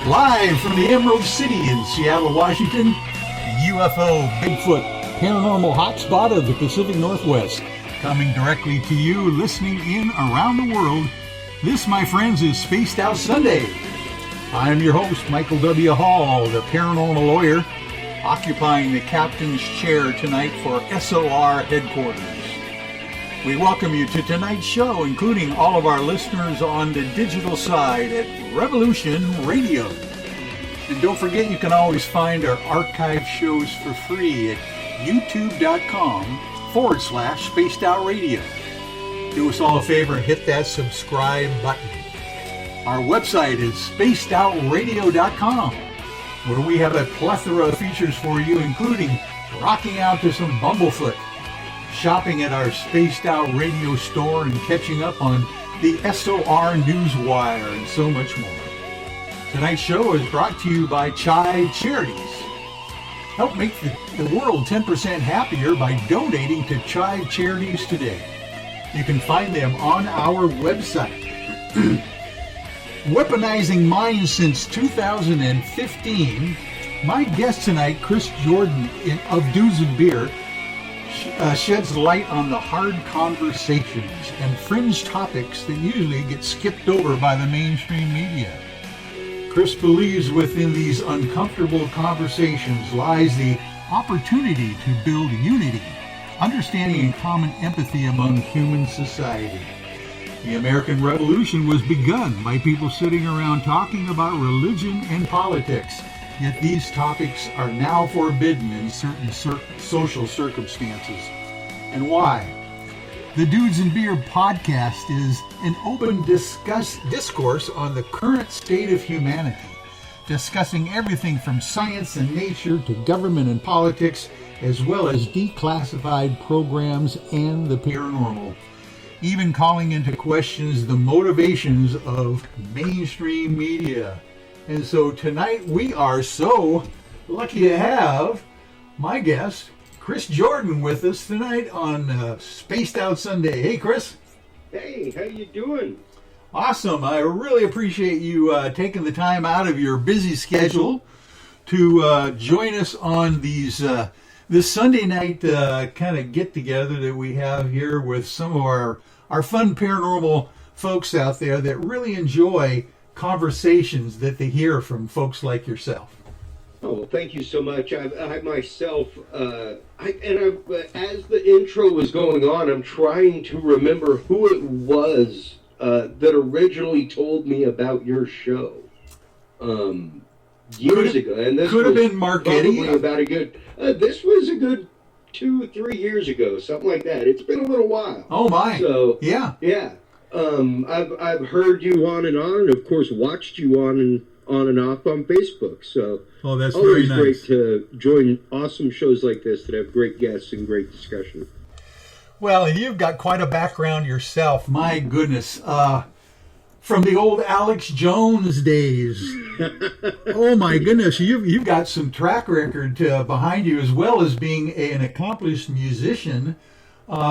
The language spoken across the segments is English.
Live from the Emerald City in Seattle, Washington, UFO, Bigfoot, paranormal hotspot of the Pacific Northwest. Coming directly to you, listening in around the world. This, my friends, is Spaced Out Sunday. I'm your host, Michael W. Hall, the paranormal lawyer, occupying the captain's chair tonight for SOR headquarters. We welcome you to tonight's show, including all of our listeners on the digital side at Revolution Radio. And don't forget, you can always find our archive shows for free at youtube.com/Spaced Out Radio. Do us all a favor and hit that subscribe button. Our website is spacedoutradio.com, where we have a plethora of features for you, including rocking out to some Bumblefoot, shopping at our Spaced Out Radio store, and catching up on the SOR Newswire, and so much more. Tonight's show is brought to you by Chai Charities. Help make the world 10% happier by donating to Chai Charities today. You can find them on our website. Weaponizing minds since 2015, my guest tonight, Chris Jordon of Dudes and Beer, sheds light on the hard conversations and fringe topics that usually get skipped over by the mainstream media. Chris believes within these uncomfortable conversations lies the opportunity to build unity, understanding, and common empathy among human society. The American Revolution was begun by people sitting around talking about religion and politics. Yet these topics are now forbidden in certain social circumstances. And why? The Dudes and Beer podcast is an open discourse on the current state of humanity, discussing everything from science and nature to government and politics, as well as declassified programs and the paranormal, even calling into questions the motivations of mainstream media. And so tonight we are so lucky to have my guest, Chris Jordon, with us tonight on Spaced Out Sunday. Hey, Chris. Hey, how you doing? Awesome. I really appreciate you taking the time out of your busy schedule to join us on these this Sunday night kind of get-together that we have here with some of our fun paranormal folks out there that really enjoy conversations that they hear from folks like yourself. Oh, well, thank you so much. I myself, as the intro was going on, I'm trying to remember who it was that originally told me about your show years ago. And this could have been Mark Eddy. About a good. This was a good 2-3 years ago, something like that. It's been a little while. Oh my! So yeah. I've heard you on and on, and of course watched you on and off on Facebook. So that's always very nice. Great to join awesome shows like this that have great guests and great discussion. Well, and you've got quite a background yourself. My goodness, from the old Alex Jones days. Oh my goodness, you've got some track record behind you, as well as being an accomplished musician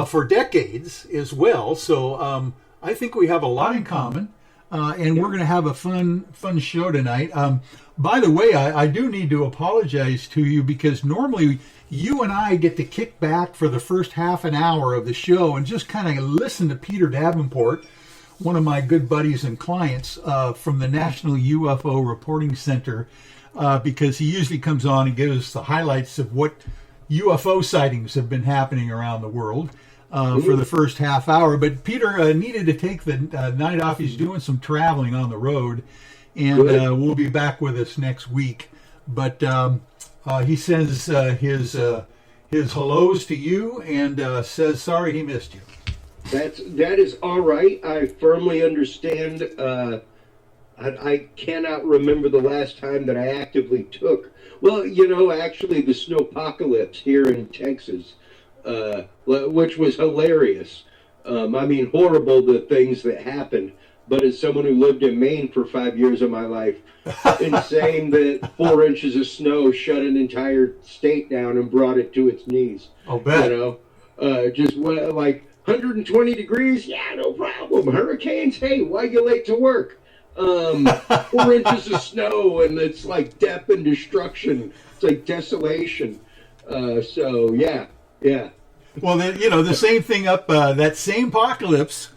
for decades as well. So I think we have a lot in common, and we're going to have a fun show tonight. By the way, I do need to apologize to you, because normally you and I get to kick back for the first half an hour of the show and just kind of listen to Peter Davenport, one of my good buddies and clients from the National UFO Reporting Center, because he usually comes on and gives us the highlights of what UFO sightings have been happening around the world. For the first half hour, but Peter needed to take the night off. He's doing some traveling on the road, and will be back with us next week. But he sends his hellos to you and says sorry he missed you. That is all right. I firmly understand. I cannot remember the last time that I actively took. Well, actually, the snowpocalypse here in Texas. Which was hilarious. Horrible, the things that happened. But as someone who lived in Maine for 5 years of my life, insane that 4 inches of snow shut an entire state down and brought it to its knees. I'll bet. Just like 120 degrees, yeah, no problem. Hurricanes, hey, why you late to work? 4 inches of snow, and it's like death and destruction. It's like desolation. So yeah. Well, the same thing up that same apocalypse,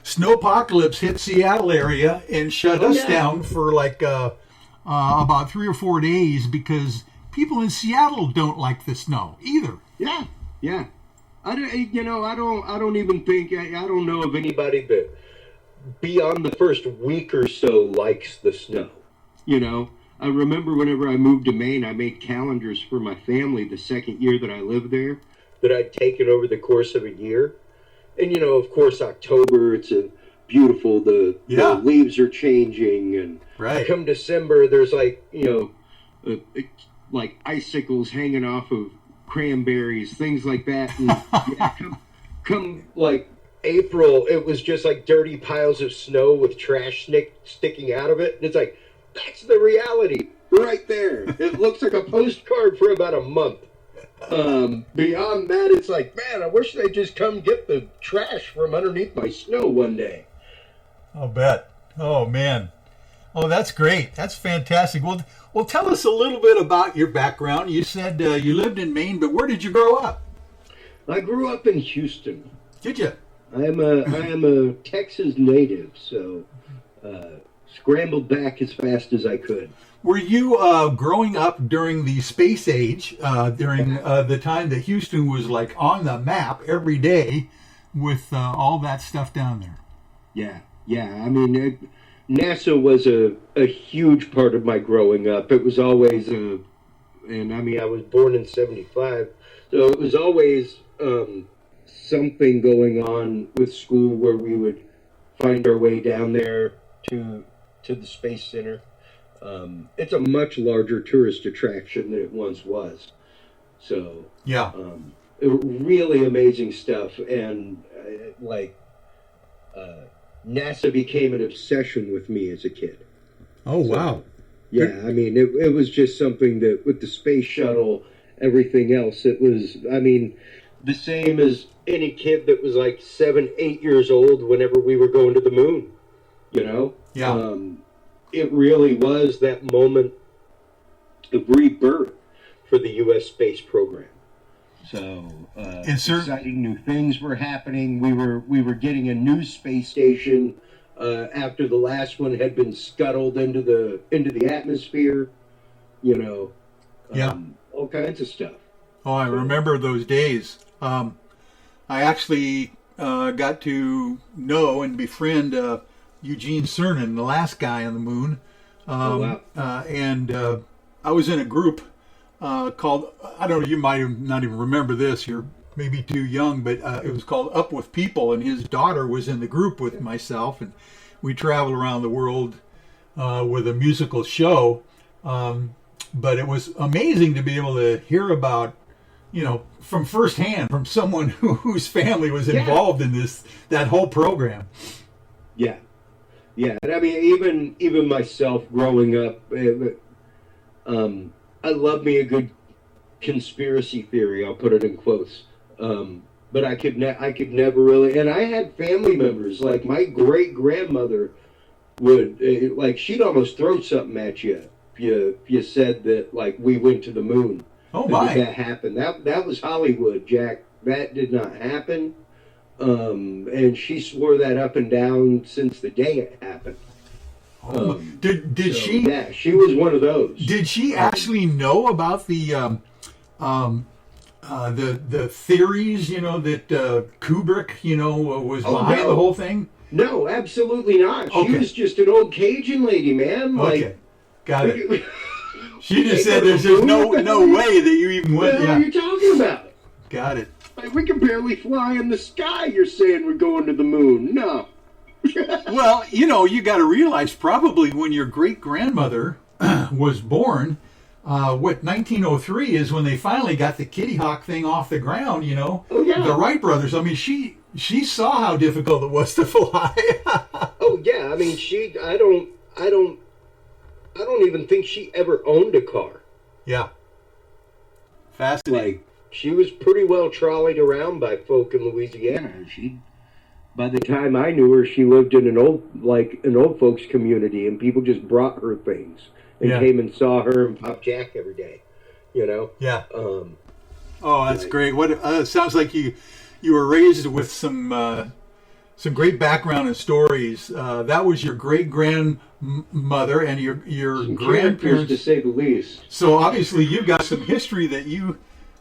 snowpocalypse hit Seattle area and shut us down for like about 3 or 4 days because people in Seattle don't like the snow either. Yeah. I don't even think I don't know of anybody that beyond the first week or so likes the snow. I remember whenever I moved to Maine, I made calendars for my family the second year that I lived there that I'd taken over the course of a year. And, of course, October, it's a beautiful, the leaves are changing. And come December, there's like icicles hanging off of cranberries, things like that. And come like April, it was just like dirty piles of snow with trash sticking out of it. And it's like, that's the reality right there. It looks like a postcard for about a month. Beyond that, it's like, man, I wish they'd just come get the trash from underneath my snow one day. I'll bet. Oh, man. Oh, that's great. That's fantastic. Well, tell us a little bit about your background. You said you lived in Maine, but where did you grow up? I grew up in Houston. Did you? I am a Texas native, so scrambled back as fast as I could. Were you growing up during the space age, during the time that Houston was like on the map every day with all that stuff down there? Yeah. I mean, NASA was a huge part of my growing up. It was always and I mean, I was born in 75, so it was always something going on with school where we would find our way down there to the Space Center. It's a much larger tourist attraction than it once was. So, really amazing stuff. And, NASA became an obsession with me as a kid. Oh, wow. Yeah, I mean, it was just something that, with the space shuttle, everything else, it was, I mean, the same as any kid that was like 7, 8 years old whenever we were going to the moon, Yeah. It really was that moment of rebirth for the U.S. space program. So, exciting new things were happening. We were getting a new space station after the last one had been scuttled into the atmosphere. All kinds of stuff. Oh, I remember those days. I actually got to know and befriend Eugene Cernan, the last guy on the moon. And I was in a group called, I don't know, you might not even remember this, you're maybe too young, but it was called Up With People, and his daughter was in the group with myself, and we traveled around the world with a musical show. But it was amazing to be able to hear about, from firsthand, from someone whose family was involved in that whole program. Yeah, and I mean, even myself growing up, I love me a good conspiracy theory. I'll put it in quotes. But I could never really, and I had family members like my great grandmother would she'd almost throw something at you if you said that like we went to the moon. Oh my! That happened. That was Hollywood, Jack. That did not happen. And she swore that up and down since the day it happened. Did she? Yeah, she was one of those. Did she actually know about the theories? That Kubrick, was behind the whole thing. No, absolutely not. She was just an old Cajun lady, man. Okay, got it. She just said there's no way that you even went. What are you talking about? Got it. Like, we can barely fly in the sky. You're saying we're going to the moon? No. Well, you got to realize probably when your great-grandmother was born, 1903 is when they finally got the Kitty Hawk thing off the ground, Oh, yeah. The Wright brothers. I mean, she saw how difficult it was to fly. Oh, yeah. I mean, I don't even think she ever owned a car. Yeah. Fascinating. She was pretty well trolleyed around by folk in Louisiana. By the time I knew her, she lived in an old folks community, and people just brought her things and came and saw her and Pop Jack every day. You know? Yeah. Oh, that's great. What it sounds like you were raised with some great background and stories. That was your great grandmother and your grandparents, to say the least. So obviously you've got some history that you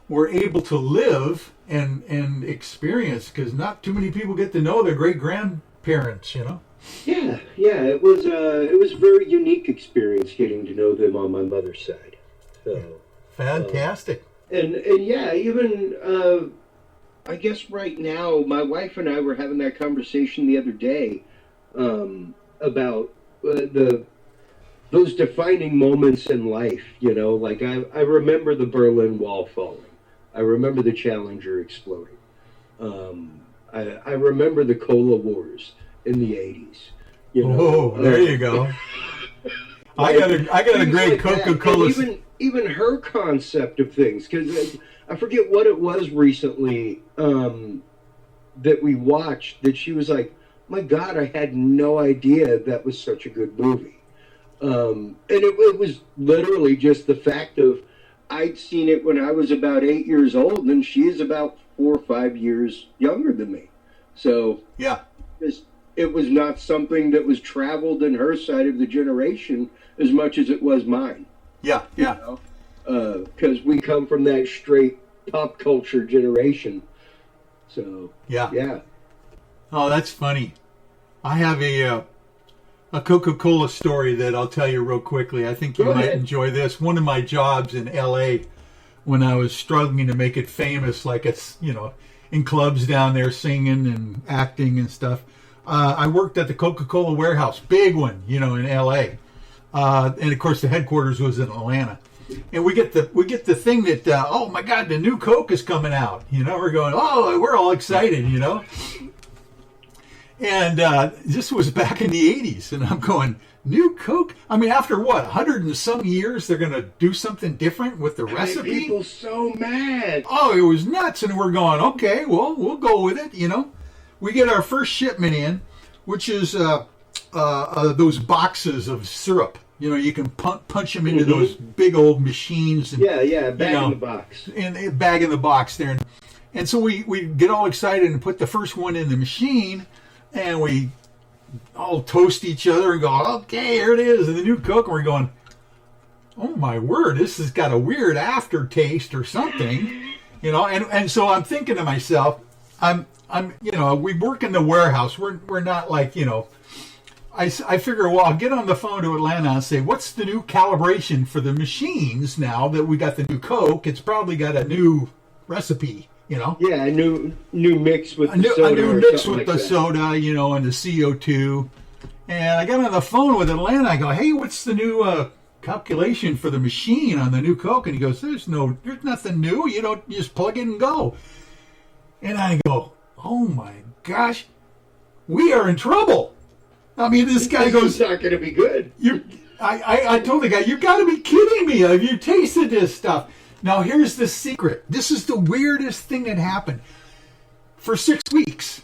were able to live and experience, because not too many people get to know their great grandparents. You know. Yeah. It was a very unique experience getting to know them on my mother's side. So fantastic. And yeah, even I guess right now, my wife and I were having that conversation the other day about those defining moments in life. You know, like I remember the Berlin Wall falling. I remember the Challenger exploding. I remember the Cola Wars in the 80s. You know, oh, there you go. I got a great Coca-Cola. Even her concept of things, because I forget what it was recently that we watched, that she was like, my God, I had no idea that was such a good movie. And it was literally just the fact of, I'd seen it when I was about 8 years old, and she is about 4 or 5 years younger than me. So yeah, it was not something that was traveled in her side of the generation as much as it was mine. Yeah. Because we come from that straight pop culture generation. So yeah. Oh, that's funny. I have a Coca-Cola story that I'll tell you real quickly. I think you might enjoy this. One of my jobs in L.A., when I was struggling to make it famous, like it's, in clubs down there singing and acting and stuff, I worked at the Coca-Cola warehouse, big one, in L.A. And of course the headquarters was in Atlanta. And we get the thing that, oh my God, the new Coke is coming out. We're going, oh, we're all excited, And this was back in the 80s, and I'm going, new Coke? I mean, after what, 100 and some years, they're going to do something different with the recipe? People so mad. Oh, it was nuts, and we're going, okay, well, we'll go with it, We get our first shipment in, which is those boxes of syrup. You can punch them into those big old machines. And, bag in the box. And bag in the box there. And so we get all excited and put the first one in the machine, and we all toast each other and go, okay, here it is, and the new Coke. And we're going, oh my word, this has got a weird aftertaste or something, And so I'm thinking to myself, we work in the warehouse. We're not like, I figure, well, I'll get on the phone to Atlanta and say, what's the new calibration for the machines now that we got the new Coke? It's probably got a new recipe. Yeah, a new mix with the soda. A new mix with the soda, and the CO2. And I got on the phone with Atlanta. I go, hey, what's the new calculation for the machine on the new Coke? And he goes, there's nothing new. You just plug it and go. And I go, oh my gosh, we are in trouble. I mean, this guy goes, it's not going to be good. I told the guy, you got to be kidding me. Have you tasted this stuff? Now, here's the secret. This is the weirdest thing that happened. For 6 weeks,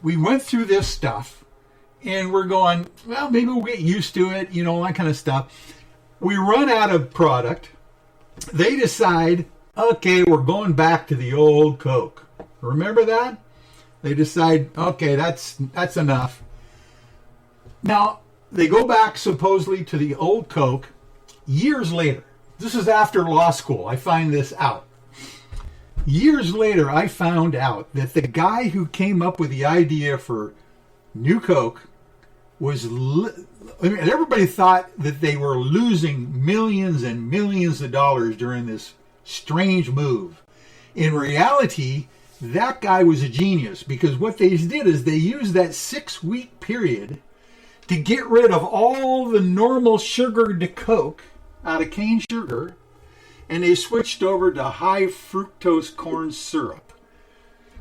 we went through this stuff, and we're going, well, maybe we'll get used to it, all that kind of stuff. We run out of product. They decide, okay, we're going back to the old Coke. Remember that? They decide, okay, that's enough. Now, they go back supposedly to the old Coke years later. This is after law school. I find this out. Years later, I found out that the guy who came up with the idea for New Coke was... everybody thought that they were losing millions and millions of dollars during this strange move. In reality, that guy was a genius, because what they did is they used that 6-week period to get rid of all the normal sugared Coke out of cane sugar, and they switched over to high fructose corn syrup,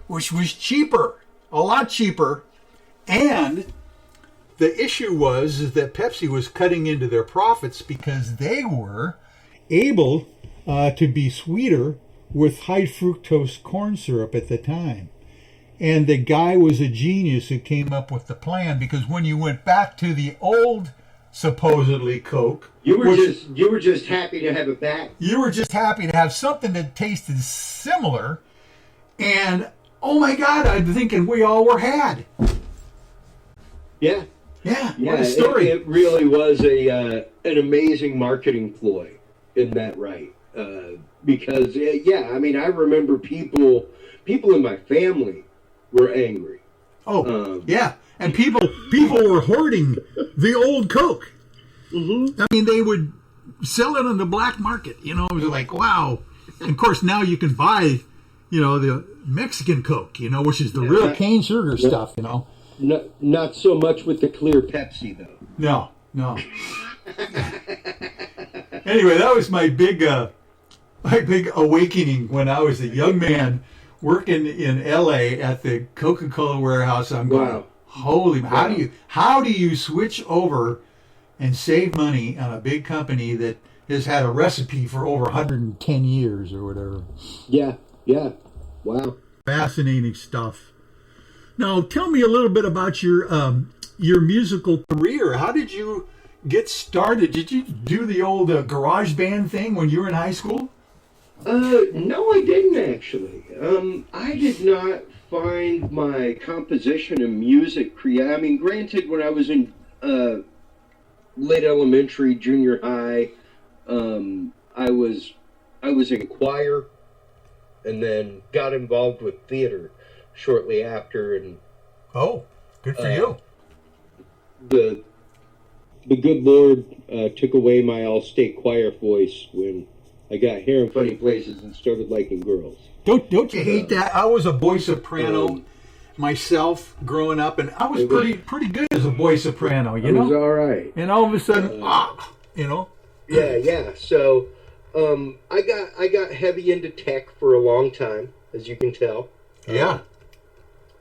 which was cheaper, a lot cheaper. And the issue was that Pepsi was cutting into their profits because they were able to be sweeter with high fructose corn syrup at the time. And the guy was a genius who came up with the plan, because when you went back to the old supposedly Coke, you were just happy to have it back. You were just happy to have something that tasted similar. And oh my God, I'm thinking we all were had. Yeah. Yeah, what a story. It really was an amazing marketing ploy in that right. Because, I mean, I remember people in my family were angry. Oh, yeah. And people were hoarding the old Coke. Mm-hmm. I mean, they would sell it on the black market. You know, it was like, wow. And of course, now you can buy, the Mexican Coke, which is the real cane sugar stuff, Not so much with the clear Pepsi, though. No. Anyway, that was my big awakening when I was a young man working in L.A. at the Coca-Cola warehouse. I'm going, wow. Holy, how do you switch over and save money on a big company that has had a recipe for over 110 years or whatever? Yeah. Wow. Fascinating stuff. Now, tell me a little bit about your musical career. How did you get started? Did you do the old garage band thing when you were in high school? No, I didn't actually. I did not find my composition and music I mean, granted, when I was in late elementary, junior high, I was in choir, and then got involved with theater shortly after. And oh, good for you. The good Lord took away my all-state choir voice when I got hair in funny places and started liking girls. Don't you hate that? I was a boy soprano myself growing up, and I was pretty good as a boy soprano. It was all right. And all of a sudden, Yeah. So, I got heavy into tech for a long time, as you can tell. Yeah.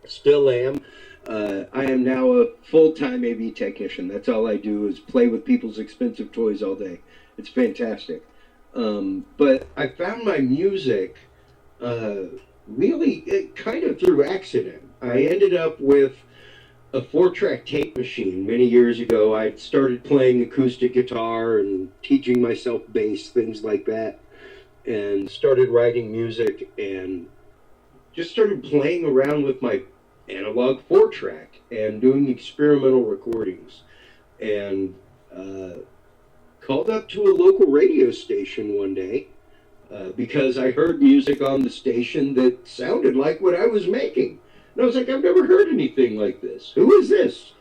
Still am. I am now a full-time AV technician. That's all I do is play with people's expensive toys all day. It's fantastic. But I found my music really kind of through accident. I ended up with a 4-track tape machine many years ago. I started playing acoustic guitar and teaching myself bass, things like that, and started writing music and just started playing around with my analog 4-track and doing experimental recordings. And called up to a local radio station one day because I heard music on the station that sounded like what I was making. And I was like, I've never heard anything like this. Who is this?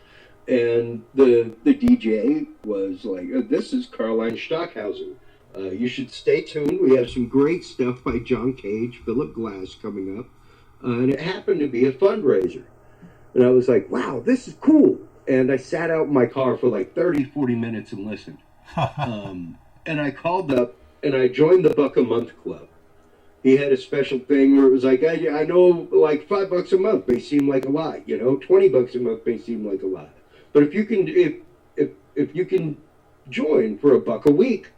And the DJ was like, this is Caroline Stockhausen. You should stay tuned. We have some great stuff by John Cage, Philip Glass coming up. And it happened to be a fundraiser. And I was like, wow, this is cool. And I sat out in my car for like 30, 40 minutes and listened. And I called up and I joined the $1 a month club. He had a special thing where it was like, I know like $5 a month may seem like a lot, $20 a month may seem like a lot. But if you can, if you can join for $1 a week,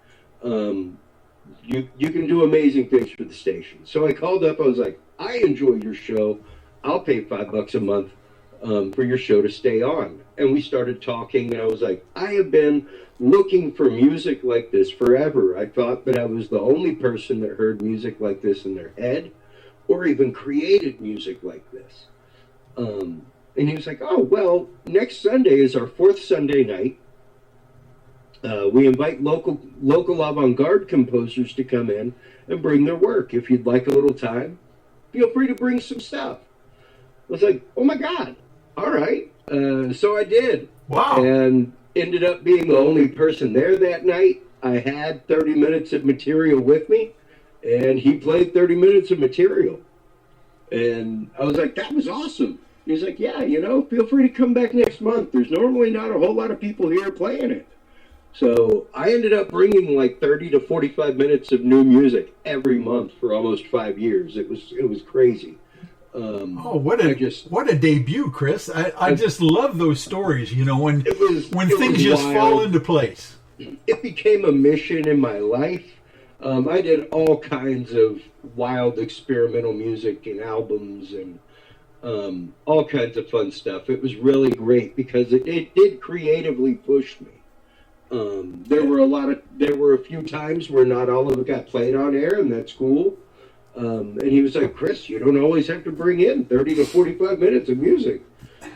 you can do amazing things for the station. So I called up, I was like, I enjoy your show. I'll pay $5 a month for your show to stay on. And we started talking, and I was like, I have been looking for music like this forever. I thought that I was the only person that heard music like this in their head or even created music like this. And he was like, oh, well, next Sunday is our 4th Sunday night. We invite local avant-garde composers to come in and bring their work. If you'd like a little time, feel free to bring some stuff. I was like, oh my God, all right. So I did. Wow. And ended up being the only person there that night. I had 30 minutes of material with me, and he played 30 minutes of material. And I was like, that was awesome. He's like, yeah, feel free to come back next month. There's normally not a whole lot of people here playing it. So I ended up bringing like 30 to 45 minutes of new music every month for almost 5 years. It was crazy. What a debut, Chris! I just love those stories. When things just fall into place. It became a mission in my life. I did all kinds of wild experimental music and albums, and all kinds of fun stuff. It was really great because it did creatively push me. There were a few times where not all of it got played on air, and that's cool. And he was like, Chris, you don't always have to bring in 30 to 45 minutes of music.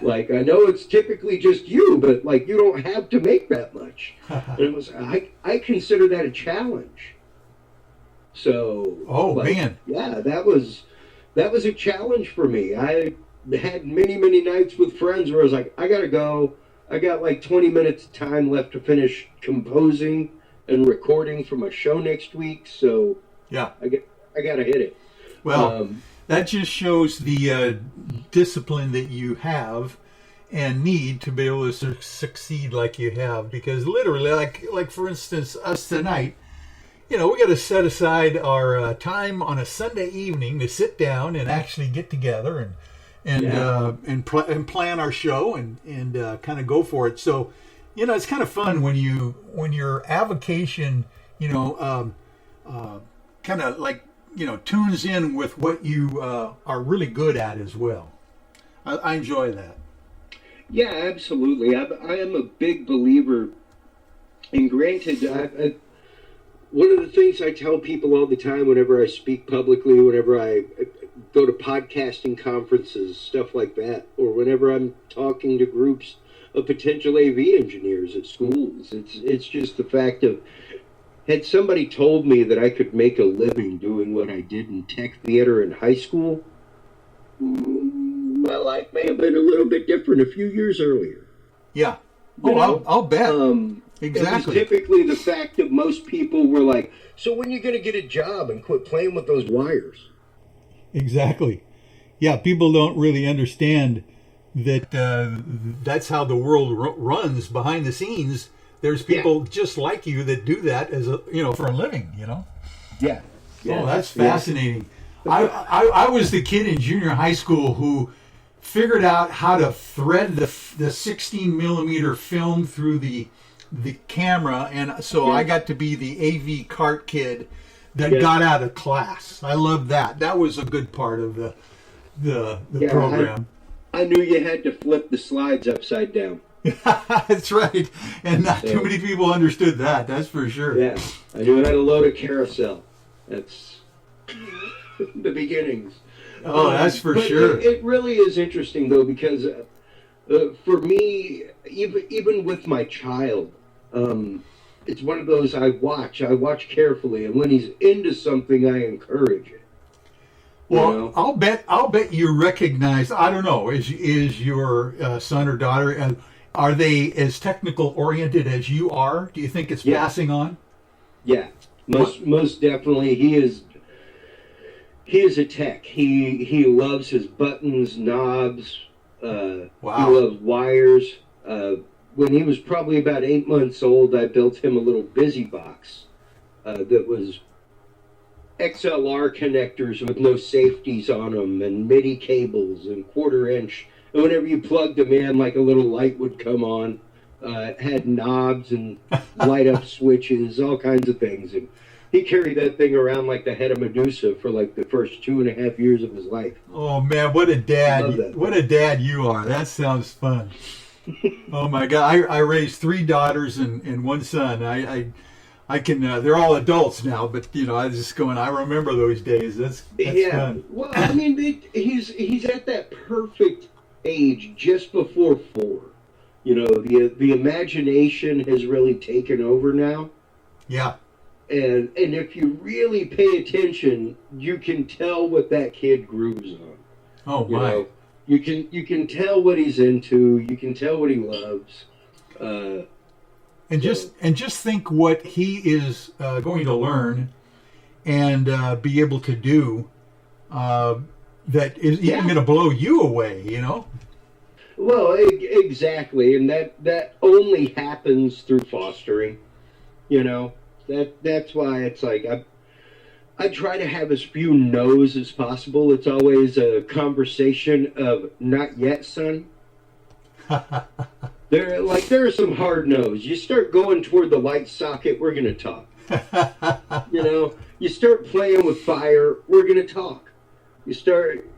Like, I know it's typically just you, but like, you don't have to make that much. And it was, I consider that a challenge. So, man, yeah, that was a challenge for me. I had many nights with friends where I was like, I gotta go. I got like 20 minutes of time left to finish composing and recording for my show next week. So yeah, I gotta hit it. Well, that just shows the discipline that you have and need to be able to succeed like you have. Because literally, like for instance, us tonight, we got to set aside our time on a Sunday evening to sit down and actually get together and plan our show and kind of go for it. So, it's kind of fun when your avocation, kind of like, tunes in with what you are really good at as well. I enjoy that. Yeah, absolutely. I am a big believer. And granted, one of the things I tell people all the time whenever I speak publicly, whenever I go to podcasting conferences, stuff like that, or whenever I'm talking to groups of potential AV engineers at schools, it's just the fact of, had somebody told me that I could make a living doing what I did in tech theater in high school, my life may have been a little bit different a few years earlier. Yeah. I'll bet. Exactly. It was typically the fact that most people were like, so when are you going to get a job and quit playing with those wires? Exactly. Yeah, people don't really understand that that's how the world runs behind the scenes. There's people just like you that do that as for a living, Yeah. Oh, that's fascinating. I was the kid in junior high school who figured out how to thread the 16 millimeter film through the camera, and so I got to be the AV cart kid that got out of class. I loved that. That was a good part of the program. I knew you had to flip the slides upside down. That's right, and not too many people understood that. That's for sure. Yeah, I knew how to load a carousel. That's the beginnings. Oh, that's for sure. It really is interesting though, because for me, even with my child, it's one of those I watch carefully, and when he's into something, I encourage it. Well, I'll bet you recognize. I don't know. Is your son or daughter? Are they as technical oriented as you are? Do you think it's passing on? Yeah, most definitely. He is a tech. He loves his buttons, knobs. Wow. He loves wires. When he was probably about 8 months old, I built him a little busy box that was XLR connectors with no safeties on them, and MIDI cables and 1/4 inch. And whenever you plugged them in, like a little light would come on. It had knobs and light up switches, all kinds of things. And he carried that thing around like the head of Medusa for like the first 2.5 years of his life. Oh man, what a dad! What a dad you are. That sounds fun. Oh my God, I raised 3 daughters and 1 son. I can. They're all adults now, but I was just going. I remember those days. That's fun. Well, I mean, he's at that perfect age, just before 4. The imagination has really taken over now. Yeah. And if you really pay attention, you can tell what that kid grooves on. Oh my! You can tell what he's into. You can tell what he loves. And just think what he is going to learn and be able to do that is even going to blow you away. Well, exactly, and that only happens through fostering. That's why it's like I try to have as few no's as possible. It's always a conversation of "not yet, son." There are some hard no's. You start going toward the light socket, we're gonna talk. You start playing with fire, we're gonna talk. You start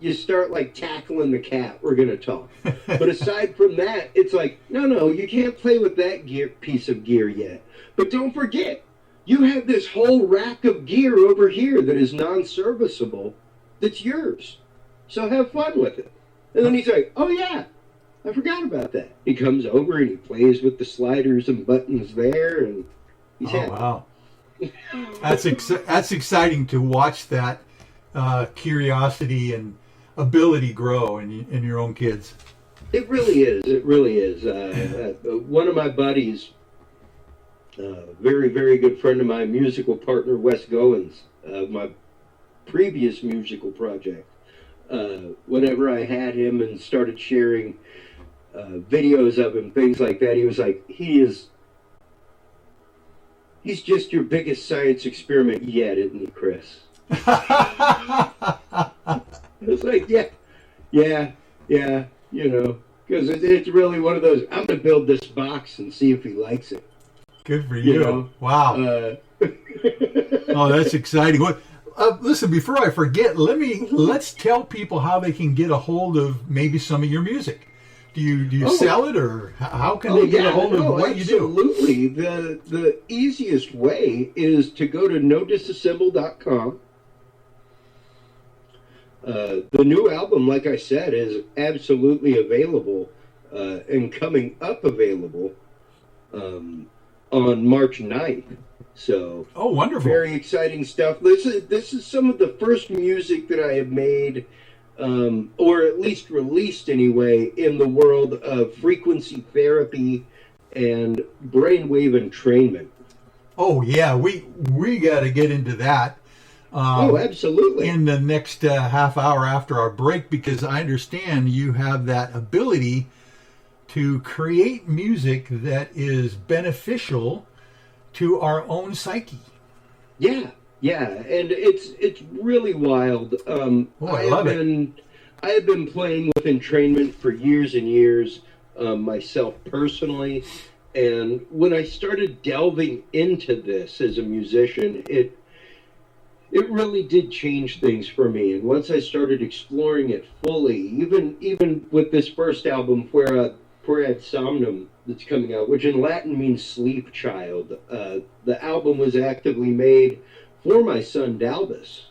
you start like tackling the cat, we're going to talk. But aside from that, it's like, no, you can't play with that piece of gear yet. But don't forget, you have this whole rack of gear over here that is non-serviceable that's yours. So have fun with it. And then he's like, oh yeah, I forgot about that. He comes over and he plays with the sliders and buttons there, and he's happy. Wow. That's exciting to watch that curiosity and ability grow in your own kids. It really is. It really is. One of my buddies, very, very good friend of mine, musical partner, Wes Goins, my previous musical project, whenever I had him and started sharing videos of him, things like that, he was like, he's just your biggest science experiment yet, isn't he, Chris? It's like, yeah, because it's really one of those, I'm going to build this box and see if he likes it. Good for you. Wow. Oh, that's exciting. Listen, before I forget, let's tell people how they can get a hold of maybe some of your music. Do you sell it, or how can they get a hold of what you do? Absolutely. The easiest way is to go to nodisassemble.com. The new album, like I said, is absolutely available and coming up available on March 9th. So, wonderful! Very exciting stuff. This is some of the first music that I have made, or at least released anyway, in the world of frequency therapy and brainwave entrainment. Oh yeah, we got to get into that. Absolutely. In the next half hour after our break, because I understand you have that ability to create music that is beneficial to our own psyche. Yeah, and it's really wild. I love it. I have been playing with entrainment for years and years, myself personally, and when I started delving into this as a musician, it really did change things for me. And once I started exploring it fully, even with this first album, Per ad somnum, that's coming out, which in Latin means sleep child. The album was actively made for my son Dalbus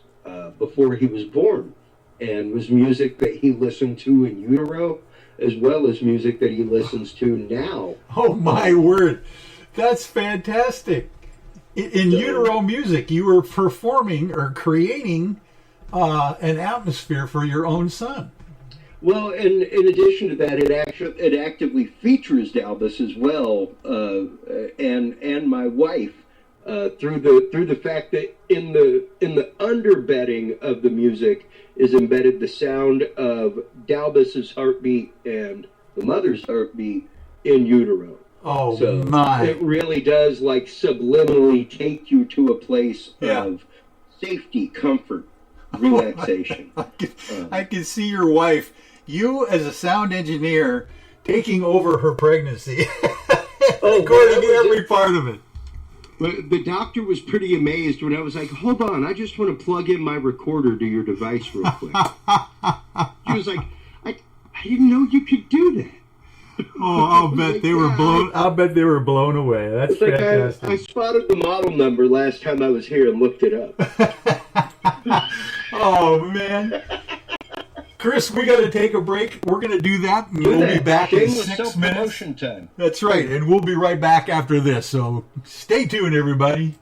before he was born, and was music that he listened to in utero, as well as music that he listens to now. Oh my word, that's fantastic! In utero music, you were performing or creating an atmosphere for your own son. Well, in addition to that, it actively features Dalbus as well, and my wife, through the fact that in the underbedding of the music is embedded the sound of Dalbus's heartbeat and the mother's heartbeat in utero. Oh, so my! It really does like subliminally take you to a place of safety, comfort, relaxation. I can see your wife, you as a sound engineer, taking over her pregnancy, recording every part of it. But the doctor was pretty amazed when I was like, hold on, I just want to plug in my recorder to your device real quick. She was like, I didn't know you could do that. Oh, I'll bet they were blown away. That's fantastic. I spotted the model number last time I was here and looked it up. Oh, man. Chris, we got to take a break. We're going to do that, and we'll be back in 6 minutes. Time. That's right, and we'll be right back after this, so stay tuned, everybody.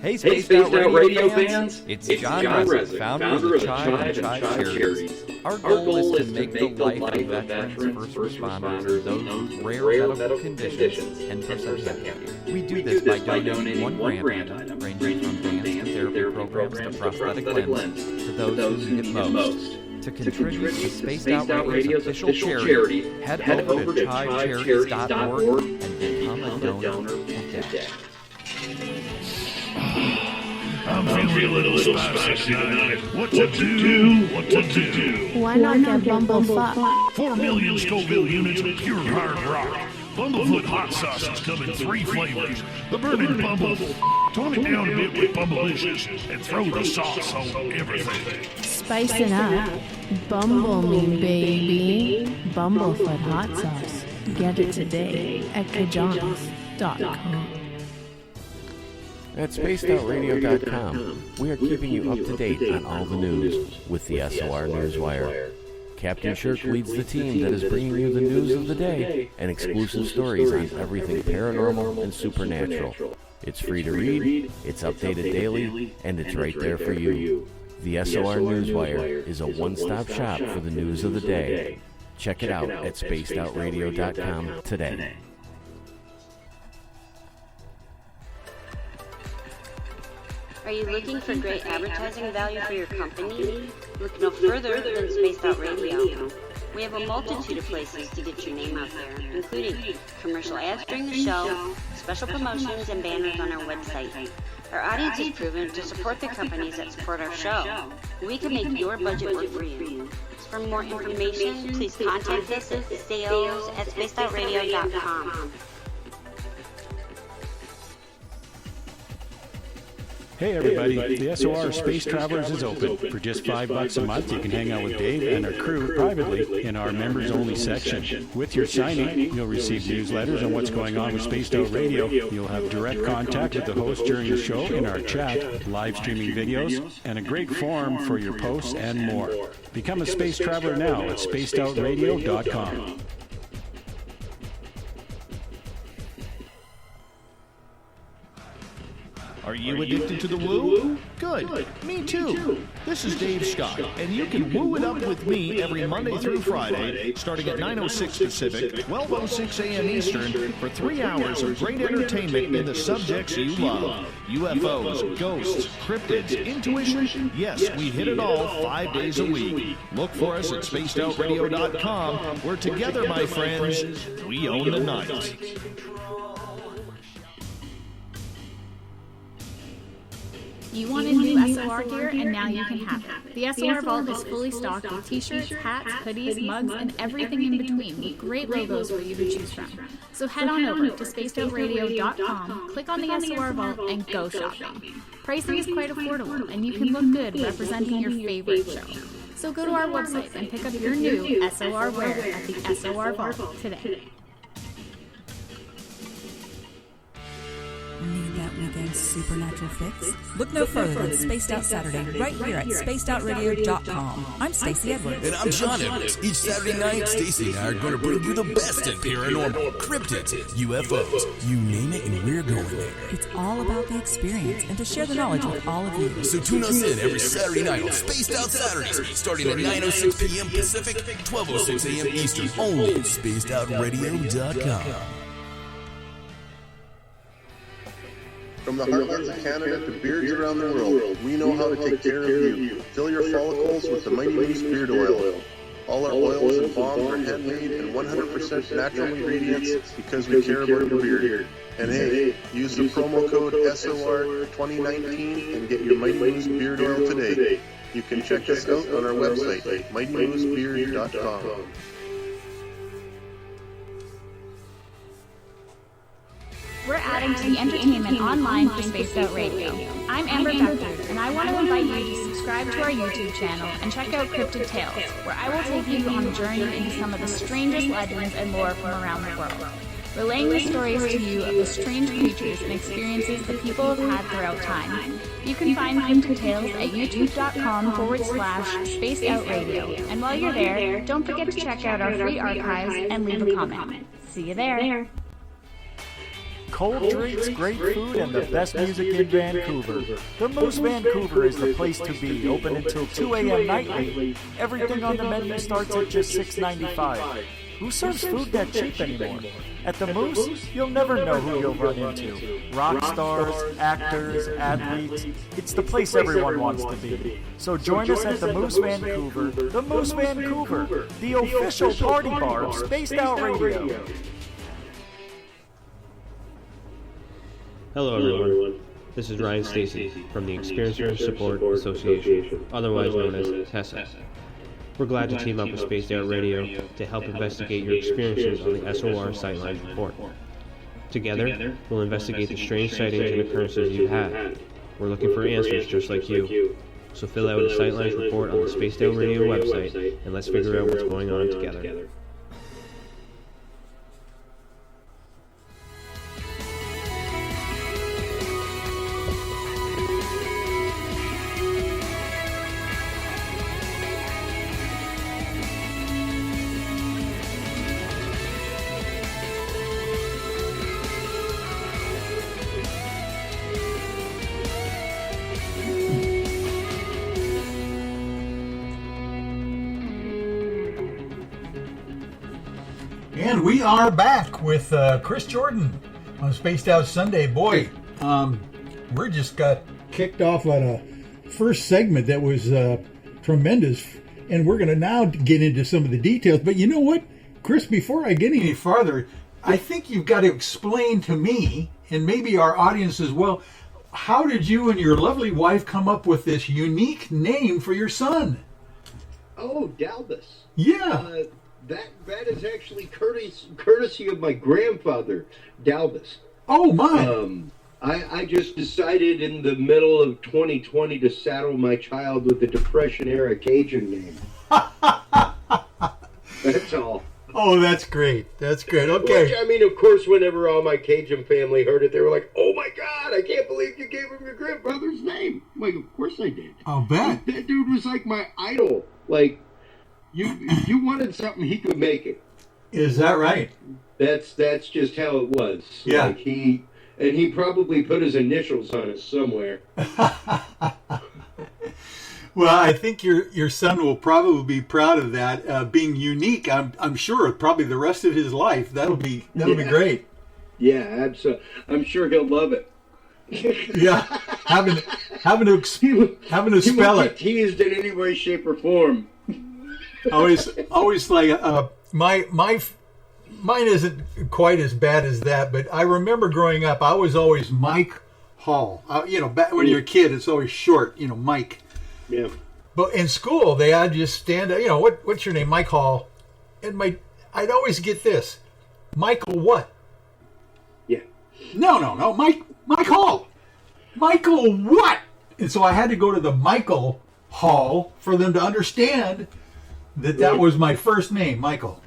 Hey, Spaced Out Radio fans. It's John Resin, founder of the Chive and Chive Charities. Our goal is to make the life of veterans, first responders, those rare medical conditions, and persons happier. We do this by donating one grant item, ranging from dance and therapy programs to prosthetic limbs, to those who need it most. To contribute to Spaced Out Radio's official charity, head over to chivecharities.org and become a donor today. I'm feeling a little spicy tonight. What to do? Why not get Bumble fucked? 4 million Scoville units of pure hard rock. Bumblefoot hot sauces come in 3 flavors. The burning bumble, tone it down a bit with Bumblicious, and throw the sauce on everything. Spicing up. Bumble me, baby. Bumblefoot hot sauce. Get it today at kajanas.com. At spacedoutradio.com, we are keeping you up to date on all the news with the SOR Newswire. Captain Shirk leads the team that is bringing you the news of the day and exclusive stories on everything paranormal and supernatural. It's free to read, it's updated daily, and it's right there for you. The SOR Newswire is a one-stop shop for the news of the day. Check it out at spacedoutradio.com today. Are you looking for great advertising value for your company? Look no further than Spaced Out Radio. We have a multitude of places to get your name out there, including commercial ads during the show, special promotions, and banners on our website. Our audience is proven to support the companies that support our show. We can make your budget work for you. For more information, please contact us at sales@spacedoutradio.com. Hey everybody, the SOR Space Travelers is open. For just $5 a month, you can hang out with Dave and our crew privately in our members-only section. With your signing, you'll receive newsletters on what's going on with Spaced Out Radio. You'll have direct contact with the host during the show in our chat, live streaming videos, and a great forum for your posts and more. Become a space traveler now at spacedoutradio.com. Are you addicted to the woo? Good. Me too. This is Dave Scott, and you can woo it up with me every Monday through Friday, starting at 9:06 Pacific, 12:06 a.m. Eastern, for 3 hours of great entertainment in the subjects you love. UFOs, ghosts, cryptids, intuition. Yes, we hit it all 5 days a week. Look for us at spacedoutradio.com. We're together, my friends. We own the night. You wanted new SOR gear, and now you can have it. The SOR Vault is fully stocked with t-shirts, hats, hoodies, mugs, and everything in between, with great logos for you to choose from. So head on over to spacedoutradio.com, click on the SOR Vault, and go shopping. Pricing is quite affordable, and you can look good representing your favorite show. So go to our website and pick up your new SOR wear at the SOR Vault today. Need that weekend's supernatural fix? Look no further than Spaced Out Saturday, right here at spacedoutradio.com. I'm Stacey Edwards. And I'm John Edwards. Each Saturday night, Stacey and I are going to bring you the best in paranormal, cryptids, UFOs, you name it, and we're going there. It's all about the experience and to share the knowledge with all of you. So tune us in every Saturday night on Spaced Out Saturdays, starting at 9:06 p.m. Pacific, 12:06 a.m. Eastern, only at spacedoutradio.com. From the heartlands of Canada to beards around the world, we know how to take care of you. Fill your follicles with the Mighty Moose Beard Oil. All our oils and balms are handmade and 100% natural ingredients because we care about your beard. And hey, use the promo code SOR2019 and get your Mighty Moose Beard Oil today. You can check us out on our website, mightymoosebeard.com. We're adding to the entertainment online for Spaced Out Radio. I'm Amber Beckford, and I want to invite you to subscribe to our YouTube channel and check out Cryptid Tales, where I will take you on a journey into some of the strangest legends and lore from around the world, relaying the stories to you of the strange creatures and experiences that people have had throughout time. You can find Cryptid Tales at youtube.com/Spaced Out Radio. And while you're there, don't forget to check out our free archives and leave a comment. See you there. Cold drinks, great food, and the best music in Vancouver. The Moose Vancouver is the place to be, open until 2 a.m. nightly. Everything on the menu starts at just $6.95. Who serves food that cheap anymore? At the Moose, you'll never know who you'll run into. Rock stars, actors, athletes. It's the place everyone wants to be. So join us at the Moose Vancouver. The Moose Vancouver, the official party bar of Spaced Out Radio. Hello everyone, this is Ryan Stacy from the Experiencers Support Association, otherwise known as TESSA. We're glad to team up with Spaced Out Radio to help investigate your experiences on the SOR Sightlines Report. Together, we'll investigate the strange sightings and occurrences you've had. We're looking for answers just like you. So fill out a Sightlines Report on the Spaced Out Radio website, and let's figure out what's going on together. And we are back with Chris Jordon on Spaced Out Sunday. Boy, we just got kicked off on a first segment that was tremendous, and we're going to now get into some of the details. But you know what, Chris, before I get any farther, I think you've got to explain to me, and maybe our audience as well, how did you and your lovely wife come up with this unique name for your son? Oh, Dalbus. Yeah. That is actually courtesy of my grandfather, Dalbus. Oh, my. I just decided in the middle of 2020 to saddle my child with a Depression-era Cajun name. That's all. Oh, that's great. That's great. Okay. Which, I mean, of course, whenever all my Cajun family heard it, they were like, "Oh, my God, I can't believe you gave him your grandfather's name." I'm like, of course I did. I'll bet. That dude was like my idol. Like, if you wanted something, he could make it. Is that right? That's just how it was. Yeah. Like he probably put his initials on it somewhere. Well, I think your son will probably be proud of that. Being unique, I'm sure, probably the rest of his life. That'll be great. Yeah, absolutely. I'm sure he'll love it. Yeah, having to spell it. Teased in any way, shape, or form. always like mine isn't quite as bad as that, but I remember growing up, I was always Mike Hall. Back when you're a kid, it's always short. Mike. Yeah. But in school, they had just stand up. What's your name? Mike Hall. And I'd always get this, Michael what? Yeah. No, Mike Hall. Michael what? And so I had to go to the Michael Hall for them to understand that was my first name, Michael.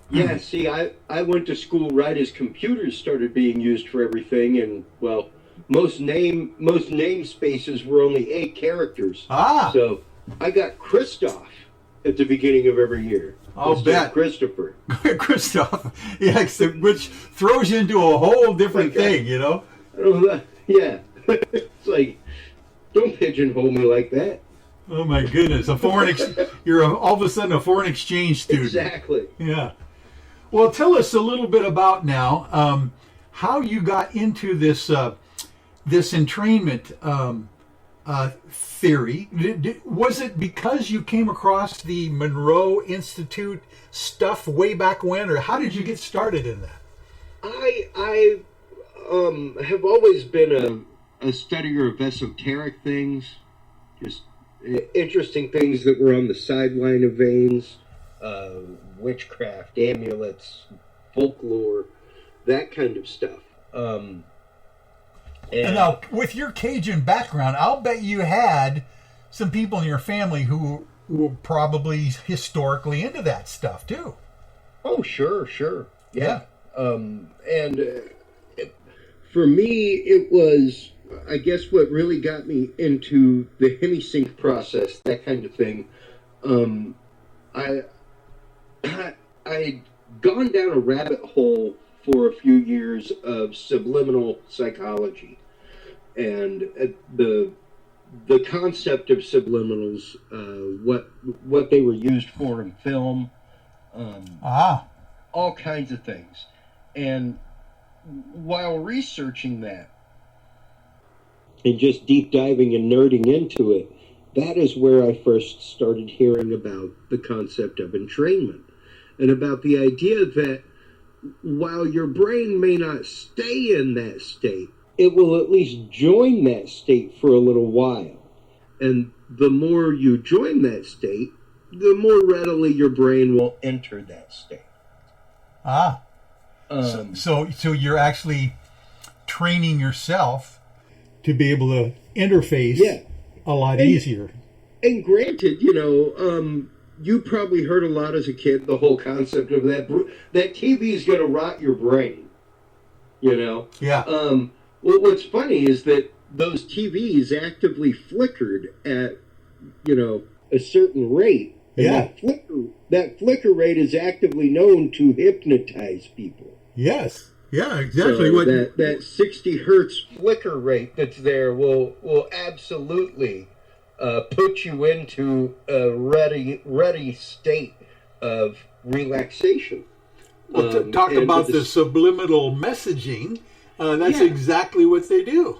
Yeah, see, I went to school right as computers started being used for everything, and, well, most name spaces were only 8 characters. Ah. So I got Christoph at the beginning of every year. I'll bet. Christopher. Christoph. Yeah, which throws you into a whole different thing, Yeah. It's like, don't pigeonhole me like that. Oh my goodness! You're all of a sudden a foreign exchange student. Exactly. Yeah. Well, tell us a little bit about now how you got into this entrainment theory. Was it because you came across the Monroe Institute stuff way back when, or how did you get started in that? I have always been a studier of esoteric things, just interesting things that were on the sideline of veins, witchcraft, amulets, folklore, that kind of stuff. And now, with your Cajun background, I'll bet you had some people in your family who were probably historically into that stuff too. Oh, sure. Yeah. For me, it was, I guess, what really got me into the hemisync process, that kind of thing. I'd gone down a rabbit hole for a few years of subliminal psychology, and the concept of subliminals, what they were used for in film, all kinds of things. And while researching that and just deep diving and nerding into it, that is where I first started hearing about the concept of entrainment, and about the idea that while your brain may not stay in that state, it will at least join that state for a little while. And the more you join that state, the more readily your brain will enter that state. So you're actually training yourself to be able to interface a lot easier. And granted, you probably heard a lot as a kid, the whole concept of that TV is going to rot your brain, Yeah. Well, what's funny is that those TVs actively flickered at, a certain rate. And Yeah. that flicker rate is actively known to hypnotize people. Yes. Yeah, exactly. So that 60 hertz flicker rate that's there will absolutely put you into a ready state of relaxation. Well, talk about the subliminal messaging. That's exactly what they do.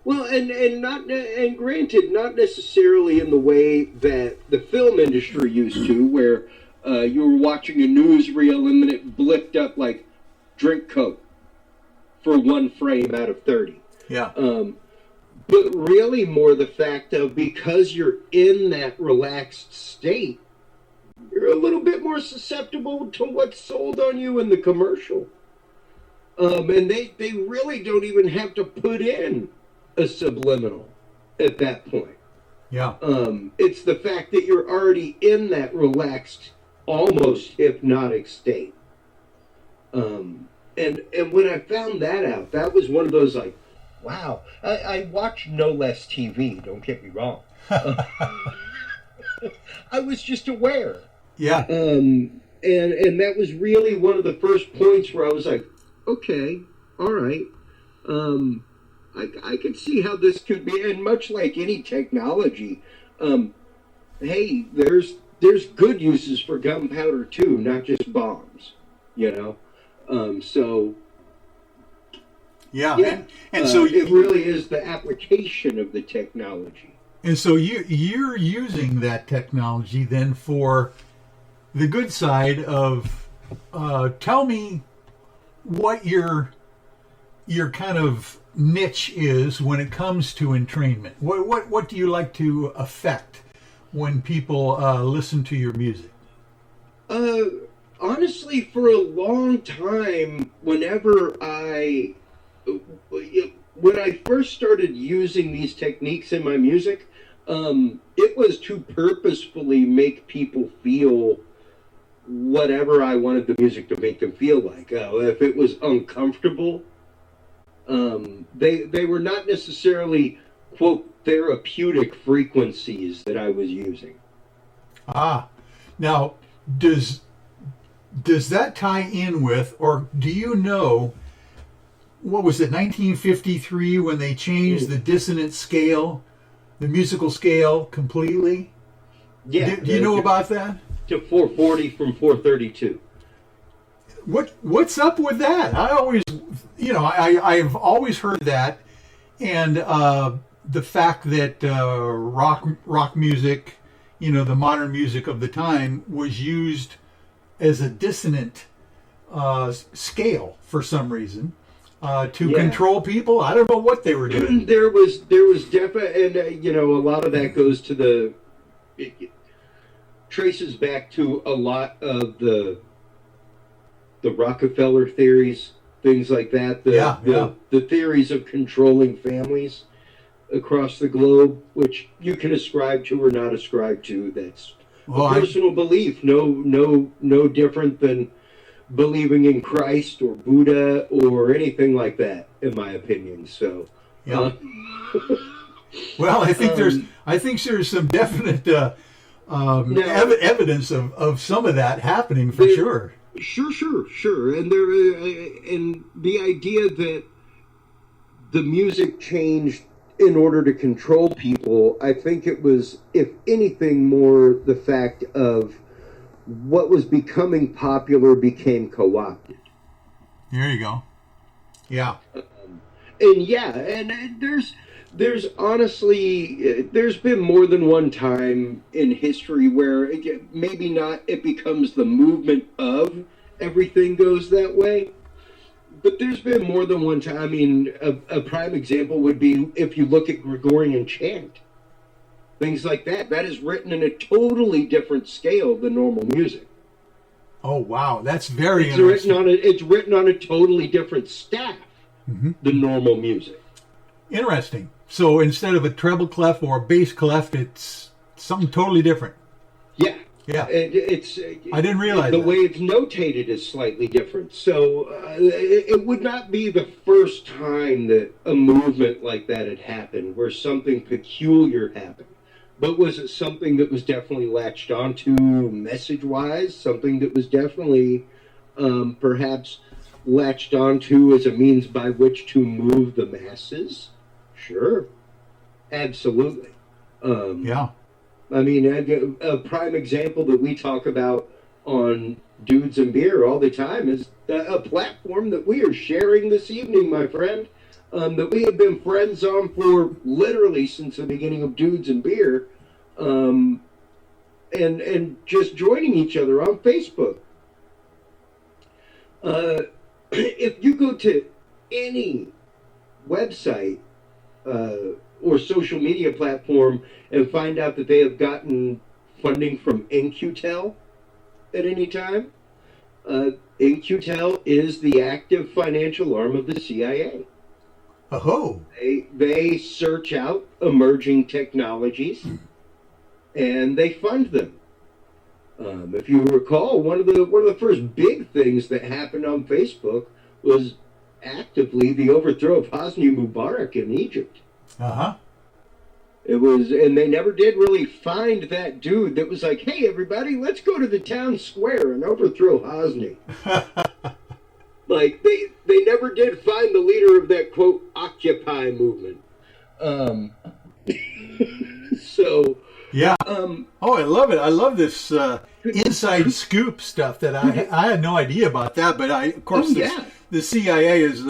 Well, and granted, not necessarily in the way that the film industry used to, where you were watching a newsreel and then it blipped up like drink Coke for one frame out of 30. Yeah. But really more the fact of, because you're in that relaxed state, you're a little bit more susceptible to what's sold on you in the commercial. And they really don't even have to put in a subliminal at that point. Yeah. It's the fact that you're already in that relaxed, almost hypnotic state. And when I found that out, that was one of those like, wow. I watch no less TV, don't get me wrong. I was just aware. Yeah. And that was really one of the first points where I was like, okay, all right. I could see how this could be, and much like any technology, hey, there's good uses for gunpowder too, not just bombs, so yeah. And so it really is the application of the technology. And so you're using that technology then for the good side of, tell me what your kind of niche is when it comes to entrainment. What do you like to affect when people listen to your music? Honestly, for a long time, when I first started using these techniques in my music, it was to purposefully make people feel whatever I wanted the music to make them feel like. If it was uncomfortable, they were not necessarily, quote, therapeutic frequencies that I was using. Now, does that tie in with, or do you know, what was it, 1953, when they changed the dissonant scale, the musical scale completely? Yeah. Do you know about that? To 440 from 432. What's up with that? I always, I've always heard that, and the fact that rock music, the modern music of the time, was used as a dissonant scale for some reason to control people. I don't know what they were doing. There was definitely, and a lot of that goes to traces back to a lot of the Rockefeller theories, things like that. The theories of controlling families across the globe, which you can ascribe to or not ascribe to. That's a personal belief. No different than believing in Christ or Buddha or anything like that, in my opinion. So, well, I think there's some definite evidence of some of that happening for sure. Sure. And and the idea that the music changed in order to control people, I think it was, if anything, more the fact of what was becoming popular became co-opted. There you go. Yeah. And there's honestly, there's been more than one time in history where maybe not it becomes the movement of everything goes that way, but there's been more than one time. I mean, a prime example would be if you look at Gregorian chant. things like that. That is written in a totally different scale than normal music. Oh, wow. That's very interesting. It's written on a totally different staff than normal music. Interesting. So instead of a treble clef or a bass clef, it's something totally different. Yeah. Yeah. It's I didn't realize the that. way it's notated is slightly different. So it would not be the first time that a movement like that had happened, where something peculiar happened. But was it something that was definitely latched onto message-wise? Something that was definitely perhaps latched onto as a means by which to move the masses? Sure. Absolutely. Yeah. I mean, a prime example that we talk about on Dudes and Beer all the time is a platform that we are sharing this evening, my friend, that we have been friends on for literally since the beginning of Dudes and Beer, and just joining each other on Facebook. If you go to any website or social media platform and find out that they have gotten funding from In-Q-Tel at any time, In-Q-Tel is the active financial arm of the CIA. Oh. They search out emerging technologies and they fund them. If you recall, one of the first big things that happened on Facebook was actively the overthrow of Hosni Mubarak in Egypt. Uh-huh. It was, and they never did really find that dude that was like, hey, everybody, let's go to the town square and overthrow Hosni. Like, they never did find the leader of that, quote, Occupy movement. So... Yeah. Oh, I love it. I love this inside scoop stuff that I had no idea about that. But of course, the CIA has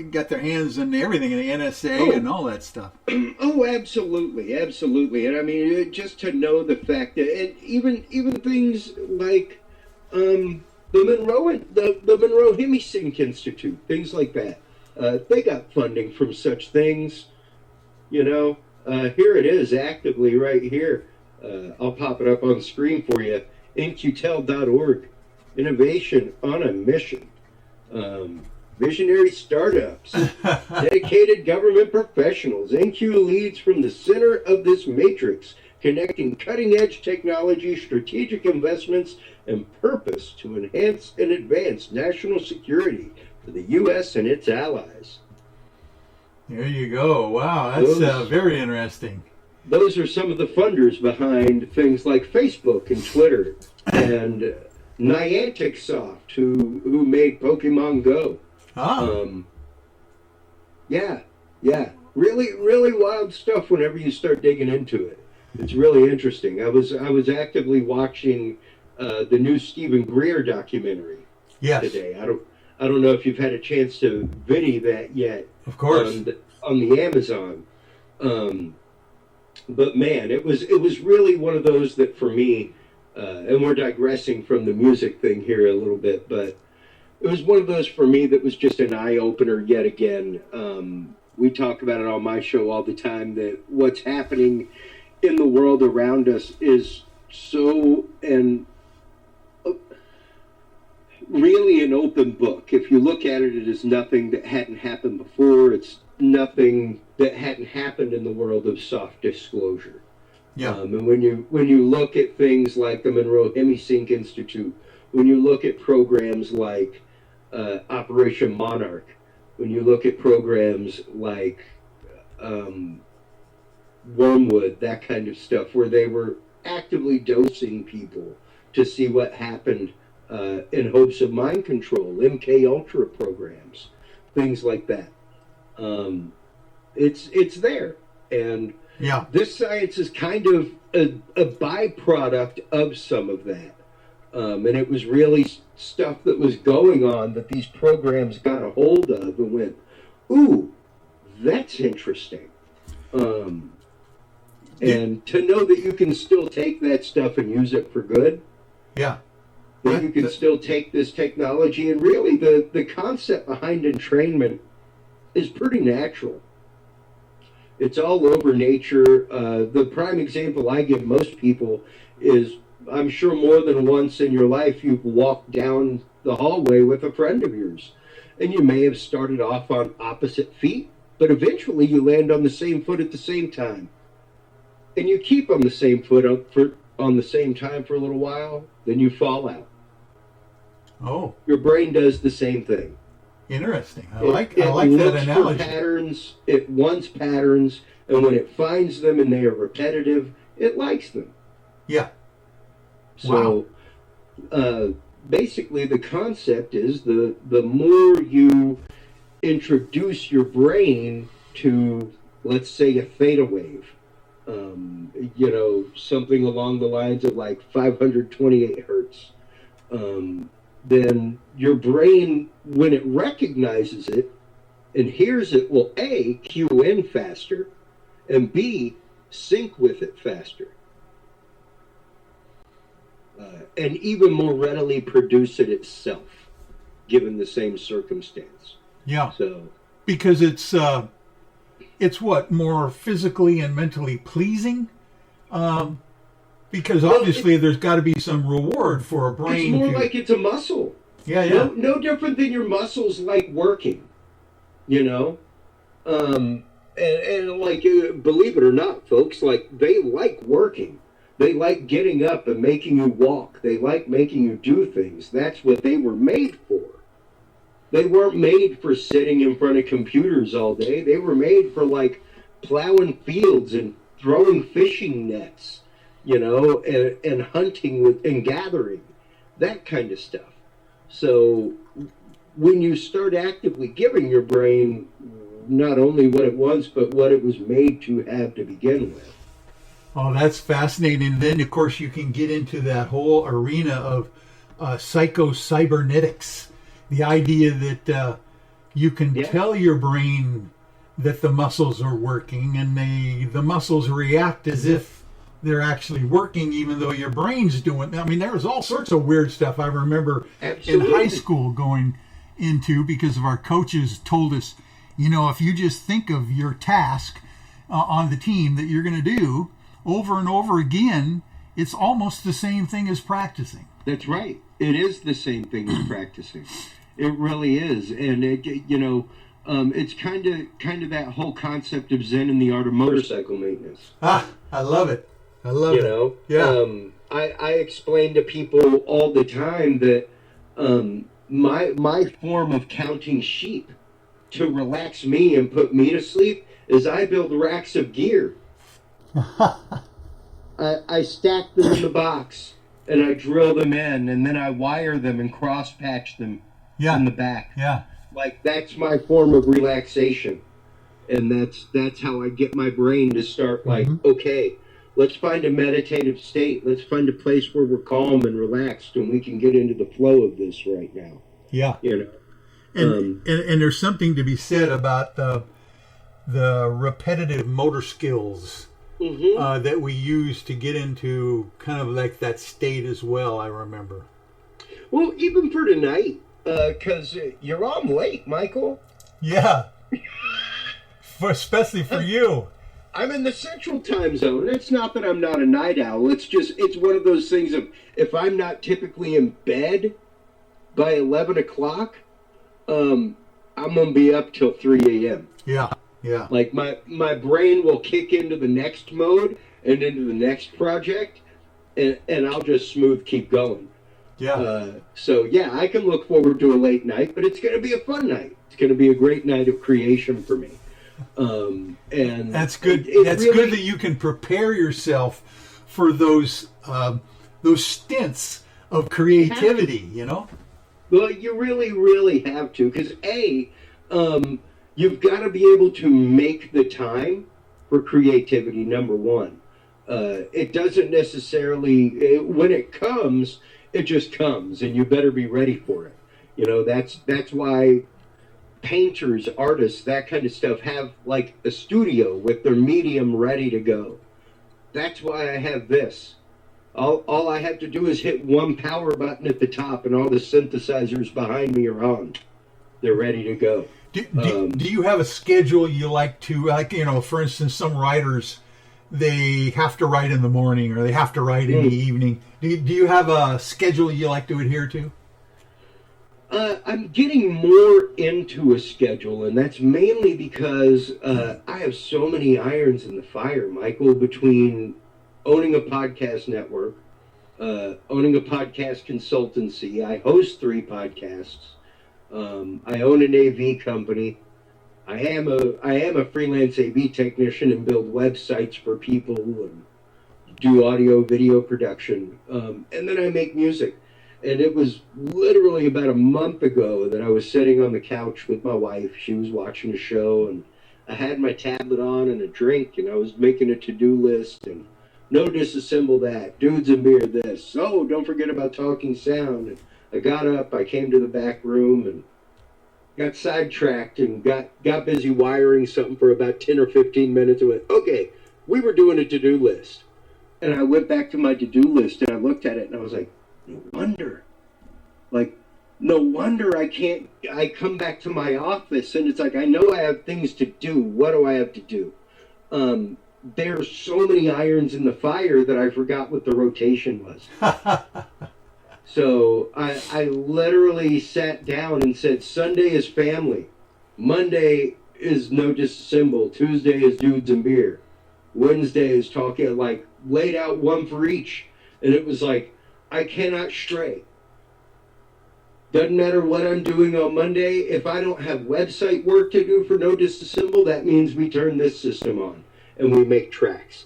got their hands in everything, and the NSA and all that stuff. Oh, absolutely, absolutely. And I mean, just to know the fact that, and even things like the Monroe Hemisync Institute, things like that, they got funding from such things. You know, here it is, actively right here. I'll pop it up on the screen for you. InQtel.org. Innovation on a mission. Visionary startups. Dedicated government professionals. NQ leads from the center of this matrix, connecting cutting-edge technology, strategic investments, and purpose to enhance and advance national security for the U.S. and its allies. There you go. Wow, that's very interesting. Those are some of the funders behind things like Facebook and Twitter and Niantic Soft, who made Pokemon Go. Yeah. Really, really wild stuff whenever you start digging into it. It's really interesting. I was actively watching the new Stephen Greer documentary today. I don't know if you've had a chance to video that yet. Of course. On the Amazon. But man, it was really one of those that for me, and we're digressing from the music thing here a little bit, but it was one of those for me that was just an eye-opener yet again. We talk about it on my show all the time, that what's happening in the world around us is so really an open book. If you look at it, it is nothing that hadn't happened before. It's nothing that hadn't happened in the world of soft disclosure. Yeah. And when you look at things like the Monroe Hemisync Institute, when you look at programs like Operation Monarch, when you look at programs like Wormwood, that kind of stuff, where they were actively dosing people to see what happened in hopes of mind control, MK Ultra programs, things like that. It's there, and this science is kind of a byproduct of some of that, and it was really stuff that was going on that these programs got a hold of and went, ooh, that's interesting, and to know that you can still take that stuff and use it for good. That you can still take this technology, and really the concept behind entrainment is pretty natural. It's all over nature. The prime example I give most people is, I'm sure more than once in your life you've walked down the hallway with a friend of yours. And you may have started off on opposite feet, but eventually you land on the same foot at the same time. And you keep on the same foot on the same time for a little while, then you fall out. Oh. Your brain does the same thing. Interesting. I like that analogy. For patterns, it wants patterns, and when it finds them and they are repetitive, it likes them. Yeah. So, basically, the concept is the more you introduce your brain to, let's say, a theta wave, something along the lines of like 528 hertz, then your brain, when it recognizes it and hears it, will A, cue in faster, and B, sync with it faster. And even more readily produce it itself, given the same circumstance. Yeah. So, because it's what, more physically and mentally pleasing? Because obviously there's got to be some reward for a brain. It's more like it's a muscle. Yeah, yeah. No different than your muscles like working, And like, believe it or not, folks, like, they like working. They like getting up and making you walk. They like making you do things. That's what they were made for. They weren't made for sitting in front of computers all day. They were made for, like, plowing fields and throwing fishing nets, and hunting and gathering, that kind of stuff. So when you start actively giving your brain not only what it wants, but what it was made to have to begin with. Oh, that's fascinating. And then, of course, you can get into that whole arena of psycho-cybernetics. The idea that you can tell your brain that the muscles are working, and the muscles react as if they're actually working, even though your brain's doing. I mean, there's all sorts of weird stuff I remember in high school going into, because of our coaches told us, if you just think of your task on the team that you're going to do over and over again, it's almost the same thing as practicing. That's right. It is the same thing as practicing. It really is. And it's kind of that whole concept of Zen and the art of motorcycle maintenance. I love it. I love it. Yeah. I explain to people all the time that my form of counting sheep to relax me and put me to sleep is I build racks of gear. I stack them in the box and I drill them in, and then I wire them and cross patch them in the back. Yeah. Like, that's my form of relaxation. And that's how I get my brain to start, like, okay, let's find a meditative state. Let's find a place where we're calm and relaxed and we can get into the flow of this right now. Yeah. And there's something to be said about the repetitive motor skills that we use to get into kind of like that state as well, I remember. Well, even for tonight, because you're on late, Michael. Yeah. Especially for you. I'm in the central time zone. It's not that I'm not a night owl. It's one of those things of, if I'm not typically in bed by 11 o'clock, I'm going to be up till 3 a.m. Yeah, yeah. Like, my brain will kick into the next mode and into the next project, and I'll just smooth keep going. Yeah. So, yeah, I can look forward to a late night, but it's going to be a fun night. It's going to be a great night of creation for me. And that's good. That's really good that you can prepare yourself for those stints of creativity, Well, you really, really have to, because you've got to be able to make the time for creativity, number one. It doesn't necessarily, when it comes, it just comes, and you better be ready for it. That's why painters, artists, that kind of stuff have like a studio with their medium ready to go. That's why I have this. All I have to do is hit one power button at the top, and all the synthesizers behind me are on. They're ready to go. Do you have a schedule you like to, like, for instance, some writers, they have to write in the morning or they have to write in the evening. Do you have a schedule you like to adhere to? I'm getting more into a schedule, and that's mainly because I have so many irons in the fire, Michael, between owning a podcast network, owning a podcast consultancy. I host 3 podcasts. I own an AV company. I am a freelance AV technician and build websites for people and do audio video production. And then I make music. And it was literally about a month ago that I was sitting on the couch with my wife. She was watching a show, and I had my tablet on and a drink, and I was making a to-do list, and no, disassemble that, dudes and beer this, oh, don't forget about talking sound. And I got up, I came to the back room, and got sidetracked and got busy wiring something for about 10 or 15 minutes and went, okay, we were doing a to-do list. And I went back to my to-do list, and I looked at it, and I was like, no wonder I come back to my office and it's like, I know I have things to do. What do I have to do? There's so many irons in the fire that I forgot what the rotation was. So I literally sat down and said, Sunday is family. Monday is no disassemble. Tuesday is dudes and beer. Wednesday is talking, like laid out one for each. And it was like, I cannot stray. Doesn't matter what I'm doing on Monday. If I don't have website work to do for No Disassemble, that means we turn this system on and we make tracks.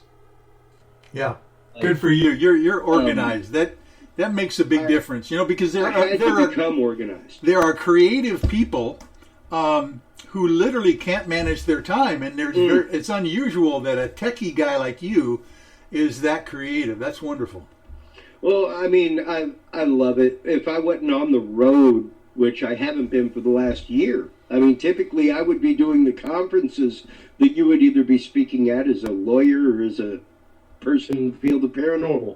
Yeah, good for you. You're organized. That makes a big difference, because there are creative people who literally can't manage their time, and it's unusual that a techie guy like you is that creative. That's wonderful. Well, I mean, I love it. If I wasn't on the road, which I haven't been for the last year, I mean, typically I would be doing the conferences that you would either be speaking at as a lawyer or as a person in the field of paranormal,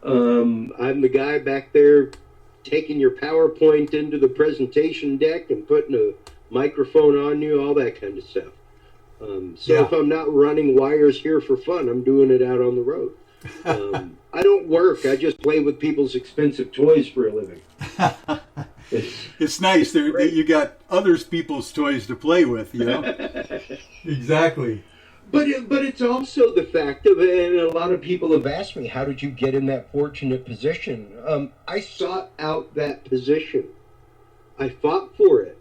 I'm the guy back there taking your PowerPoint into the presentation deck and putting a microphone on you, all that kind of stuff. If I'm not running wires here for fun, I'm doing it out on the road. I don't work. I just play with people's expensive toys for a living. It's nice. You got others people's toys to play with, Exactly. But it's also the fact of it, and a lot of people have asked me, how did you get in that fortunate position? I sought out that position. I fought for it.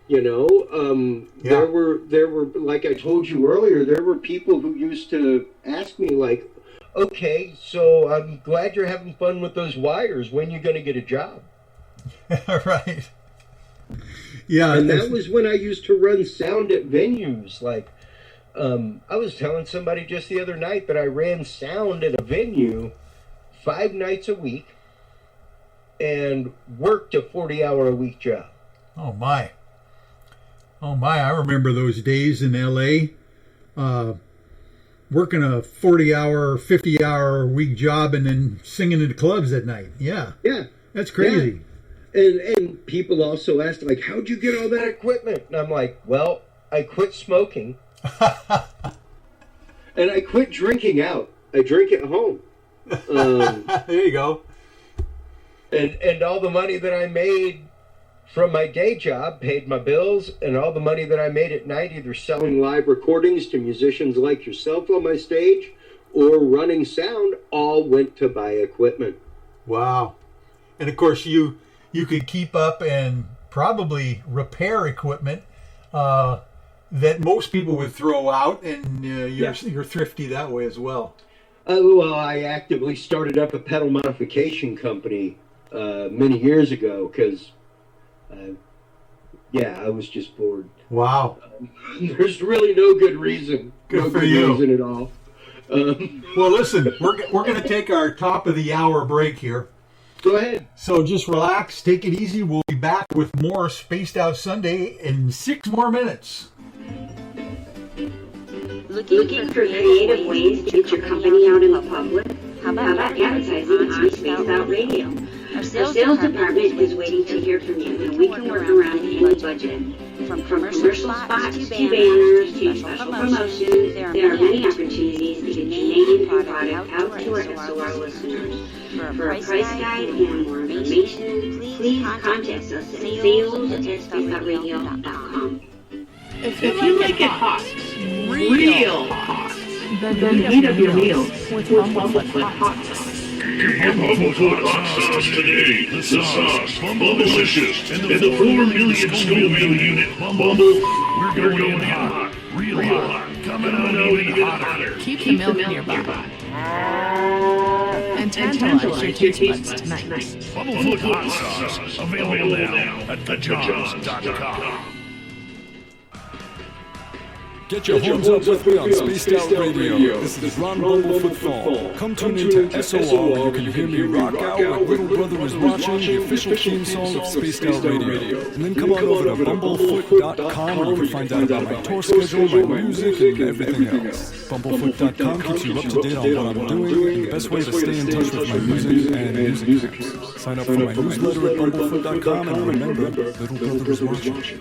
There were, like I told you earlier, there were people who used to ask me, like, okay, so I'm glad you're having fun with those wires. When are you going to get a job? Right. Yeah. And that was when I used to run sound at venues. Like, I was telling somebody just the other night that I ran sound at a venue 5 nights a week and worked a 40-hour-a-week job. Oh, my. I remember those days in L.A., working a 40-hour, 50-hour-a-week job and then singing in the clubs at night. Yeah. Yeah. That's crazy. Yeah. And people also asked, like, how'd you get all that equipment? And I'm like, well, I quit smoking. And I quit drinking out. I drink at home. There you go. And all the money that I made from my day job paid my bills, and all the money that I made at night either selling live recordings to musicians like yourself on my stage or running sound all went to buy equipment. Wow. And of course you could keep up and probably repair equipment that most people would throw out, and you're thrifty that way as well. Well, I actively started up a pedal modification company many years ago because I was just bored. Wow. There's really no good reason. Good for good you. reason at all. Well, listen, we're going to take our top of the hour break here. Go ahead. So just relax, take it easy. We'll be back with more Spaced Out Sunday in 6 more minutes. Looking for creative ways to get your company out in the public? How about advertising on Spaced Out Radio? Our sales department is waiting to hear from you, and we can work around any budget. From commercial spots to banners to special promotions, there are many opportunities to get your name and product out to our SOR listeners. For a price guide and more information, please contact us at sales@spaceoutradio.com. If you like it hot, real hot, then heat up your meals with Bumblefoot Hot Sauce. Give Bumblefoot Hot Sauce today. The sauce, Bumblelicious, and the 4 million Scoville unit Bumble. We're going hot, real hot, coming out even hotter. Keep the milk nearby. And tantalize your taste buds tonight. Bumblefoot Hot Sauce, available now at thejohns.com. Get your horns up with me on Spaced Out Radio. This is Ron Bumblefoot Fall. Come tune into SOR where you can hear me rock out when Little Brother is watching, the official theme song of Spaced Out Radio. And then come on over to bumblefoot.com where you can find out about my tour schedule, my music, and everything else. Bumblefoot.com keeps you up to date on what I'm doing and the best way to stay in touch with my music and music apps. Sign up for my newsletter at bumblefoot.com and remember, Little Brother is watching.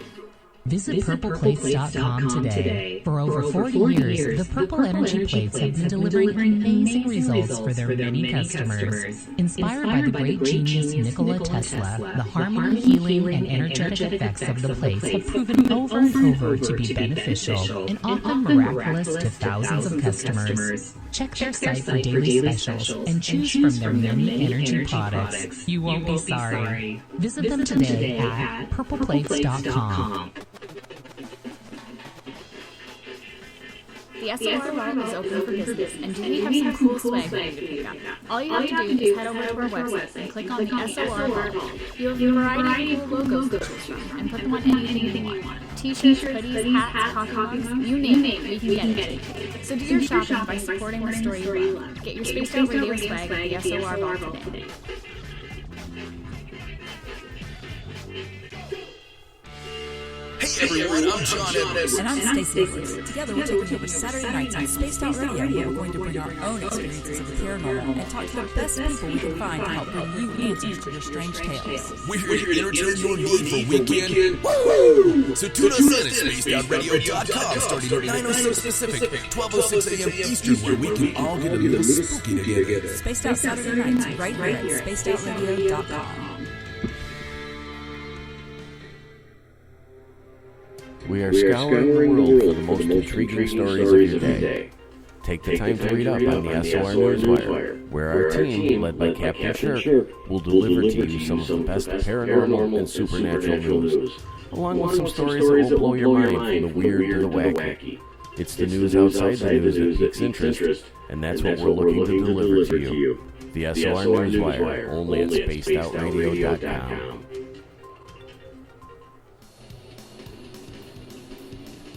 Visit purpleplates.com today. For over 40 years, the Purple Energy Plates have been delivering amazing results for their many customers. Inspired by the great genius Nikola Tesla, the harmony, healing, and energetic effects of the plates have proven over and over to be beneficial and often miraculous to thousands of customers. Check their site for daily specials and choose from their many energy products. You won't be sorry. Visit them today at purpleplates.com. The SOR Vault is open for business, and we have some cool swag for you to pick up. All you have to do is head over to our website and click on the SOR Vault. You have a variety of cool logos to choose from, and put them on anything you want. T-shirts, hoodies, hats, coffee mugs, you name it, we can get it. So do your shopping by supporting the story you love. Get your Spaced Out Radio swag at the SOR Vault today. Hey everyone, I'm John Edwards. And I'm Stacey Edwards. Together we're taking over Saturday nights on Spaced Out Radio, where we're going to bring our own experiences of the paranormal and talk to the best people we can find to help bring you answers to your strange tales. We're here to entertain your need for weekend. Woo! So tune us in at spacedoutradio.com starting at 9:06 Pacific, 12:06 a.m. Eastern, where we can all get a little spooky together. Spaced Out Saturday nights right here at spacedoutradio.com. We are scouring the world for the most intriguing stories of your day. Take the time to read up on the SOR Newswire, where our team, led by Captain Shirk, will deliver to you some of the best paranormal and supernatural news, along with some stories that will blow your mind from the weird to the wacky. It's the news outside the news that piques interest, and that's what we're looking to deliver to you. The SOR Newswire, only at spacedoutradio.com.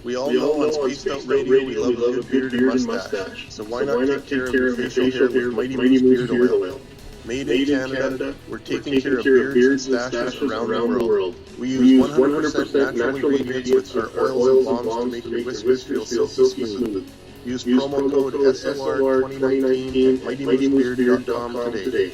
We all know on Spaced Out Radio we love a good beard and mustache, so why not take care of your facial hair with Mighty Moose Beard Oil? Made in Canada, we're taking care of beards and stashes around the world. We use 100% natural ingredients with our oils and balms to make your whiskers feel silky smooth. Use promo code SOR2019 at MightyMooseBeard.com today.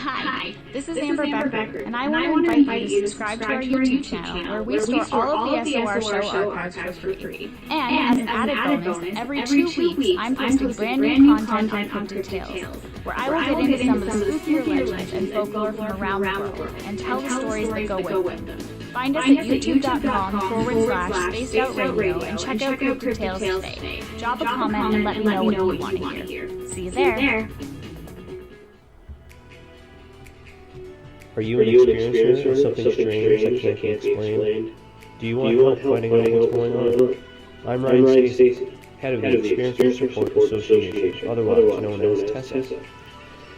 Hi, this is Amber Becker, and I want to invite you to subscribe to our YouTube channel, where we store all of the SOR show archives for free. And as an added bonus, every 2 weeks, I'm posting brand new content on Cryptid Tales, where I will get into some of the spookier legends and folklore from around the world, and tell the stories that go with them. Find us at youtube.com/Spaced Out Radio and check out Cryptid Tales today. Drop a comment and let me know what you want to hear. See you there. Are you an experiencer or something strange that can't be explained? Do you want help finding out what's going on? I'm Ryan Stacy, head of the Experiencer Support Association, otherwise known as TESSA.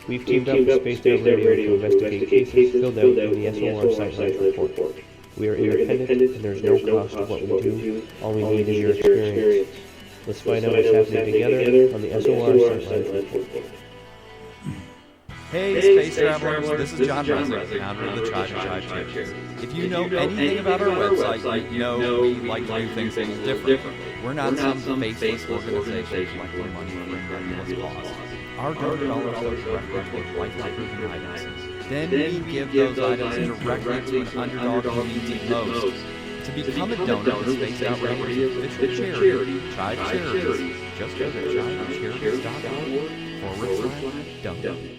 We've teamed up with Spaced Out Radio to investigate cases filled out in the SOR Sightline Report. We are independent and there's no cost to what we do. All we need is your experience. Let's find out what's happening together on the SOR Sightline Report. Hey, Space Travelers, this is John Resnick, founder of the Tribe series. If you know anything about our website, you know we like to do things a little different. We're not some faceless organization collecting money for a fabulous cause. Our donor develops those records with life-improving items. Then we give those items directly to an underdog who needs it most. To become a donor to Spaced Out Radio's official charity, Chive Charities, just go to chivecharities.org/donate.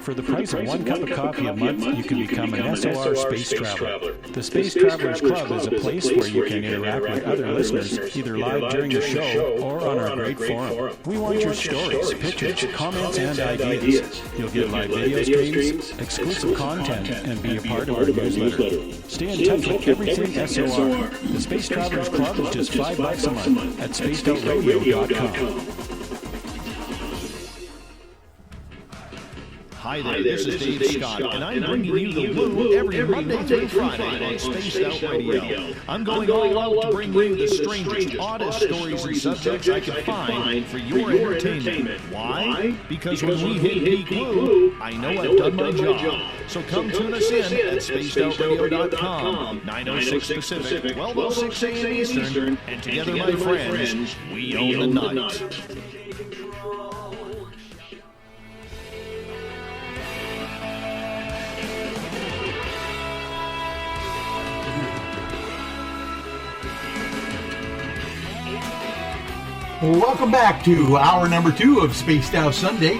For the price of one cup of coffee a month, you can become an SOR Space Traveler. The Space Travelers Club is a place where you can interact with other listeners, either live during the show or on our great forum. We want your stories, pictures, comments, and ideas. You'll get live video streams, exclusive content, and be a part of our newsletter. Stay in touch with everything SOR. The Space Travelers Club is just $5 a month at spacedoutradio.com. Hi there, this is Dave Scott, and I'm bringing you the Woo every Monday through Friday on Spaced Out Radio. I'm going all out to bring you the strangest, oddest stories and subjects I can find for your entertainment. Why? Because when we hit peak Woo, I know I've done my job. So come tune us in at spacedoutradio.com, 9:06 Pacific, 12:06 a.m. Eastern, and together, my friends, we own the night. Welcome back to hour number 2 of Spaced Out Sunday.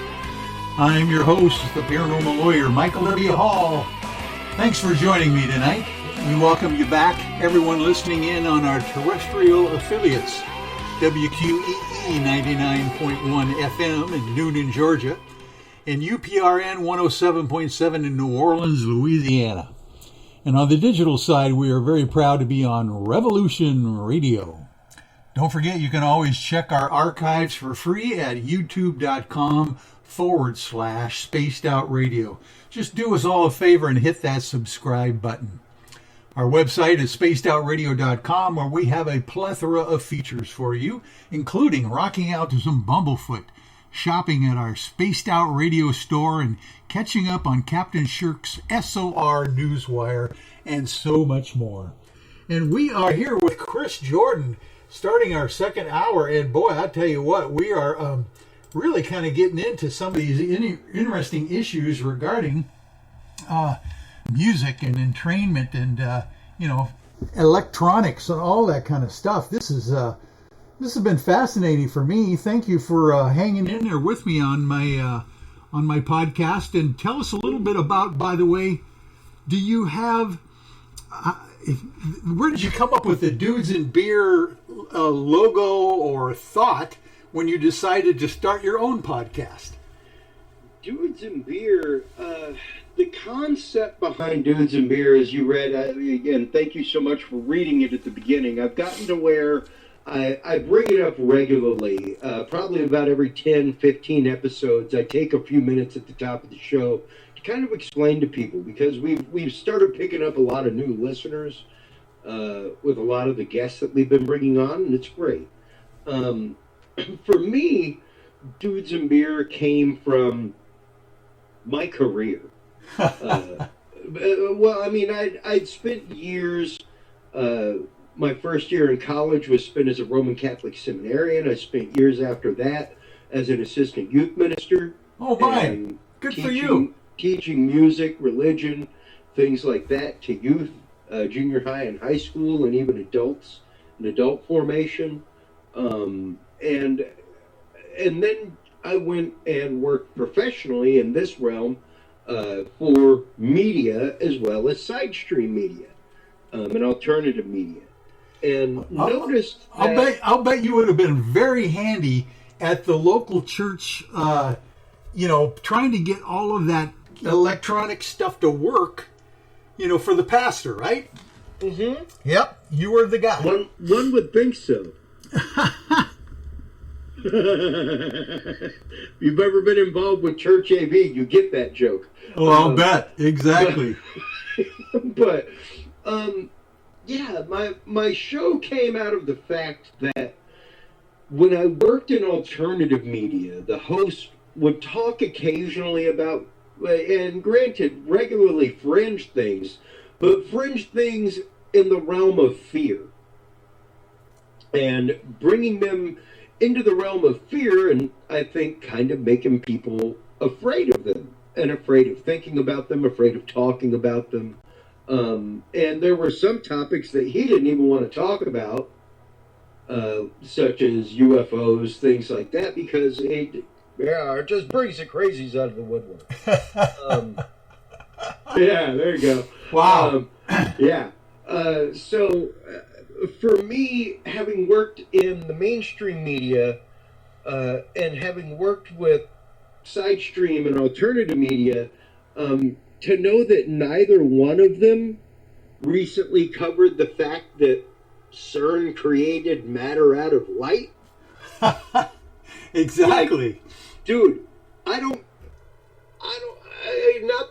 I'm your host, the paranormal lawyer, Michael W. Hall. Thanks for joining me tonight. We welcome you back, everyone listening in on our terrestrial affiliates, WQEE 99.1 FM in Noonan, Georgia, and UPRN 107.7 in New Orleans, Louisiana. And on the digital side, we are very proud to be on Revolution Radio. Don't forget, you can always check our archives for free at youtube.com/Spaced Out Radio. Just do us all a favor and hit that subscribe button. Our website is spacedoutradio.com, where we have a plethora of features for you, including rocking out to some Bumblefoot, shopping at our Spaced Out Radio store, and catching up on Captain Shirk's SOR Newswire, and so much more. And we are here with Chris Jordon, starting our second hour, and boy, I tell you what, we are really kind of getting into some of these interesting issues regarding music and entrainment and electronics and all that kind of stuff. This has been fascinating for me. Thank you for hanging in there with me on my podcast. And tell us a little bit about, by the way, do you have? Where did you come up with the Dudes and Beer logo or thought when you decided to start your own podcast? Dudes and Beer, the concept behind Dudes and Beer, as you read, again, thank you so much for reading it at the beginning. I've gotten to where I bring it up regularly, probably about every 10, 15 episodes. I take a few minutes at the top of the show kind of explain to people, because we've started picking up a lot of new listeners with a lot of the guests that we've been bringing on, and it's great. For me, Dudes and Beer came from my career. Well, I mean, I'd spent years. My first year in college was spent as a Roman Catholic seminarian. I spent years after that as an assistant youth minister. Oh, my! Good for you. Teaching music, religion, things like that to youth, junior high and high school, and even adults, in adult formation. And then I went and worked professionally in this realm for media as well as side stream media and alternative media. And noticed that I'll bet you would have been very handy at the local church, trying to get all of that electronic stuff to work, for the pastor, right? Mm-hmm. Yep, you were the guy. One would think so. If you've ever been involved with Church AV, you get that joke. Oh, I'll bet. Exactly. But my show came out of the fact that when I worked in alternative media, the host would talk occasionally about, and granted, regularly fringe things, but fringe things in the realm of fear. And bringing them into the realm of fear, and I think kind of making people afraid of them and afraid of thinking about them, afraid of talking about them. And there were some topics that he didn't even want to talk about, such as UFOs, things like that, because it just brings the crazies out of the woodwork. Yeah, there you go. Wow. So for me, having worked in the mainstream media and having worked with sidestream and alternative media, to know that neither one of them recently covered the fact that CERN created matter out of light. Exactly. Like, dude, not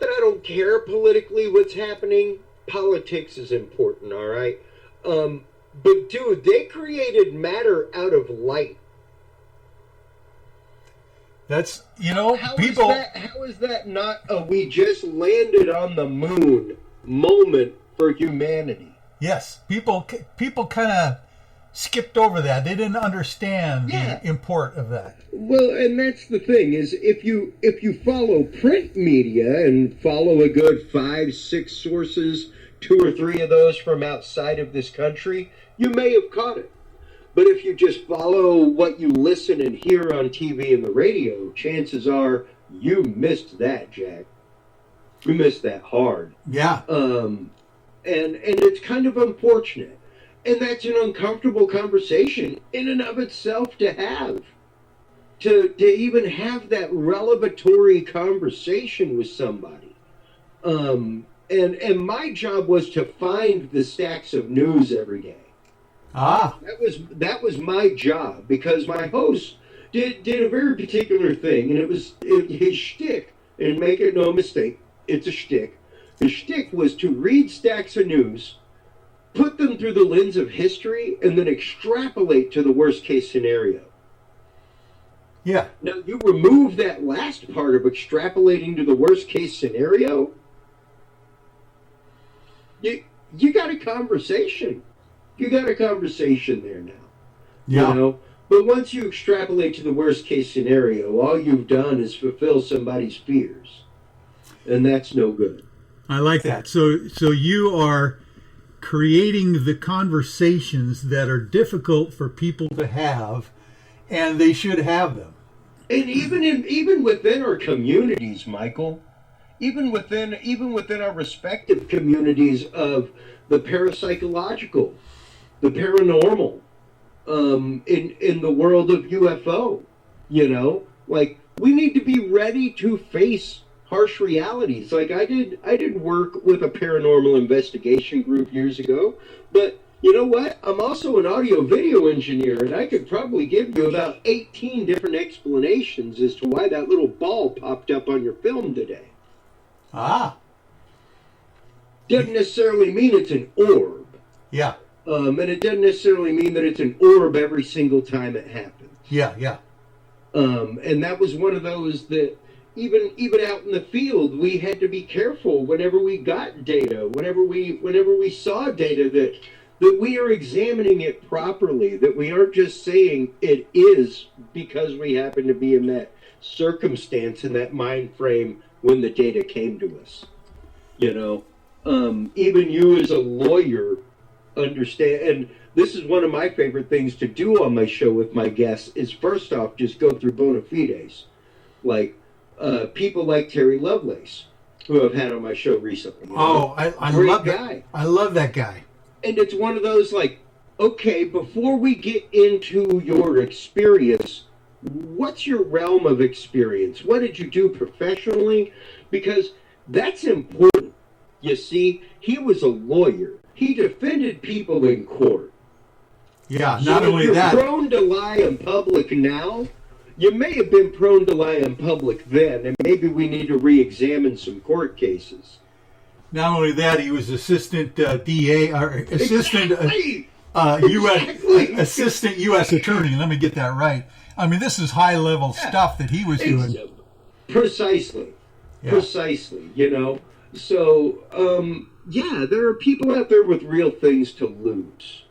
that I don't care politically what's happening. Politics is important, all right? But dude, they created matter out of light. That's, how people... How is that not a we just landed on the moon moment for humanity? Yes, people kind of skipped over that. They didn't understand the import of that. Well, and that's the thing, is if you follow print media and follow a good 5-6 sources, 2 or 3 of those from outside of this country, you may have caught it. But if you just follow what you listen and hear on TV and the radio, chances are you missed that, Jack. You missed that hard. Yeah. And it's kind of unfortunate. And that's an uncomfortable conversation in and of itself to have. To even have that revelatory conversation with somebody. And my job was to find the stacks of news every day. That was my job, because my host did a very particular thing, and it was his shtick, and make it no mistake, it's a shtick. His shtick was to read stacks of news, put them through the lens of history, and then extrapolate to the worst case scenario. Yeah. Now, you remove that last part of extrapolating to the worst case scenario, you got a conversation. You got a conversation there now. Yeah. But once you extrapolate to the worst case scenario, all you've done is fulfill somebody's fears. And that's no good. I like that. So you are creating the conversations that are difficult for people to have, and they should have them. And even within our communities, Michael, even within our respective communities of the parapsychological, the paranormal, in the world of UFO, like, we need to be ready to face harsh realities. Like, I did work with a paranormal investigation group years ago, but you know what? I'm also an audio video engineer, and I could probably give you about 18 different explanations as to why that little ball popped up on your film today. Doesn't necessarily mean it's an orb. Yeah. And it doesn't necessarily mean that it's an orb every single time it happens. Yeah. And that was one of those that even out in the field, we had to be careful whenever we got data, whenever we saw data, that we are examining it properly, that we aren't just saying it is because we happen to be in that circumstance, in that mind frame when the data came to us. Even you as a lawyer understand, and this is one of my favorite things to do on my show with my guests, is first off just go through bona fides, like people like Terry Lovelace, who I've had on my show recently. I love that. I love that guy. And it's one of those, like, okay, before we get into your experience, what's your realm of experience? What did you do professionally? Because that's important. You see, he was a lawyer. He defended people in court. Yeah, so not only that. You're prone to lie in public now. You may have been prone to lie in public then, and maybe we need to re-examine some court cases. Not only that, he was assistant DA, or assistant assistant U.S. attorney. Let me get that right. I mean, this is high-level stuff that he was doing. Precisely. So, there are people out there with real things to lose.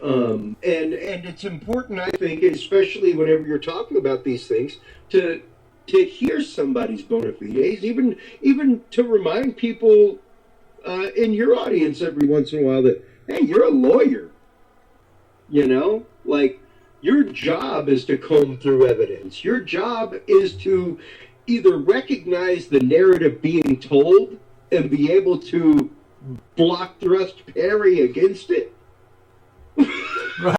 And it's important, I think, especially whenever you're talking about these things, to hear somebody's bona fides, even to remind people in your audience every once in a while that, hey, you're a lawyer. You know, like, your job is to comb through evidence. Your job is to either recognize the narrative being told and be able to block, thrust, parry against it. Right.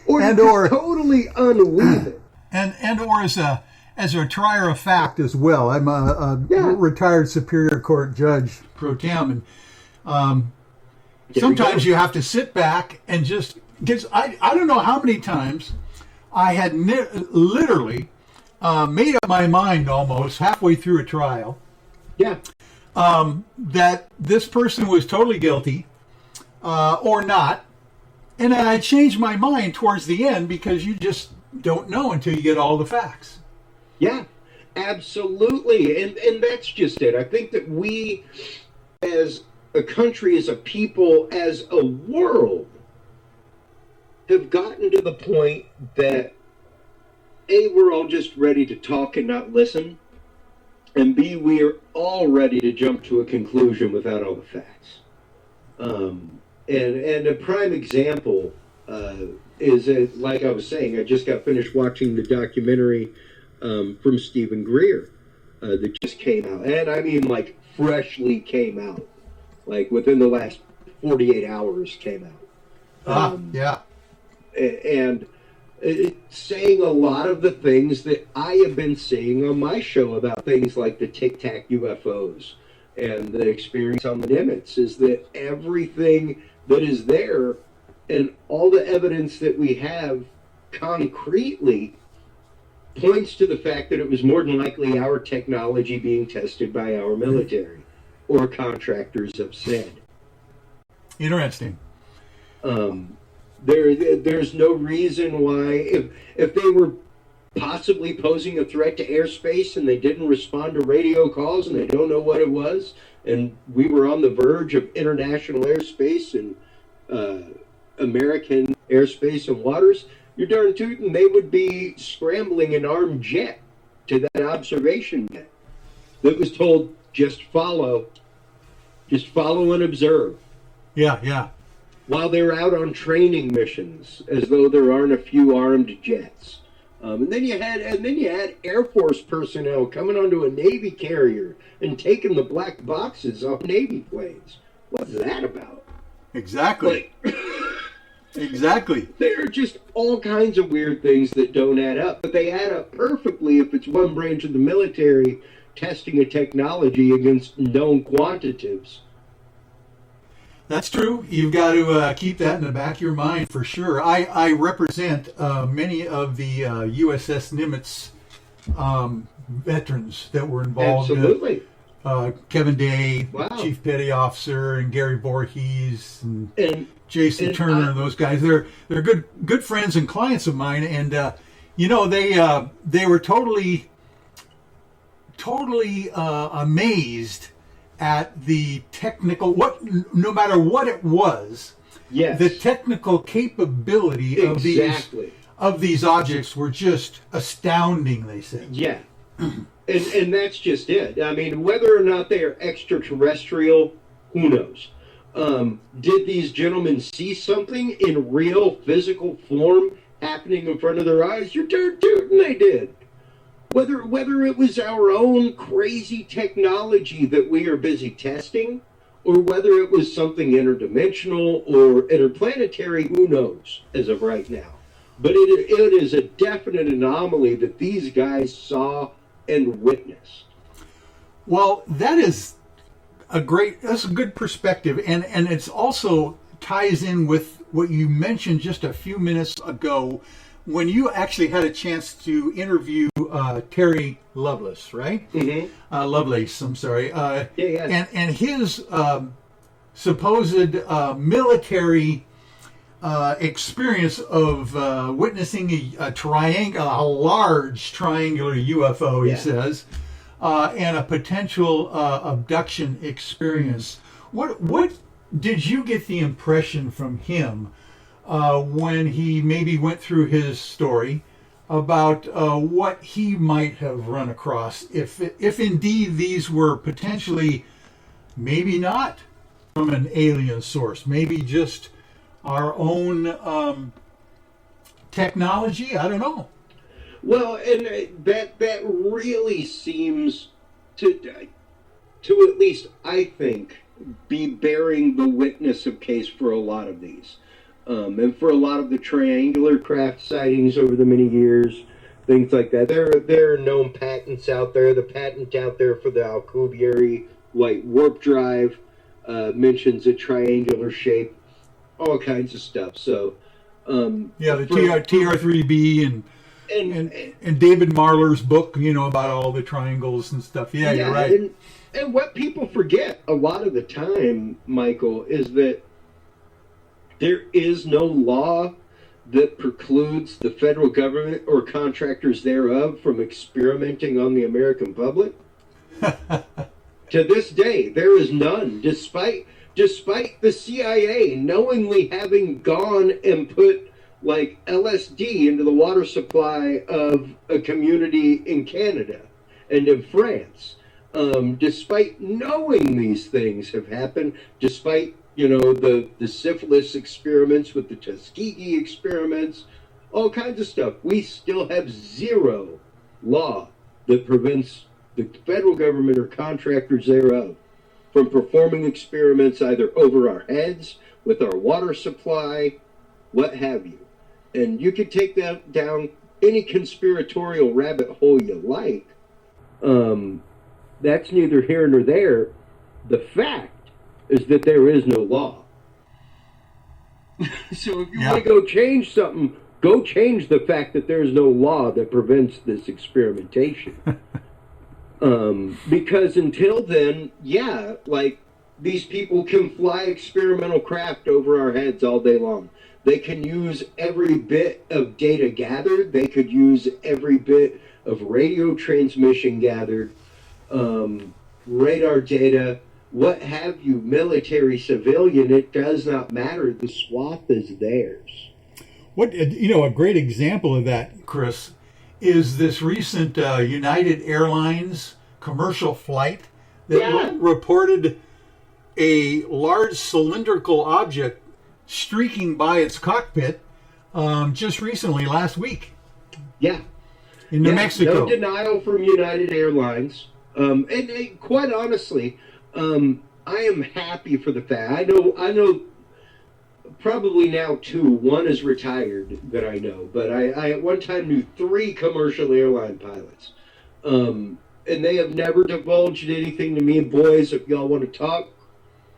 or totally unweave it. And or as a trier of fact as well. I'm a retired Superior Court judge pro tem, and sometimes you have to sit back and just, because I don't know how many times I had literally made up my mind almost halfway through a trial. Yeah. That this person was totally guilty or not. And then I changed my mind towards the end, because you just don't know until you get all the facts. Yeah, absolutely. And that's just it. I think that we, as a country, as a people, as a world, have gotten to the point that, A, we're all just ready to talk and not listen, and B, we are all ready to jump to a conclusion without all the facts. And a prime example is, like I was saying, I just got finished watching the documentary from Stephen Greer that just came out. And I mean, like, freshly came out. Like, within the last 48 hours came out. Yeah. And it's saying a lot of the things that I have been saying on my show about things like the Tic Tac UFOs and the experience on the Nimitz, is that everything that is there and all the evidence that we have concretely points to the fact that it was more than likely our technology being tested by our military, or contractors have said. Interesting. There's no reason why, if they were possibly posing a threat to airspace and they didn't respond to radio calls and they don't know what it was, and we were on the verge of international airspace and American airspace and waters, you're darn tootin' they would be scrambling an armed jet to that observation jet that was told, just follow and observe. Yeah. While they're out on training missions, as though there aren't a few armed jets. And then you had Air Force personnel coming onto a Navy carrier and taking the black boxes off Navy planes. What's that about? Exactly. Exactly. There are just all kinds of weird things that don't add up, but they add up perfectly if it's one branch of the military testing a technology against known quantitatives. That's true. You've got to keep that in the back of your mind for sure. I represent many of the USS Nimitz veterans that were involved. Absolutely. Kevin Day, Wow. Chief Petty Officer, and Gary Voorhees, and Jason Turner, and those guys. They're good friends and clients of mine, and they were totally amazed at the technical, no matter what it was, yes, the technical capability exactly. of these objects were just astounding, they said. Yeah. And that's just it. I mean, whether or not they are extraterrestrial, who knows? Did these gentlemen see something in real physical form happening in front of their eyes? You're darn tootin' they did. Whether it was our own crazy technology that we are busy testing, or whether it was something interdimensional or interplanetary, who knows as of right now. But it is a definite anomaly that these guys saw and witnessed. Well, that's a good perspective, and it's also ties in with what you mentioned just a few minutes ago when you actually had a chance to interview Terry Lovelace, right? Mm-hmm. Lovelace, I'm sorry. Yeah. And his supposed military experience of witnessing a large triangular UFO, he says, and a potential abduction experience. What did you get the impression from him when he maybe went through his story about what he might have run across if indeed these were potentially maybe not from an alien source, maybe just our own technology. I don't know. Well, and that really seems to at least I think be bearing the witness of case for a lot of these. And for a lot of the triangular craft sightings over the many years, things like that, there are known patents out there. The patent out there for the Alcubierre white warp drive mentions a triangular shape, all kinds of stuff. So, the TR3B and David Marler's book, about all the triangles and stuff. Yeah, you're right. And what people forget a lot of the time, Michael, is that there is no law that precludes the federal government or contractors thereof from experimenting on the American public. To this day, there is none, despite the CIA knowingly having gone and put like LSD into the water supply of a community in Canada and in France. Despite knowing these things have happened, despite the syphilis experiments with the Tuskegee experiments, all kinds of stuff, we still have zero law that prevents the federal government or contractors thereof from performing experiments either over our heads, with our water supply, what have you. And you can take that down any conspiratorial rabbit hole you like. That's neither here nor there. The fact is that there is no law. So if you want to go change something, go change the fact that there's no law that prevents this experimentation. Because until then, these people can fly experimental craft over our heads all day long. They can use every bit of data gathered. They could use every bit of radio transmission gathered, radar data, what have you, military, civilian, it does not matter. The swath is theirs. A great example of that, Chris, is this recent United Airlines commercial flight that reported a large cylindrical object streaking by its cockpit just recently, last week. Yeah. In New Mexico. No denial from United Airlines. And quite honestly, I am happy for the fact. I know probably now two. One is retired that I know, but I at one time knew 3 commercial airline pilots. And they have never divulged anything to me. Boys, if y'all want to talk,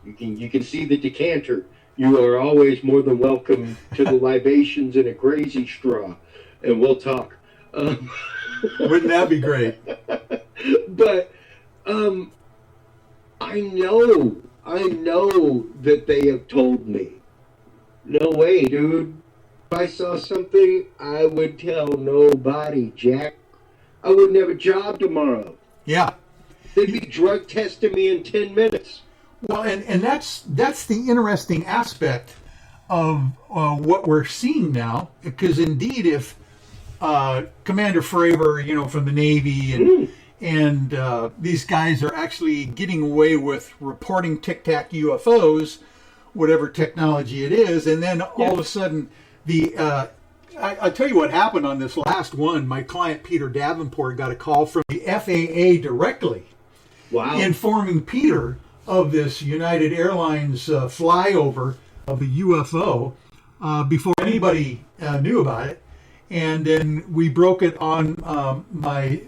you can see the decanter. You are always more than welcome to the libations in a crazy straw, and we'll talk. Wouldn't that be great? But I know that they have told me, no way, dude. If I saw something, I would tell nobody, Jack. I wouldn't have a job tomorrow. Yeah. They'd be drug testing me in 10 minutes. Well, and that's the interesting aspect of what we're seeing now, because indeed, if Commander Fravor, from the Navy, and these guys are actually getting away with reporting Tic Tac UFOs, whatever technology it is, and then all of a sudden, I'll tell you what happened on this last one. My client Peter Davenport got a call from the FAA directly, informing Peter of this United Airlines flyover of the UFO before anybody knew about it. And then we broke it on my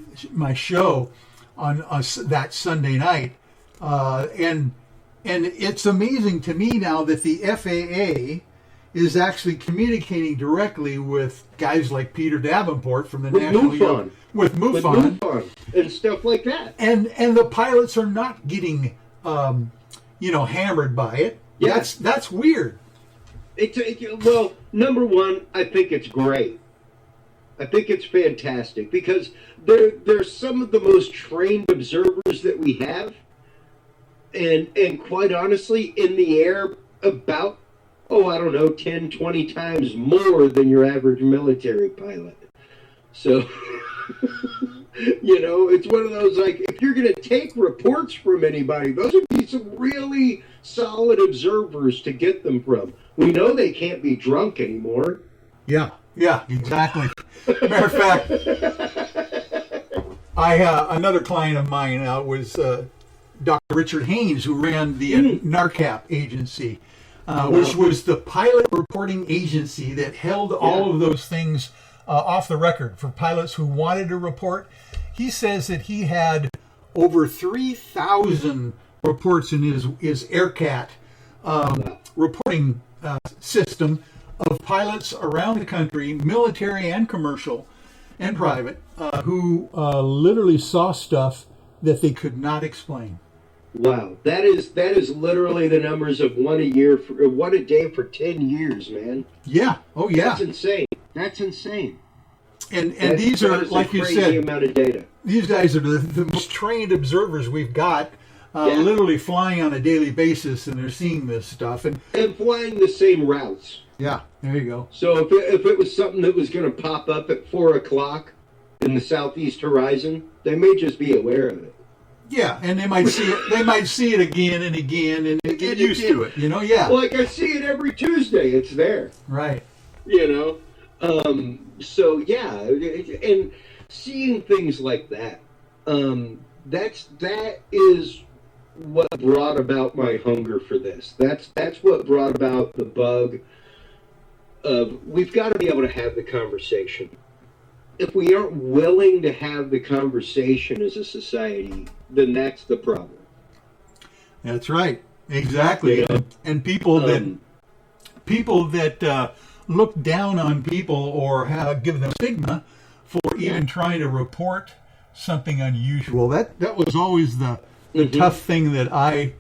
show on that Sunday night. And it's amazing to me now that the FAA is actually communicating directly with guys like Peter Davenport from the National MUFON. With MUFON and stuff like that. And the pilots are not getting hammered by it. Yeah. That's weird. Well, number one, I think it's great. I think it's fantastic because they're some of the most trained observers that we have, and quite honestly, in the air about I don't know, 10, 20 times more than your average military pilot. So, it's one of those, like, if you're going to take reports from anybody, those would be some really solid observers to get them from. We know they can't be drunk anymore. Yeah, exactly. Matter of fact, another client of mine was Dr. Richard Haynes, who ran the NARCAP agency, which was the pilot reporting agency that held all of those things off the record for pilots who wanted to report. He says that he had over 3,000 reports in his AirCat reporting system of pilots around the country, military and commercial and private, who literally saw stuff that they could not explain. Wow, that is literally the numbers of one a day for 10 years, man. Yeah. Oh, yeah. That's insane. And these are, like you said, amount of data. These guys are the most trained observers we've got, literally flying on a daily basis, and they're seeing this stuff and flying the same routes. Yeah, there you go. So if it was something that was going to pop up at 4 o'clock in the southeast horizon, they may just be aware of it. Yeah, and they might see it. They might see it again and again, and get used to it. Yeah. Like I see it every Tuesday. It's there. Right. So yeah, and seeing things like that, that is what brought about my hunger for this. That's what brought about the bug of we've got to be able to have the conversation. If we aren't willing to have the conversation as a society, then that's the problem. That's right. Exactly. And people that look down on people or give them stigma for even trying to report something unusual. That was always the tough thing that I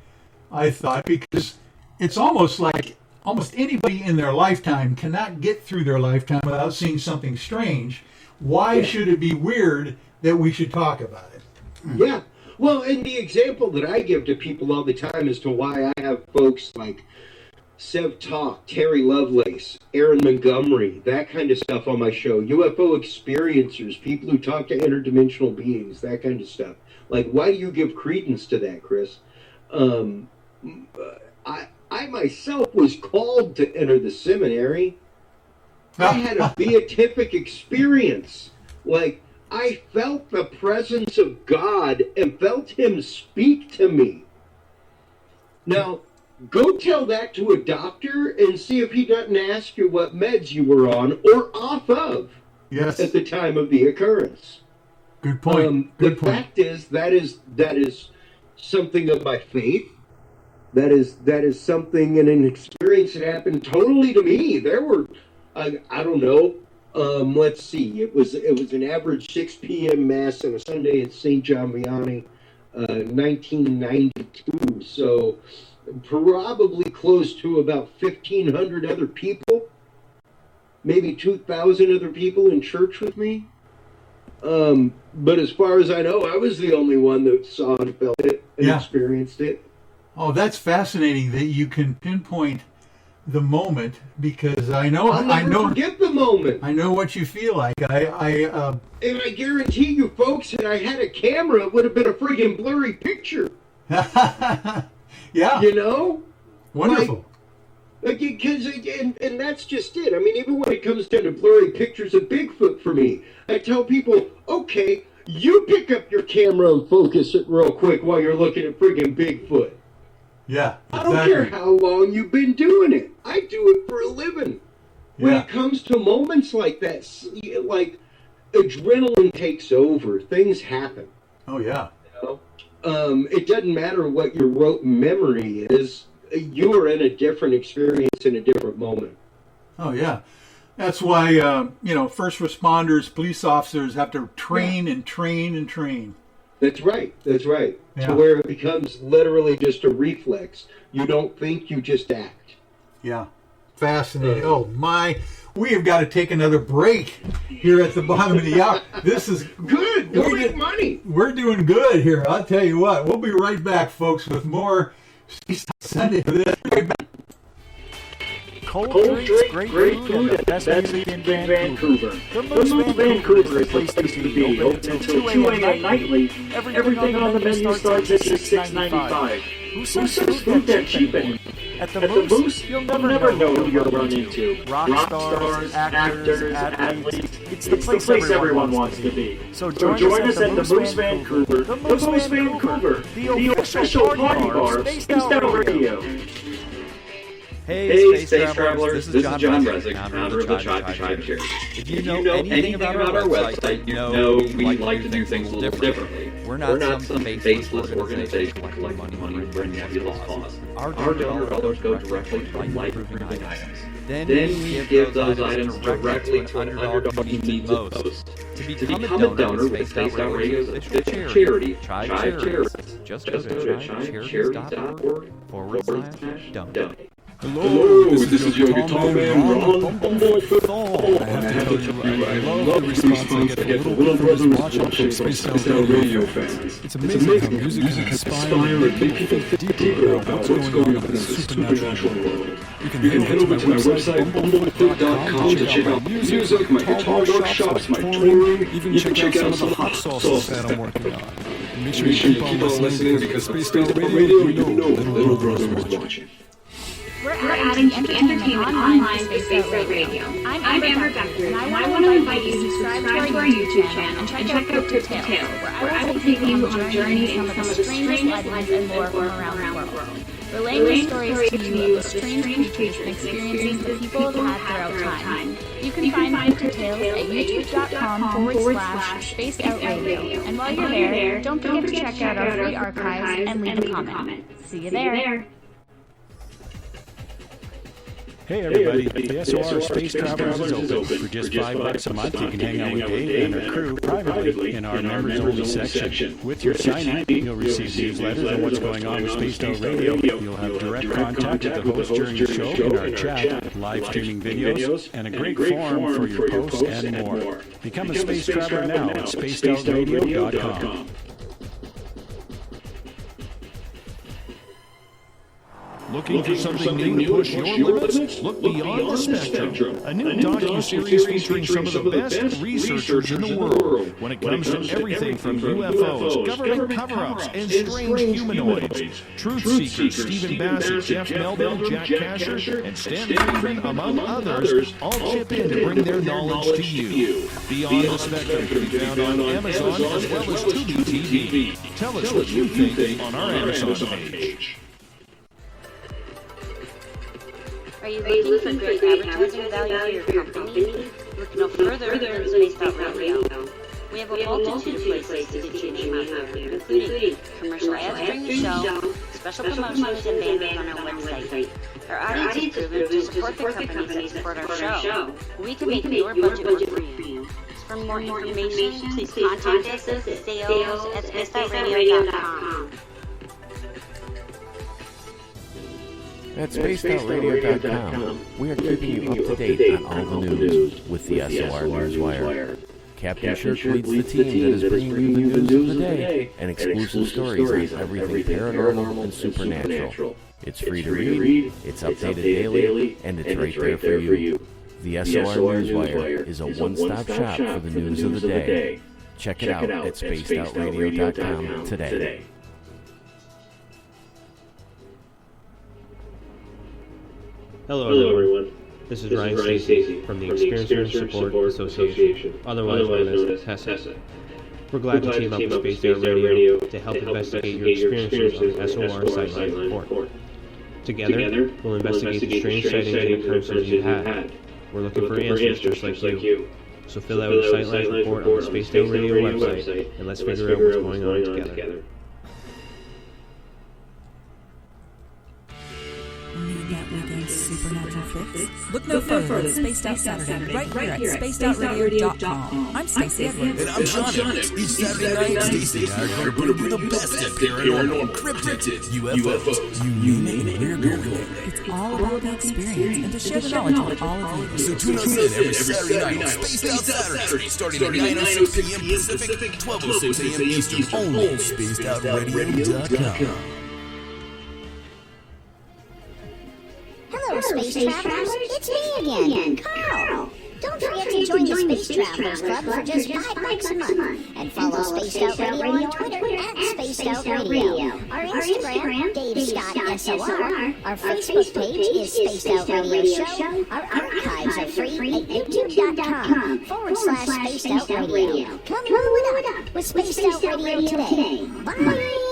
thought, because it's almost like almost anybody in their lifetime cannot get through their lifetime without seeing something strange. Why should it be weird that we should talk about it? Yeah. Well, and the example that I give to people all the time as to why I have folks like Sev Talk, Terry Lovelace, Aaron Montgomery, that kind of stuff on my show, UFO experiencers, people who talk to interdimensional beings, that kind of stuff. Like, why do you give credence to that, Chris? I myself was called to enter the seminary. I had a beatific experience. Like, I felt the presence of God and felt him speak to me. Now, go tell that to a doctor and see if he doesn't ask you what meds you were on or off of at the time of the occurrence. Good point. The fact is that is something of my faith. That is something and an experience that happened totally to me. There were, I don't know. Let's see. It was an average 6 p.m. mass on a Sunday at St. John Vianney, 1992. So probably close to about 1,500 other people, maybe 2,000 other people in church with me. But as far as I know, I was the only one that saw and felt it and experienced it. Oh, that's fascinating that you can pinpoint the moment, because I know I'll never forget the moment. I know what you feel like. And I guarantee you, folks, that I had a camera, it would have been a friggin' blurry picture. Yeah. You know? Wonderful. Because and that's just it. I mean, even when it comes down to blurry pictures of Bigfoot for me, I tell people, okay, you pick up your camera and focus it real quick while you're looking at friggin' Bigfoot. Yeah, exactly. I don't care how long you've been doing it. I do it for a living. When it comes to moments like that, like adrenaline takes over, things happen. Oh yeah. You know? It doesn't matter what your rote memory is. You are in a different experience in a different moment. Oh yeah. That's why first responders, police officers have to train and train and train. That's right. Yeah. To where it becomes literally just a reflex. You don't think, you just act. Yeah. Fascinating. Oh my. We have got to take another break here at the bottom of the hour. This is good. We'll make money. We're doing good here. I'll tell you what. We'll be right back, folks, with more Sunday. Right back. cold drinks, great food, and the best music in Vancouver. The Moose Vancouver is the place to be, open until 2 a.m. nightly. Everything on the menu starts at $6.95. Who serves food that cheap anymore? At the Moose, you'll never know who you'll run into. Rock stars, actors, athletes. It's the place everyone wants to be. So join us at the Moose Vancouver. The Moose Vancouver, the official party bar, Spaced Out Radio. Hey, Space Travelers, this is John Resnick, founder of the Tribe Charity. If you know anything about our website, you know we like to do things a little differently. We're not some faceless organization collecting money for a nebulous cause. Our donor dollars go directly to life-improving items. Then we give those items directly to an underdog who needs it most. To become a donor with Spaced Out Radio's official charity, Tribe Charities, just go to tribecharities.org/donate. Hello, this is your guitar man, Ron Bumblefoot. I have to tell you, I love the response I get from little brothers watching Spaced Out Radio fans. It's amazing how music can inspire and make people think deeper about what's going on in the supernatural world. You can head over to my website, bumblefoot.com, to check out my music, my guitar workshops, my touring, even check out some of the hot sauces that I'm working on. And make sure you keep on listening because Spaced Out Radio, you know little brothers watching. We're adding entertainment online to Spaced Out Radio. I'm Amber Becker, and I want to invite you to subscribe to our YouTube channel and check out Crypto Tales, where I will take you on a journey into some of the strangest legends and lore from around the world, relaying stories to you of the strange creatures and experiences that people have had throughout time. You can find Crypto Tales at youtube.com/Spaced Out Radio. And while you're there, don't forget to check out our free archives and leave a comment. See you there. Hey everybody, the SOR Space Travelers is open. For just $5 a month, you can hang out with Dave and our crew privately in our members-only section. With your sign-in, you'll receive newsletters on what's going on with Spaced Out Radio. You'll have direct contact with the host during the show in our chat, live streaming videos, and a great forum for your posts and more. Become a Space Traveler now at spacedoutradio.com. Looking for something new to push your limits? Look beyond the spectrum. A new docu-series featuring some of the best researchers in the world when it comes to everything from UFOs, government cover-ups, and strange humanoids. Truth Seekers Stephen Bassett, Jeff Melville, Jack Kasher, and Stan Friedman, among others, all chip in to bring their knowledge to you. Beyond the Spectrum can be found on Amazon as well as Tubi TV. Tell us what you think on our Amazon page. Are you looking for great advertising value for your company? Look no further than Spaced Out Radio. We have a multitude of places to get your name out there, including commercial ads during the show, special promotions, and banners on our website. Our audience is proven to support the companies that support our show. We can make your budget work for you. For more information, please contact us at sales@spacedoutradio.com. At spacedoutradio.com, we are keeping you up to date on all the news with the SOR Newswire. Captain Shirk leads the team that is bringing you the news of the day and exclusive stories on everything paranormal and supernatural. It's free to read, it's updated daily, and it's right there for you. The SOR Newswire is a one-stop shop for the news of the day. Check it out at spacedoutradio.com today. Hello everyone. This is Ryan Stacey from the Experiencers Support Association, otherwise known as TESSA. We're glad to team up with Spaced Out Radio to help investigate your experiences on the SOR Sightline Report. Together, we'll investigate the strange sightings and occurrences you've had. We're looking for answers just like you. So fill out the Sightline Report on the Spaced Out Radio website, and let's figure out what's going on together. Need that weekend's supernatural fix? Look no further than Spaced Out Saturday, right here at spacedoutradio.com. I'm Stacey Edwards. And I'm John Edwards. Each Saturday night, Stacey and I are going to bring you the best at paranormal, cryptids, UFOs, you name it, we're going there. It's all about the experience and to share the knowledge with all of you. So tune us in every Saturday night on Spaced Out Saturday, starting at 9:06 p.m. Pacific, 12:06 a.m. Eastern, only at spacedoutradio.com. Hello, Space Space Travelers, it's me again, Carl. Don't forget to join the Space Travelers Club for just $5 a month. And follow Spaced Out Radio on Twitter at Spaced Out Radio. Our Instagram, Dave Scott SOR. Our Facebook page is Spaced Out Radio Show. Our archives are free at youtube.com/Spaced Out Radio. Come on up with Spaced Out Radio today. Bye.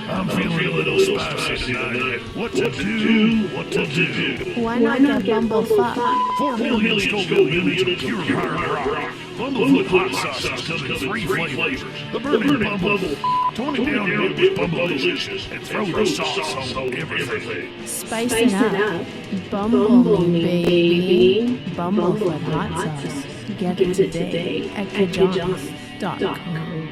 I'm feeling a little spicy tonight. What to do? Why not get Bumblefuck? 4 million Scoville units of pure hard rock. Bumblefoot hot sauces come in 3 flavors. The burning bumble. Tone it down a bit with Bumblelicious and throw the sauce on everything. Spice it up. Bumble me, baby. Bumblefoot hot sauce. Get it today at kajohns.com.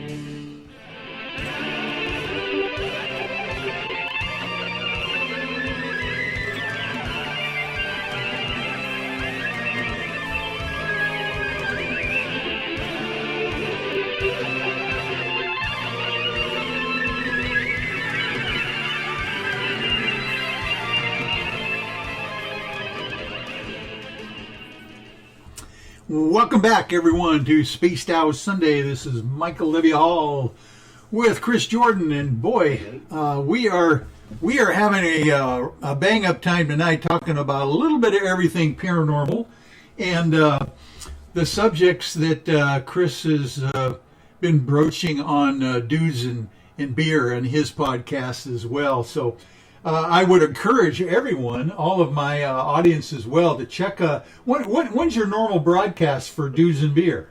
Welcome back, everyone, to Spaced Out Sunday. This is Michael Levy Hall with Chris Jordan, and boy, we are having a bang up time tonight, talking about a little bit of everything paranormal, and the subjects that Chris has been broaching on Dudes and Beer and his podcast as well. So I would encourage everyone, all of my audience as well, to check. When's your normal broadcast for Dudes and Beer?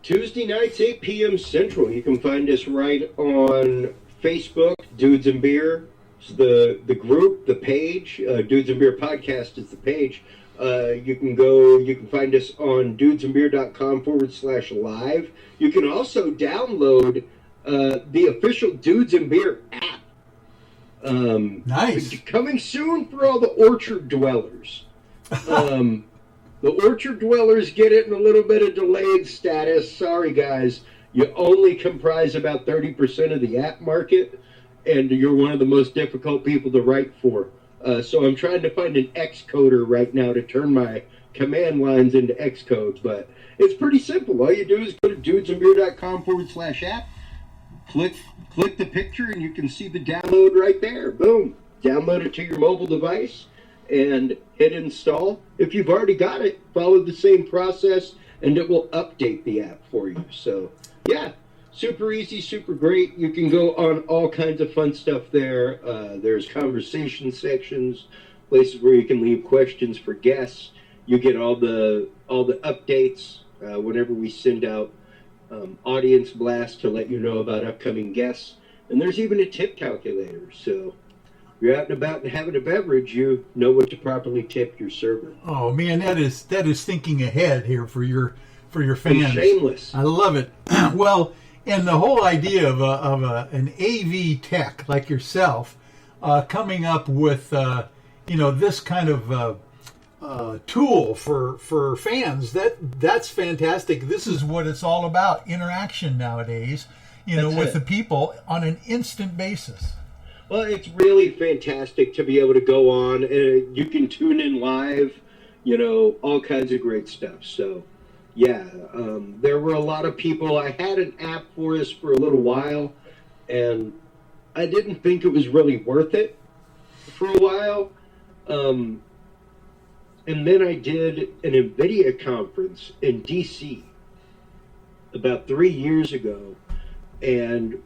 Tuesday nights, 8 p.m. Central. You can find us right on Facebook, Dudes and Beer. It's the group, the page. Dudes and Beer Podcast is the page. You can find us on dudesandbeer.com/live. You can also download the official Dudes and Beer app. Nice. Coming soon for all the Orchard dwellers. The Orchard dwellers get it in a little bit of delayed status. Sorry, guys. You only comprise about 30% of the app market, and you're one of the most difficult people to write for. So I'm trying to find an Xcoder right now to turn my command lines into Xcode, but it's pretty simple. All you do is go to dudesandbeer.com/app, click the picture, and you can see the download right there. Boom. Download it to your mobile device and hit install. If you've already got it, follow the same process, and it will update the app for you. So, yeah, super easy, super great. You can go on all kinds of fun stuff there. There's conversation sections, places where you can leave questions for guests. You get all the updates whenever we send out audience blast to let you know about upcoming guests. And there's even a tip calculator. So if you're out and about and having a beverage, you know what to properly tip your server. Oh man, that is thinking ahead here for your fans. And shameless. I love it. Well, and the whole idea of an AV tech like yourself coming up with this kind of tool for fans, that's fantastic. This is what it's all about, interaction nowadays, with the people on an instant basis. Well, it's really fantastic to be able to go on, and you can tune in live, all kinds of great stuff. So, yeah, there were a lot of people. I had an app for us for a little while, and I didn't think it was really worth it for a while. And then I did an NVIDIA conference in D.C. about 3 years ago, and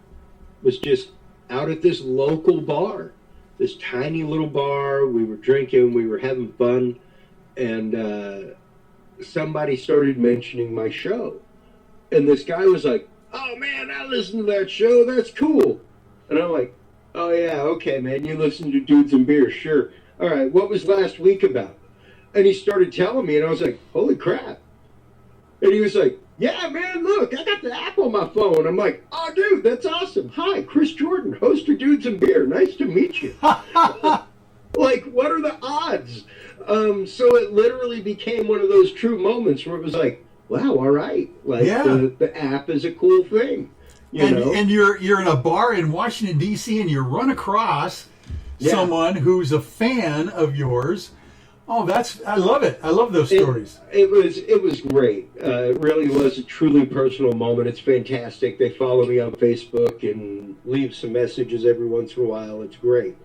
was just out at this local bar, this tiny little bar. We were drinking, we were having fun, and somebody started mentioning my show. And this guy was like, "Oh man, I listened to that show, that's cool." And I'm like, "Oh yeah, okay man, you listen to Dudes and Beer, sure. All right, what was last week about?" And he started telling me, and I was like, "Holy crap." And he was like, "Yeah, man, look, I got the app on my phone." I'm like, "Oh, dude, that's awesome. Hi, Chris Jordan, host of Dudes and Beer. Nice to meet you." Like, what are the odds? So it literally became one of those true moments where it was like, wow, all right. Like, the app is a cool thing. And you're in a bar in Washington D.C. and you run across someone who's a fan of yours. Oh, I love it. I love those stories. It was great. It really was a truly personal moment. It's fantastic. They follow me on Facebook and leave some messages every once in a while. It's great.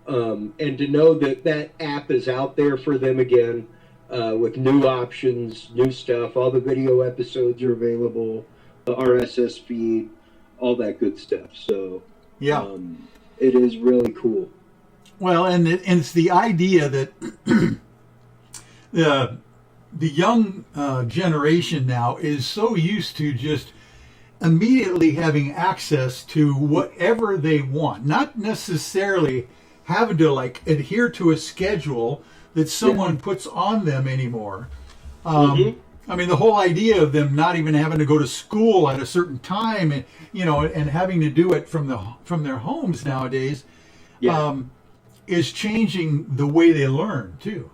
And to know that app is out there for them again, with new options, new stuff. All the video episodes are available, the RSS feed, all that good stuff. So it is really cool. Well, and it's the idea that the young generation now is so used to just immediately having access to whatever they want, not necessarily having to adhere to a schedule that someone puts on them anymore. I mean, the whole idea of them not even having to go to school at a certain time, and and having to do it from their homes nowadays, is changing the way they learn too.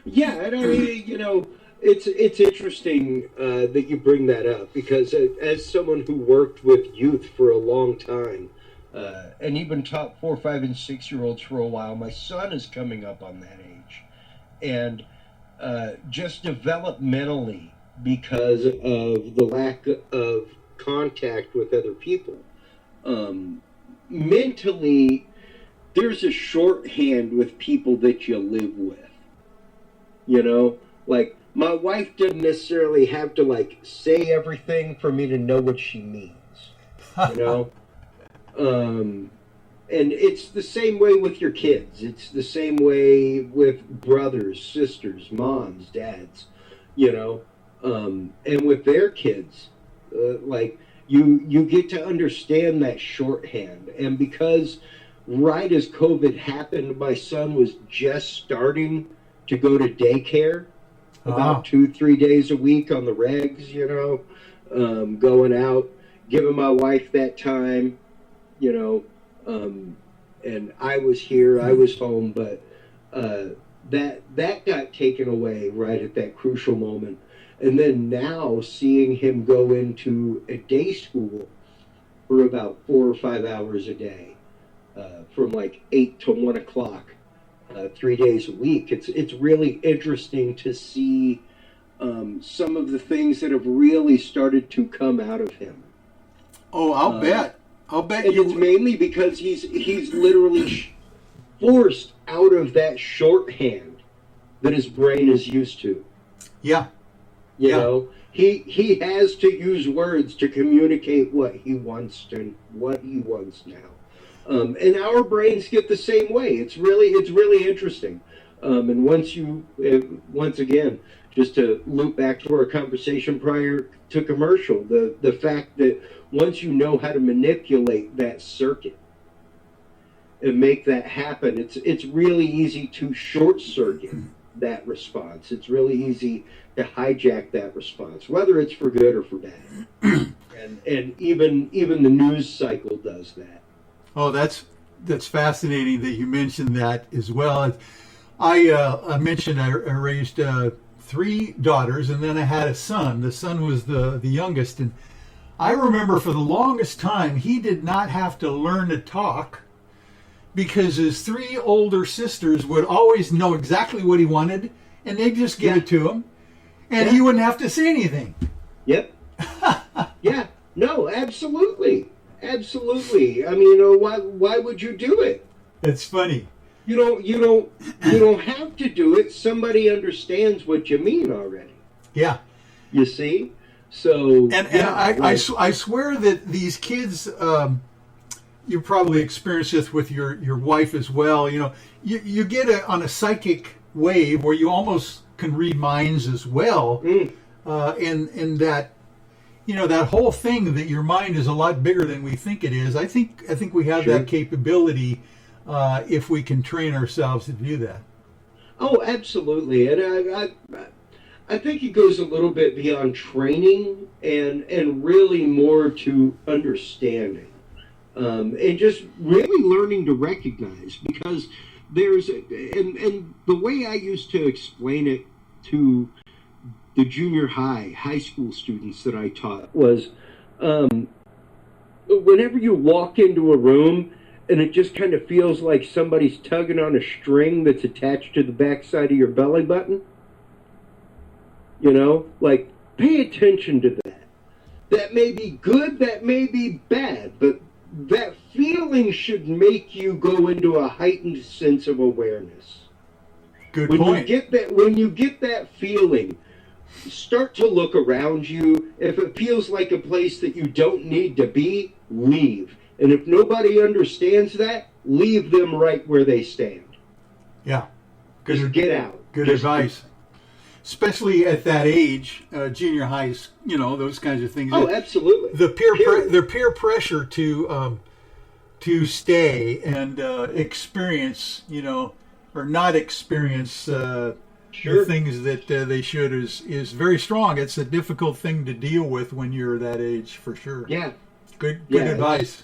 Yeah, and I mean, it's interesting that you bring that up, because as someone who worked with youth for a long time, and even taught 4, 5, and 6-year-olds for a while, my son is coming up on that age, and just developmentally, because of the lack of contact with other people, mentally, there's a shorthand with people that you live with. Like, my wife doesn't necessarily have to say everything for me to know what she means. And it's the same way with your kids. It's the same way with brothers, sisters, moms, dads, and with their kids. You get to understand that shorthand. And because right as COVID happened, my son was just starting to go to daycare about 2-3 days a week on the regs, going out, giving my wife that time, and I was here, I was home, but that got taken away right at that crucial moment. And then now seeing him go into a day school for about 4 or 5 hours a day, from 8 to 1 o'clock, 3 days a week. It's really interesting to see some of the things that have really started to come out of him. Oh, I'll bet. And it's mainly because he's literally forced out of that shorthand that his brain is used to. Yeah. He has to use words to communicate what he wants now. And our brains get the same way. It's really interesting. And once again, just to loop back to our conversation prior to commercial, the fact that once you know how to manipulate that circuit and make that happen, it's really easy to short circuit that response. It's really easy to hijack that response, whether it's for good or for bad. and even the news cycle does that. Oh, that's fascinating that you mentioned that as well. I mentioned I raised 3 daughters, and then I had a son. The son was the youngest, and I remember for the longest time he did not have to learn to talk, because his 3 older sisters would always know exactly what he wanted, and they'd just give it to him, and he wouldn't have to say anything. Yep. Yeah. No, absolutely. Absolutely. I mean, why would you do it? It's funny. You don't have to do it. Somebody understands what you mean already. Yeah. You see? So I swear that these kids, you probably experienced this with your wife as well. You get on a psychic wave where you almost can read minds as well, and that that whole thing that your mind is a lot bigger than we think it is. I think we have that capability if we can train ourselves to do that. Oh, absolutely, and I think it goes a little bit beyond training and really more to understanding, and just really learning to recognize, because and the way I used to explain it to the junior high school students that I taught was, whenever you walk into a room and it just kind of feels like somebody's tugging on a string that's attached to the backside of your belly button, you know, like, pay attention to that. That may be good, that may be bad, but that feeling should make you go into a heightened sense of awareness. Good when point. When you get that feeling, start to look around you. If it feels like a place that you don't need to be, leave. And if nobody understands that, leave them right where they stand. Yeah. Just get out. Good advice. Especially at that age, junior high, you know, those kinds of things. Oh, absolutely. The peer pressure to stay and experience, you know, or not experience the things that they should is very strong. It's a difficult thing to deal with when you're that age, for sure. Yeah. Good advice.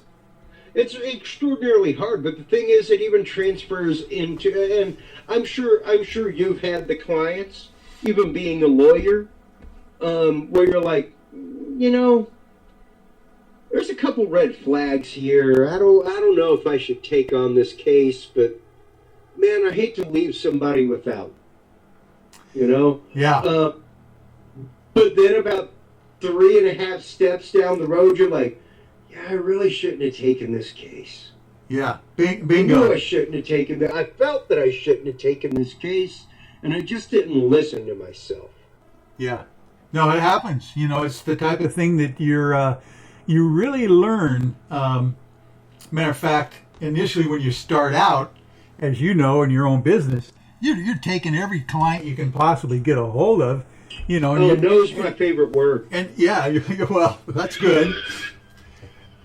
It's extraordinarily hard, but the thing is, it even transfers into, and I'm sure you've had the clients, even being a lawyer, where you're like, you know, there's a couple red flags here. I don't know if I should take on this case, but man, I hate to leave somebody without. You know? Yeah. But then about 3.5 steps down the road, you're like, yeah, I really shouldn't have taken this case. Yeah. I knew I shouldn't have taken that. I felt that I shouldn't have taken this case, and I just didn't listen to myself. Yeah. No, it happens. You know, it's the type of thing that you really learn. Matter of fact, initially when you start out, as you know, in your own business, you're taking every client you can possibly get a hold of. You know, no's my favorite word. And yeah, well, that's good.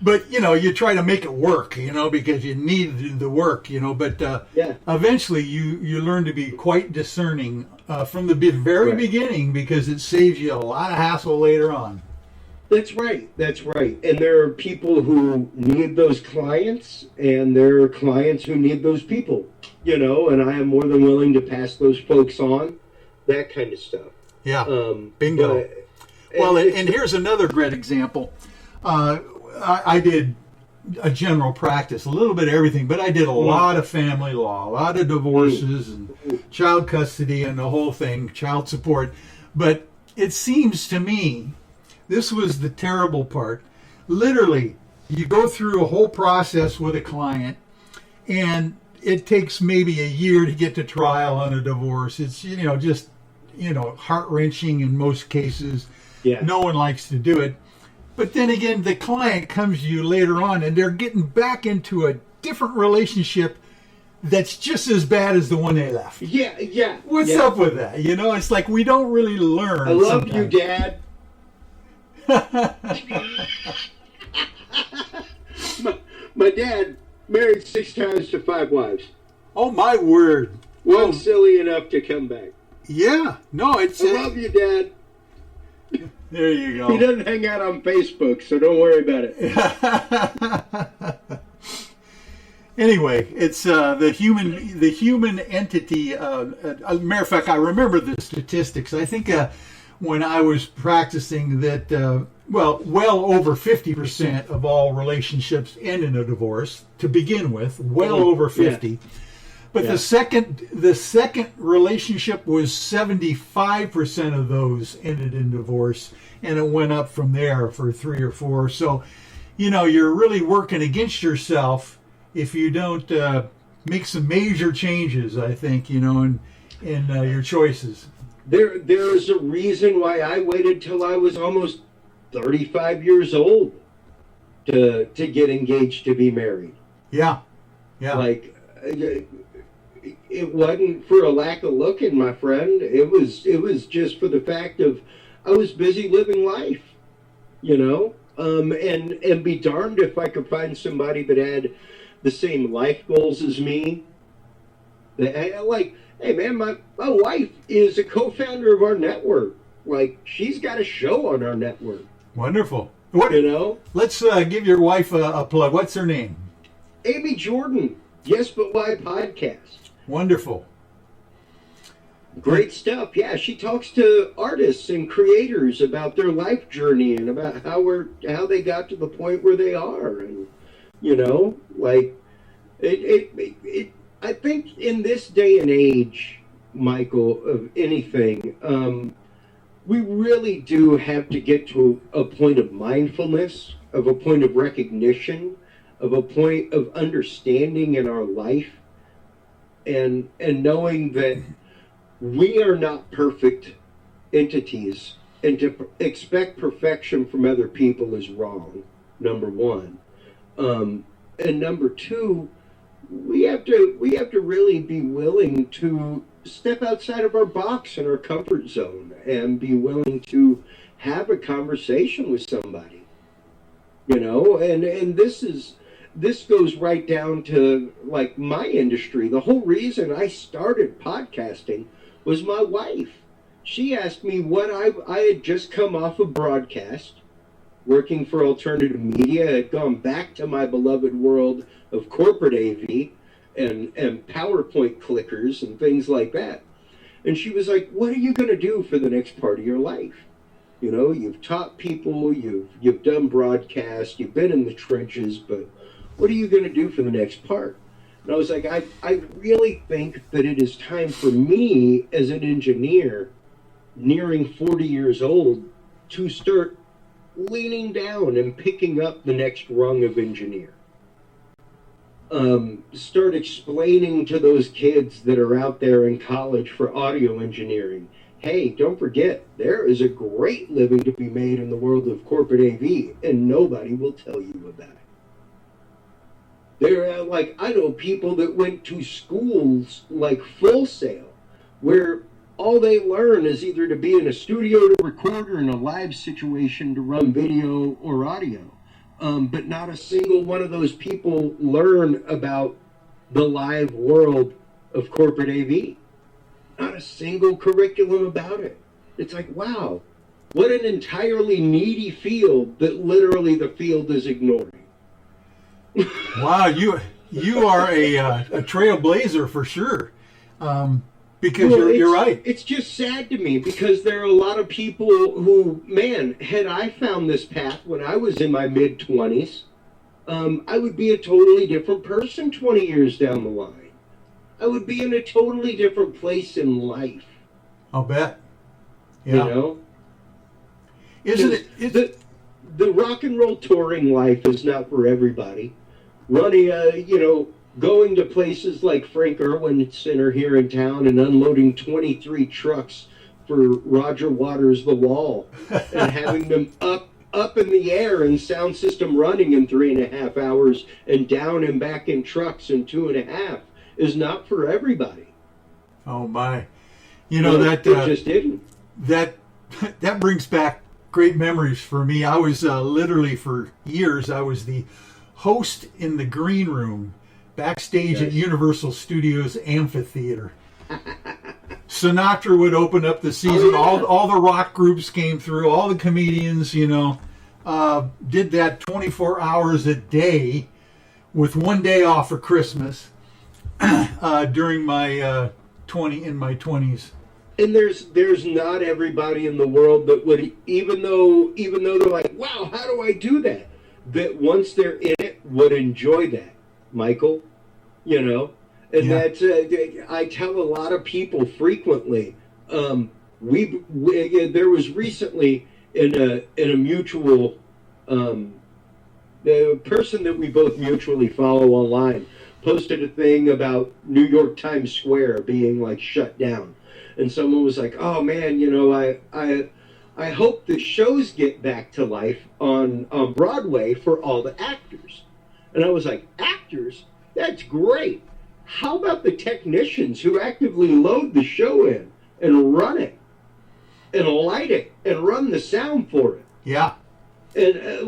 But, you know, you try to make it work, you know, because you need the work, you know. But eventually you learn to be quite discerning from the very beginning, because it saves you a lot of hassle later on. That's right. And there are people who need those clients, and there are clients who need those people, you know, and I am more than willing to pass those folks on, that kind of stuff. Yeah, bingo. Well, and here's another great example. I did a general practice, a little bit of everything, but I did a lot of family law, a lot of divorces and child custody and the whole thing, child support. But it seems to me, this was the terrible part. Literally, you go through a whole process with a client, and it takes maybe a year to get to trial on a divorce. It's, you know, just, you know, heart-wrenching in most cases. Yeah. No one likes to do it. But then again, the client comes to you later on, and they're getting back into a different relationship that's just as bad as the one they left. Yeah. What's up with that? You know, it's like we don't really learn. I love you, Dad. my dad married 6 times to 5 wives. Oh, my word. One silly enough to come back. Yeah. No, it's... I love you, Dad. There you go. He doesn't hang out on Facebook, so don't worry about it. Anyway, it's the human entity. Matter of fact, I remember the statistics. I think when I was practicing that, well over 50% of all relationships end in a divorce to begin with. Well over 50. Yeah. But the second relationship was 75% of those ended in divorce, and it went up from there for 3 or 4. So, you know, you're really working against yourself if you don't make some major changes, I think, you know, in your choices. There's a reason why I waited till I was almost 35 years old to get engaged, to be married. Yeah. Like, it wasn't for a lack of looking, my friend. It was just for the fact of I was busy living life, you know, and be darned if I could find somebody that had the same life goals as me. Like, hey man, my wife is a co-founder of our network. Like, she's got a show on our network. Wonderful. You know, let's give your wife a plug. What's her name? Amy Jordon. Yes, but why podcast? Wonderful. Great stuff. Yeah, she talks to artists and creators about their life journey and about how they got to the point where they are, and like I think in this day and age, Michael, of anything, we really do have to get to a point of mindfulness, of a point of recognition, of a point of understanding in our life, and knowing that we are not perfect entities, and to expect perfection from other people is wrong, number one. And number two, we have to really be willing to step outside of our box and our comfort zone and be willing to have a conversation with somebody. And this goes right down to like my industry. The whole reason I started podcasting was my wife. She asked me what I had just come off of broadcast, working for alternative media. I had gone back to my beloved world of corporate AV and PowerPoint clickers and things like that. And she was like, what are you going to do for the next part of your life? You've taught people, you've done broadcast, you've been in the trenches, but what are you going to do for the next part? And I was like, I really think that it is time for me as an engineer nearing 40 years old to start leaning down and picking up the next rung of engineer. Start explaining to those kids that are out there in college for audio engineering, hey, don't forget, there is a great living to be made in the world of corporate AV, and nobody will tell you about it. There are, I know people that went to schools like Full Sail, where all they learn is either to be in a studio to record or in a live situation to run video or audio. But not a single one of those people learn about the live world of corporate AV. Not a single curriculum about it. It's like, wow, what an entirely needy field that literally the field is ignoring. Wow, you are a trailblazer for sure. Because you're right. It's just sad to me because there are a lot of people who, man, had I found this path when I was in my mid-20s, I would be a totally different person 20 years down the line. I would be in a totally different place in life. I'll bet. Yeah. Isn't it? The rock and roll touring life is not for everybody. Running, going to places like Frank Irwin Center here in town and unloading 23 trucks for Roger Waters' The Wall and having them up in the air and sound system running in 3.5 hours and down and back in trucks in 2.5 is not for everybody. Oh my. It just didn't. That brings back great memories for me. I was literally for years, I was the host in the green room backstage at Universal Studios Amphitheater. Sinatra would open up the season. All the rock groups came through. All the comedians, did that 24 hours a day with one day off for Christmas during my 20s. And there's not everybody in the world that would, even though they're like, wow, how do I do that? That once they're in it would enjoy that, Michael. And that's I tell a lot of people frequently. There was recently in a mutual the person that we both mutually follow online posted a thing about New York Times Square being shut down. And someone was like, oh man, I hope the shows get back to life on Broadway for all the actors. And I was like, actors? That's great. How about the technicians who actively load the show in and run it and light it and run the sound for it? Yeah. And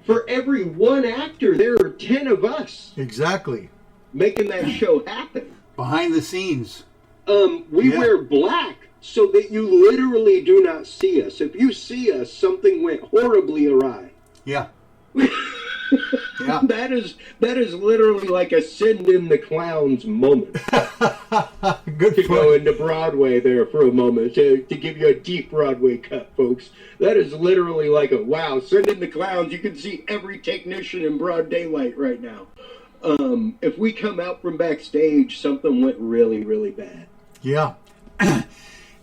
for every one actor, there are 10 of us. Exactly. Making that show happen. Behind the scenes. We wear black so that you literally do not see us. If you see us, something went horribly awry. Yeah. Yeah. That is literally like a send in the clowns moment. go into Broadway there for a moment to give you a deep Broadway cut, folks. That is literally like a wow. Send in the clowns. You can see every technician in broad daylight right now. If we come out from backstage, something went really, really bad. Yeah.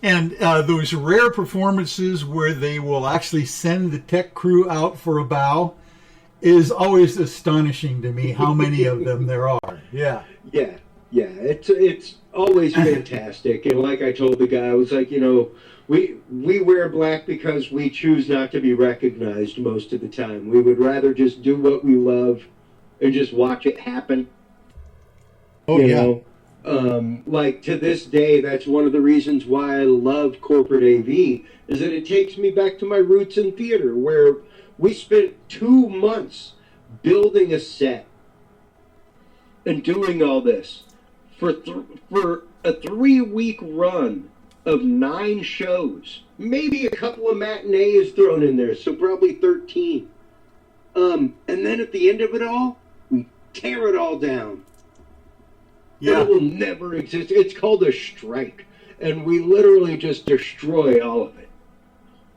And those rare performances where they will actually send the tech crew out for a bow is always astonishing to me how many of them there are. Yeah. Yeah. It's always fantastic. And like I told the guy, I was like, we wear black because we choose not to be recognized most of the time. We would rather just do what we love and just watch it happen. Oh, yeah. Like to this day, that's one of the reasons why I love corporate AV, is that it takes me back to my roots in theater, where we spent 2 months building a set and doing all this for a 3-week run of 9 shows, maybe a couple of matinees thrown in there, so probably 13. And then at the end of it all, we tear it all down. Yeah. It will never exist. It's called a strike. And we literally just destroy all of it.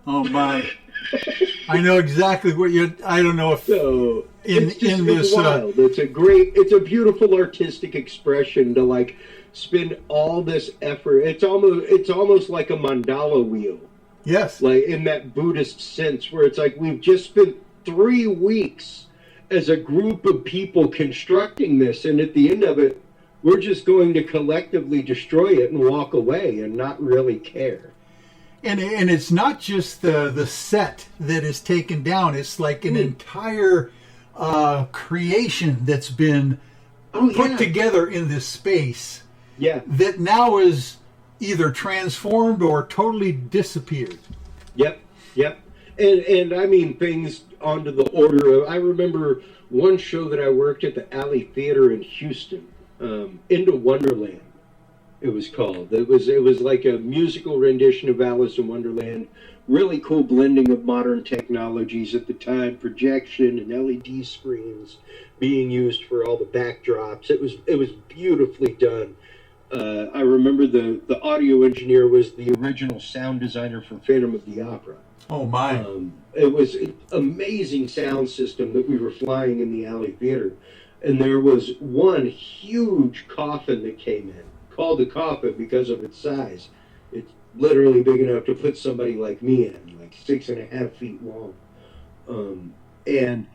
Oh, my. I know exactly what I don't know if it's wild. It's a beautiful artistic expression to like spend all this effort. It's almost like a mandala wheel. Yes. Like in that Buddhist sense where it's like we've just spent 3 weeks as a group of people constructing this, and at the end of it, we're just going to collectively destroy it and walk away and not really care. And it's not just the set that is taken down. It's like an entire creation that's been put together in this space. Yeah. That now is either transformed or totally disappeared. Yep. And I mean things onto the order of, I remember one show that I worked at the Alley Theater in Houston, Into Wonderland, it was called. It was like a musical rendition of Alice in Wonderland. Really cool blending of modern technologies at the time, projection and LED screens being used for all the backdrops. It was beautifully done. I remember the audio engineer was the original sound designer for Phantom of the Opera. Oh my! It was an amazing sound system that we were flying in the Alley Theater, and there was one huge coffin that came in, called a coffin because of its size. It's literally big enough to put somebody like me in, like 6.5 feet long, and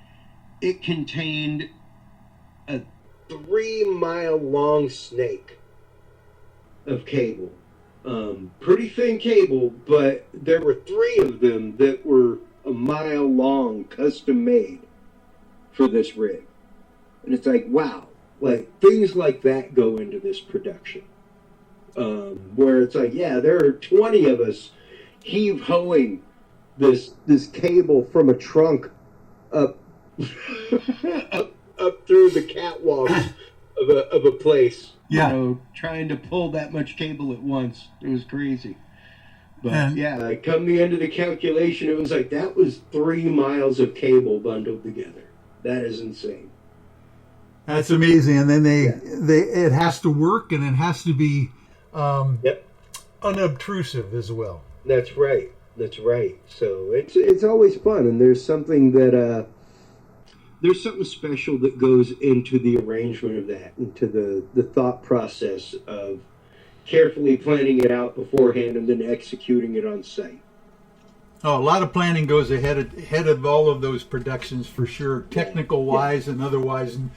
it contained a 3-mile long snake of cable. Pretty thin cable, but there were 3 of them that were a mile long, custom made for this rig. And it's like, wow, like things like that go into this production. Where it's like, yeah, there are 20 of us heave-hoeing this cable from a trunk up up through the catwalks of a place. Yeah. Trying to pull that much cable at once. It was crazy. But yeah, come the end of the calculation, it was like that was 3 miles of cable bundled together. That is insane. That's amazing. And then it has to work, and it has to be unobtrusive as well. That's right. So it's always fun, and there's something that there's something special that goes into the arrangement of that, into the thought process of carefully planning it out beforehand and then executing it on site. Oh, a lot of planning goes ahead of all of those productions for sure, technical wise and otherwise. And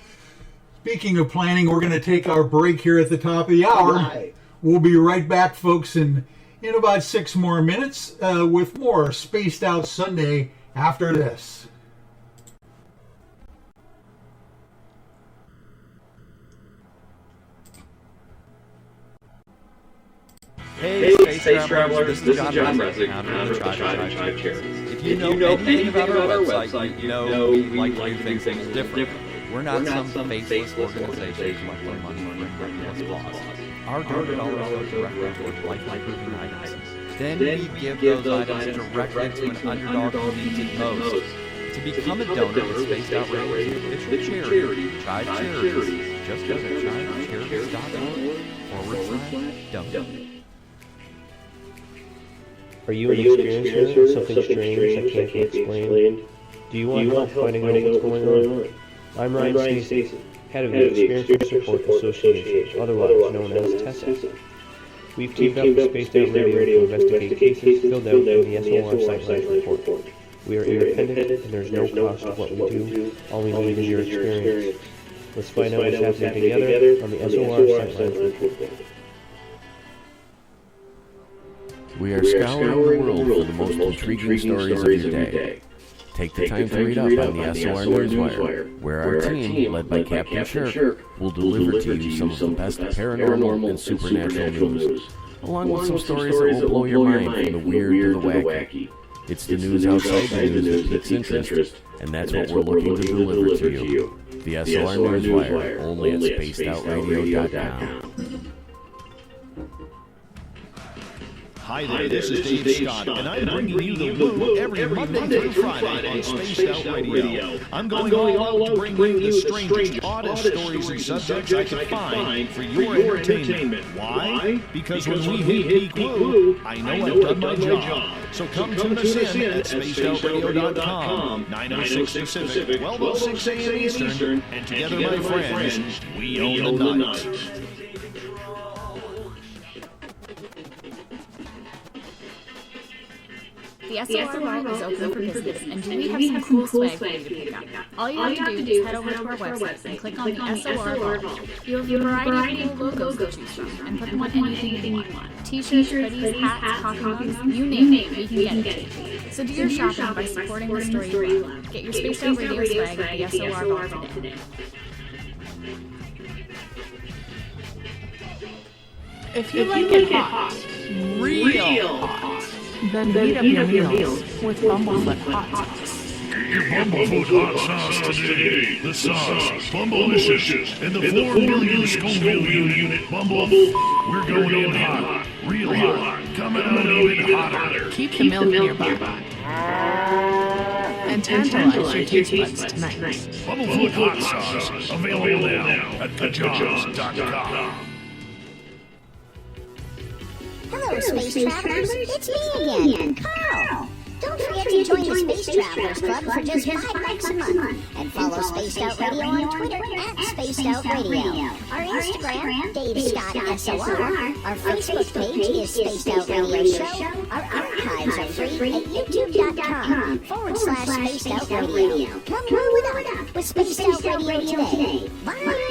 speaking of planning, we're going to take our break here at the top of the hour. Right. We'll be right back, folks, in about 6 more minutes with more Spaced Out Sunday after this. Hey, Space Travelers, this is John Resnick, founder of the Chive Charities. If you know anything about our website, you know we like to do things different. We're not some faceless organization collecting money for a ridiculous cause. Our donor dollars go directly toward life-improving items. Then we give those items directly to an underdog who needs it most. To become a donor with Spaced Out Radio's official charity, Chive Charities, just visit chivecharities.org/donate. Don't. Are you an experiencer of something strange that can't be explained? Do you want help finding out what's going on? I'm Ryan Stacy, head of the Experiencer Support Association, otherwise known as TESSA. We've teamed up with Spaced Out Radio to investigate cases filled out in the SOR Sightline Report. We are independent and there's no cost to what we do, all we need is your experience. Let's find out what's happening together on the SOR Sightline Report. We are scouring the world for the most intriguing stories of your day. Take the time to read up on the SOR Newswire, where our team, led by Captain Shirk, will deliver to you some of the best paranormal and supernatural news, along with some stories that will blow your mind from the weird to the wacky. It's the news outside the news that piques interest, and that's what we're looking to deliver to you. The SOR Newswire, only at spacedoutradio.com. Hi there, this is Dave Scott, and I'm bringing you the Woo every Monday through Friday on Spaced Out Radio. I'm going all out to bring you the strangest, oddest stories and subjects I can find for your entertainment. Why? Because when we hit peak Woo, I know I've done my job. So come tune us in at spacedoutradio.com, 9:06 Pacific, 12:06 a.m. Eastern, and together, my friends, we own the night. The SOR Vault is open for business, and we have some cool swag for you to pick up. All you have to do is head over to our website and click on the SOR Vault. You have a variety of cool logos to choose from, and put them on anything you want. T-shirts, hoodies, hats, coffee mugs, you name it, we can get it to you. So do your shopping by supporting the story you love. Get your Spaced Out Radio swag at the SOR Vault today. If you like it hot, real hot, then heat up your meals with Bumblefoot Hot Sauce. Get your Bumblefoot Hot Sauce today. The sauce, Bumblelicious, and the 4 million Scoville unit Bumble. We're going in hot, real hot, coming out even hotter. Keep the milk in your butt. And tantalize your taste buds tonight. Bumblefoot Hot Sauce, available now at kajams.com. Hello, Space Travelers. It's me again, Carl. Don't forget to join the Space Travelers Club for just $5 a month. And follow Spaced Out Radio on Twitter at Spaced Out Radio. Our Instagram, Dave Scott SOR. Our Facebook page is Spaced Out Radio Show. Our archives are free at youtube.com/Spaced Out Radio. Come woo it up with Spaced Out Radio today. Bye!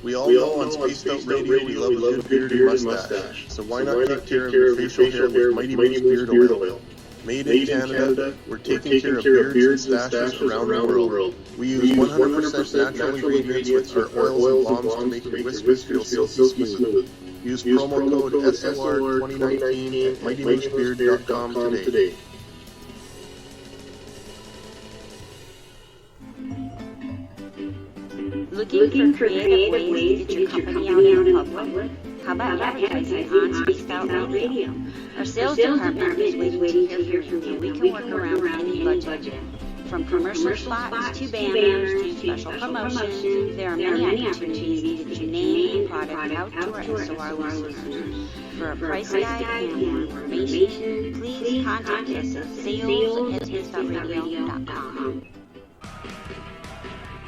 We all know on Spaced Out Radio we love a good beard and mustache, so why not take care of your facial hair with Mighty Moose Beard Oil? Made in Canada, we're taking care of beards and stashes around the world. We use 100% natural ingredients with our oils and balms to make your whiskers feel silky smooth. Use promo code SOR2019 at MightyMooseBeard.com today. Looking for creative ways to get your company out in public? How about advertising on Spaced Out Radio? Our sales department is waiting to hear from you. We can work around any budget. From commercial spots to banners to special promotions, there are many opportunities to get your name and product out to our SOR listeners. For a price guide and more information, please contact us at sales@spacedoutradio.com.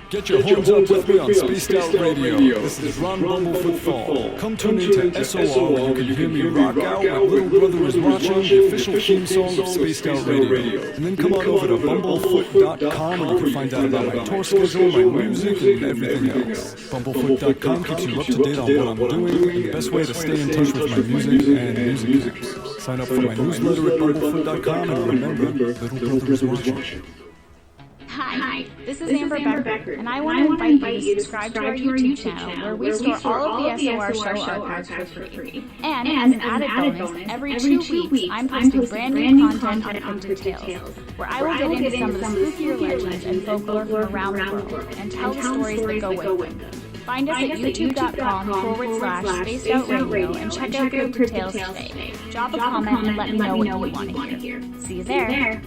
Get your horns up with me on Spaced Out Radio. This is Ron Bumblefoot Fall. Come tune into SOR where you can hear me rock out when Little Brother is watching, the official theme song of Spaced Out Radio. And then come on over to bumblefoot.com where you can find out about my tour schedule, my music, and everything else. Bumblefoot.com keeps you up to date on what I'm doing and the best way to stay in touch with my music and music. Sign up for my newsletter at bumblefoot.com and remember, Little Brother is watching. Hi, this is Amber Becker, and I want to invite you to subscribe to our YouTube channel where we store all of the SOR show archives for free. And as an added bonus, every 2 weeks I'm posting brand new content on Cryptid Tales, where I will get into some of the spookier legends and folklore from around the world and tell the stories that go with them. Find us at youtube.com/Spaced Out Radio and check out Cryptid Tales today. Drop a comment and let me know what you want to hear. See you there.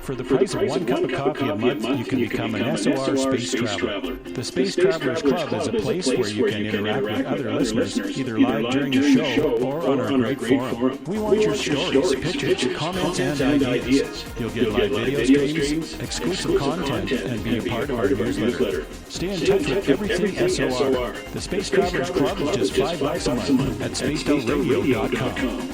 For the price of one cup of coffee a month, you can become an SOR Space Traveler. The Space Travelers Club is a place where you can interact with other listeners, either live during the show or on our great forum. We want your stories, pictures, comments, and ideas. You'll get live video streams, exclusive content, and be a part of our newsletter. Stay in touch with everything SOR. The Space Travelers Club is just $5 a month at spacedoutradio.com.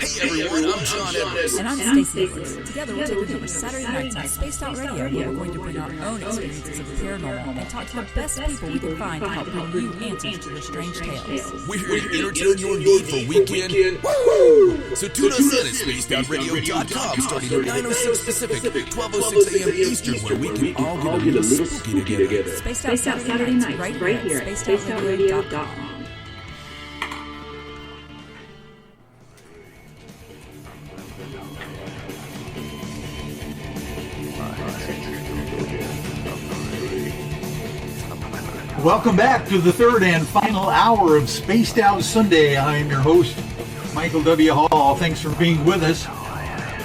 Hey everyone, I'm John Edwards. And I'm Stacey Edwards. Together we're taking over Saturday nights on Spaced Out Radio, where we're going to bring our own experiences of the paranormal and talk to the best people we can find to help bring you answers to your strange tales. We're here to entertain your need for weekend. Woo! So tune us in at spacedoutradio.com starting at 9:06 Pacific, 12:06 a.m. Eastern, where we can all get a little spooky together. Spaced Out Saturday nights right here at spacedoutradio.com. Welcome back to the third and final hour of Spaced Out Sunday. I'm your host, Michael W. Hall. Thanks for being with us.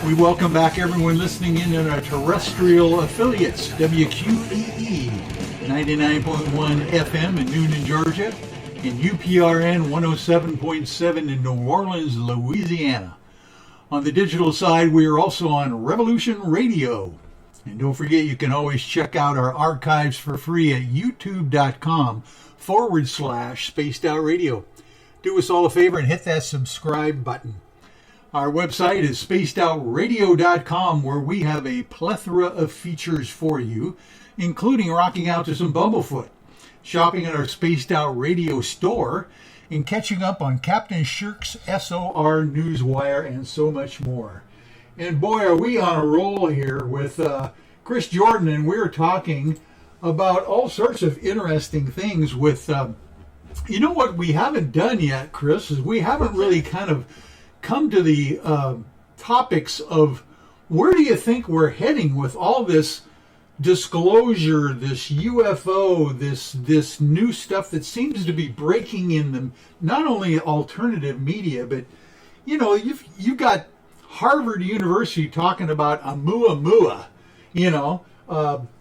We welcome back everyone listening in on our terrestrial affiliates, WQEE 99.1 FM in Noonan, Georgia, and UPRN 107.7 in New Orleans, Louisiana. On the digital side, we are also on Revolution Radio. And don't forget, you can always check out our archives for free at youtube.com/Spaced Out Radio. Do us all a favor and hit that subscribe button. Our website is spacedoutradio.com, where we have a plethora of features for you, including rocking out to some Bumblefoot, shopping at our Spaced Out Radio store, and catching up on Captain Shirk's SOR Newswire, and so much more. And boy, are we on a roll here with Chris Jordon, and we're talking about all sorts of interesting things with, you know what we haven't done yet, Chris, is we haven't really kind of come to the topics of where do you think we're heading with all this disclosure, this UFO, this new stuff that seems to be breaking in the, not only alternative media, but, you know, you've got Harvard University talking about Oumuamua, you know,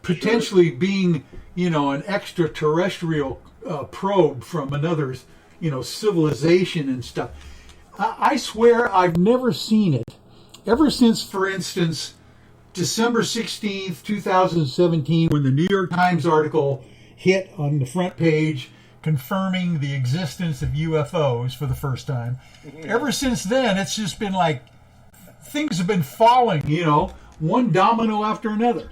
potentially being, you know, an extraterrestrial probe from another, you know, civilization and stuff. I swear I've never seen it. Ever since, for instance, December 16th, 2017, when the New York Times article hit on the front page confirming the existence of UFOs for the first time. Ever since then, it's just been like, things have been falling, you know, one domino after another.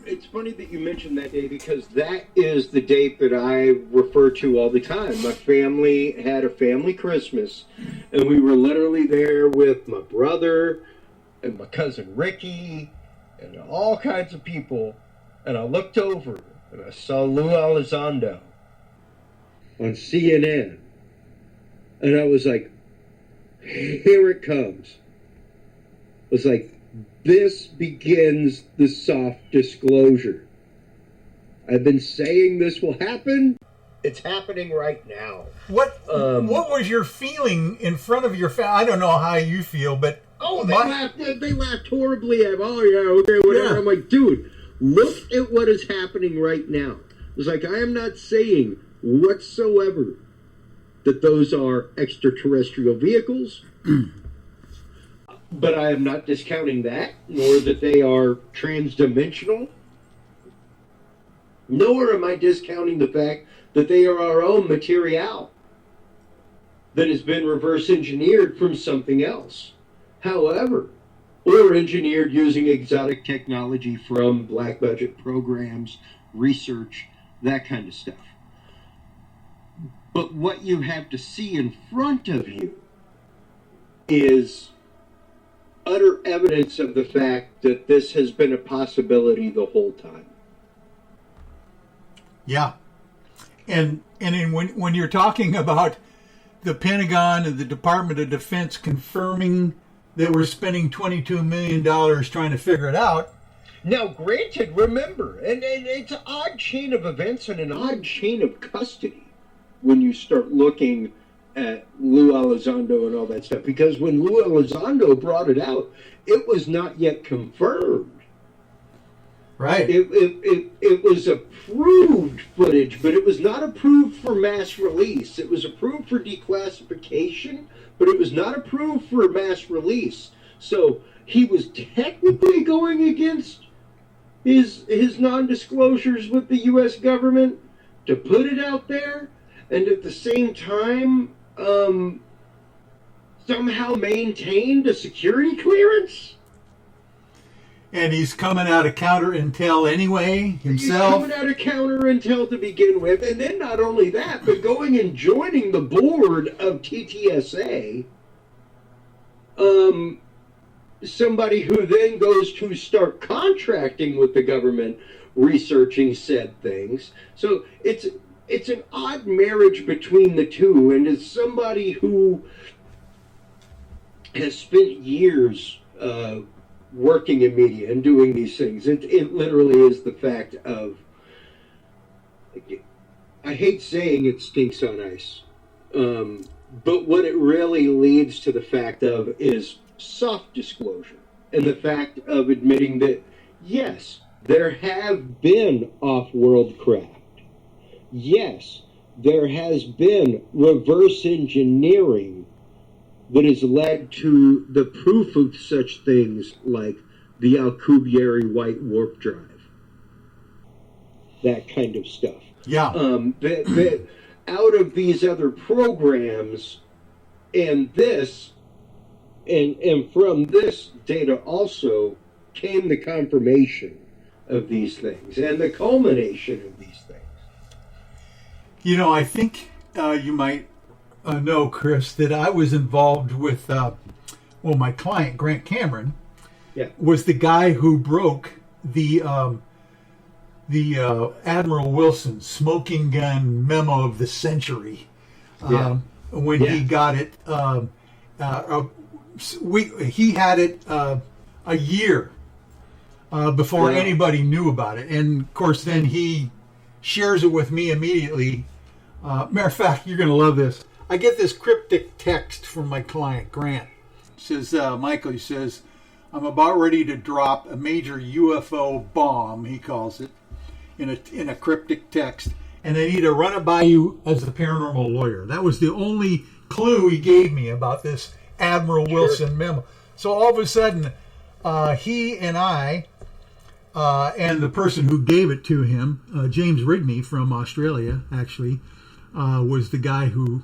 It's funny that you mentioned that day, because that is the date that I refer to all the time. My family had a family Christmas, and we were literally there with my brother and my cousin Ricky and all kinds of people, and I looked over and I saw Lou Elizondo on CNN, and I was like, here it comes. It was like, this begins the soft disclosure. I've been saying this will happen. It's happening right now. What was your feeling in front of your family? I don't know how you feel, but they laughed horribly at, oh yeah, okay, whatever. Yeah. I'm like, dude, look at what is happening right now. It's like, I am not saying whatsoever that those are extraterrestrial vehicles. But I am not discounting that, nor that they are transdimensional. Nor am I discounting the fact that they are our own material that has been reverse engineered from something else. However, or engineered using exotic technology from black budget programs, research, that kind of stuff. But what you have to see in front of you is utter evidence of the fact that this has been a possibility the whole time. Yeah. And when you're talking about the Pentagon and the Department of Defense confirming that we're spending $22 million trying to figure it out. Now, granted, remember, and it's an odd chain of events and an odd chain of custody when you start looking at Lou Elizondo and all that stuff, because when Lou Elizondo brought it out, it was not yet confirmed. Right. It was approved footage, but it was not approved for mass release. It was approved for declassification, but it was not approved for mass release. So he was technically going against his non-disclosures with the U.S. government to put it out there, and at the same time somehow maintained a security clearance. And he's coming out of counter intel anyway himself. He's coming out of counter intel to begin with, and then not only that, but going and joining the board of TTSA. Somebody who then goes to start contracting with the government, researching said things. So it's an odd marriage between the two, and as somebody who has spent years working in media and doing these things, it literally is the fact of, I hate saying it stinks on ice, but what it really leads to the fact of is soft disclosure, and the fact of admitting that, yes, there have been off-world craft. Yes, there has been reverse engineering that has led to the proof of such things like the Alcubierre white warp drive. That kind of stuff. Yeah. That out of these other programs and this, and from this data also came the confirmation of these things and the culmination of these things. You know, I think you might know, Chris, that I was involved with, my client, Grant Cameron, was the guy who broke the Admiral Wilson smoking gun memo of the century when he got it. He had it a year before anybody knew about it, and of course then he shares it with me immediately. Matter of fact, you're going to love this. I get this cryptic text from my client Grant. It says, Michael, he says, I'm about ready to drop a major UFO bomb, he calls it, in a cryptic text, and I need to run it by you as the paranormal lawyer. That was the only clue he gave me about this Admiral Wilson memo. So all of a sudden, he and I, and the person who gave it to him, James Rigney from Australia, actually, was the guy who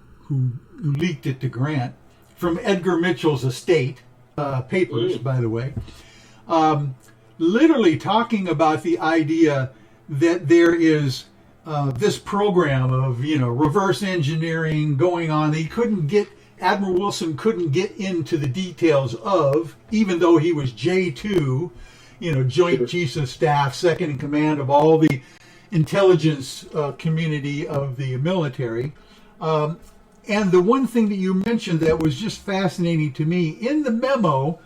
leaked it to Grant from Edgar Mitchell's estate, papers, by the way, literally talking about the idea that there is this program of, reverse engineering going on. Admiral Wilson couldn't get into the details of, even though he was J2, Joint Chiefs of Staff, second in command of all the intelligence community of the military. And the one thing that you mentioned that was just fascinating to me, in the memo,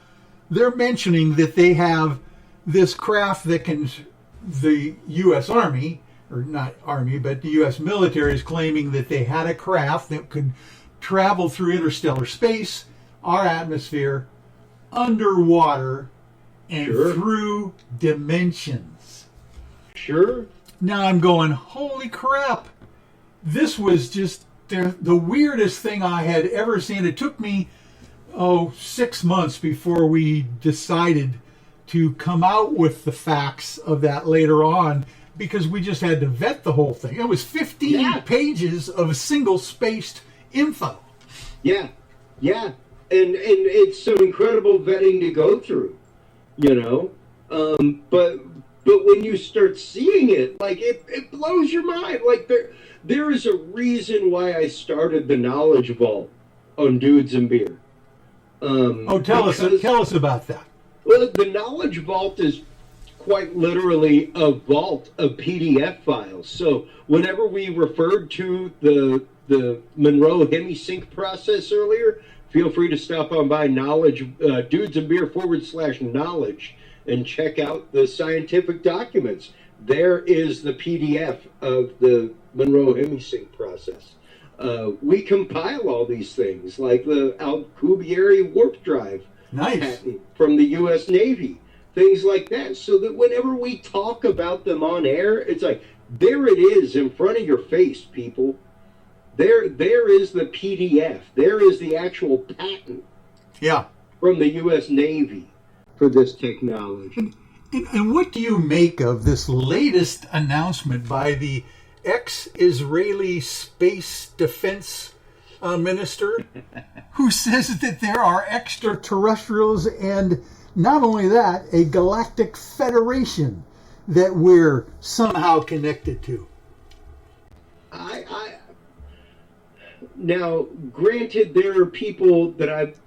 they're mentioning that they have this craft that the U.S. Army, or not Army, but the U.S. military is claiming that they had a craft that could travel through interstellar space, our atmosphere, underwater, and through dimensions. Sure. Now I'm going, holy crap. This was just the weirdest thing I had ever seen. It took me, 6 months before we decided to come out with the facts of that later on, because we just had to vet the whole thing. It was 15 pages of single-spaced info. Yeah. And it's some incredible vetting to go through, But when you start seeing it, it blows your mind. There is a reason why I started the Knowledge Vault on Dudes and Beer. Tell us about that. Well, the Knowledge Vault is quite literally a vault of PDF files. So whenever we referred to the Monroe Hemisync process earlier, feel free to stop on by Dudes and Beer /knowledge and check out the scientific documents. There is the PDF of the Monroe Hemisync process. we compile all these things, like the Alcubierre warp drive patent from the U.S. Navy, things like that, so that whenever we talk about them on air, it's like, there it is in front of your face, people. There is the PDF. There is the actual patent from the U.S. Navy for this technology. And what do you make of this latest announcement by the ex-Israeli space defense minister, who says that there are extraterrestrials and not only that, a galactic federation that we're somehow connected to? Now, granted, there are people that I've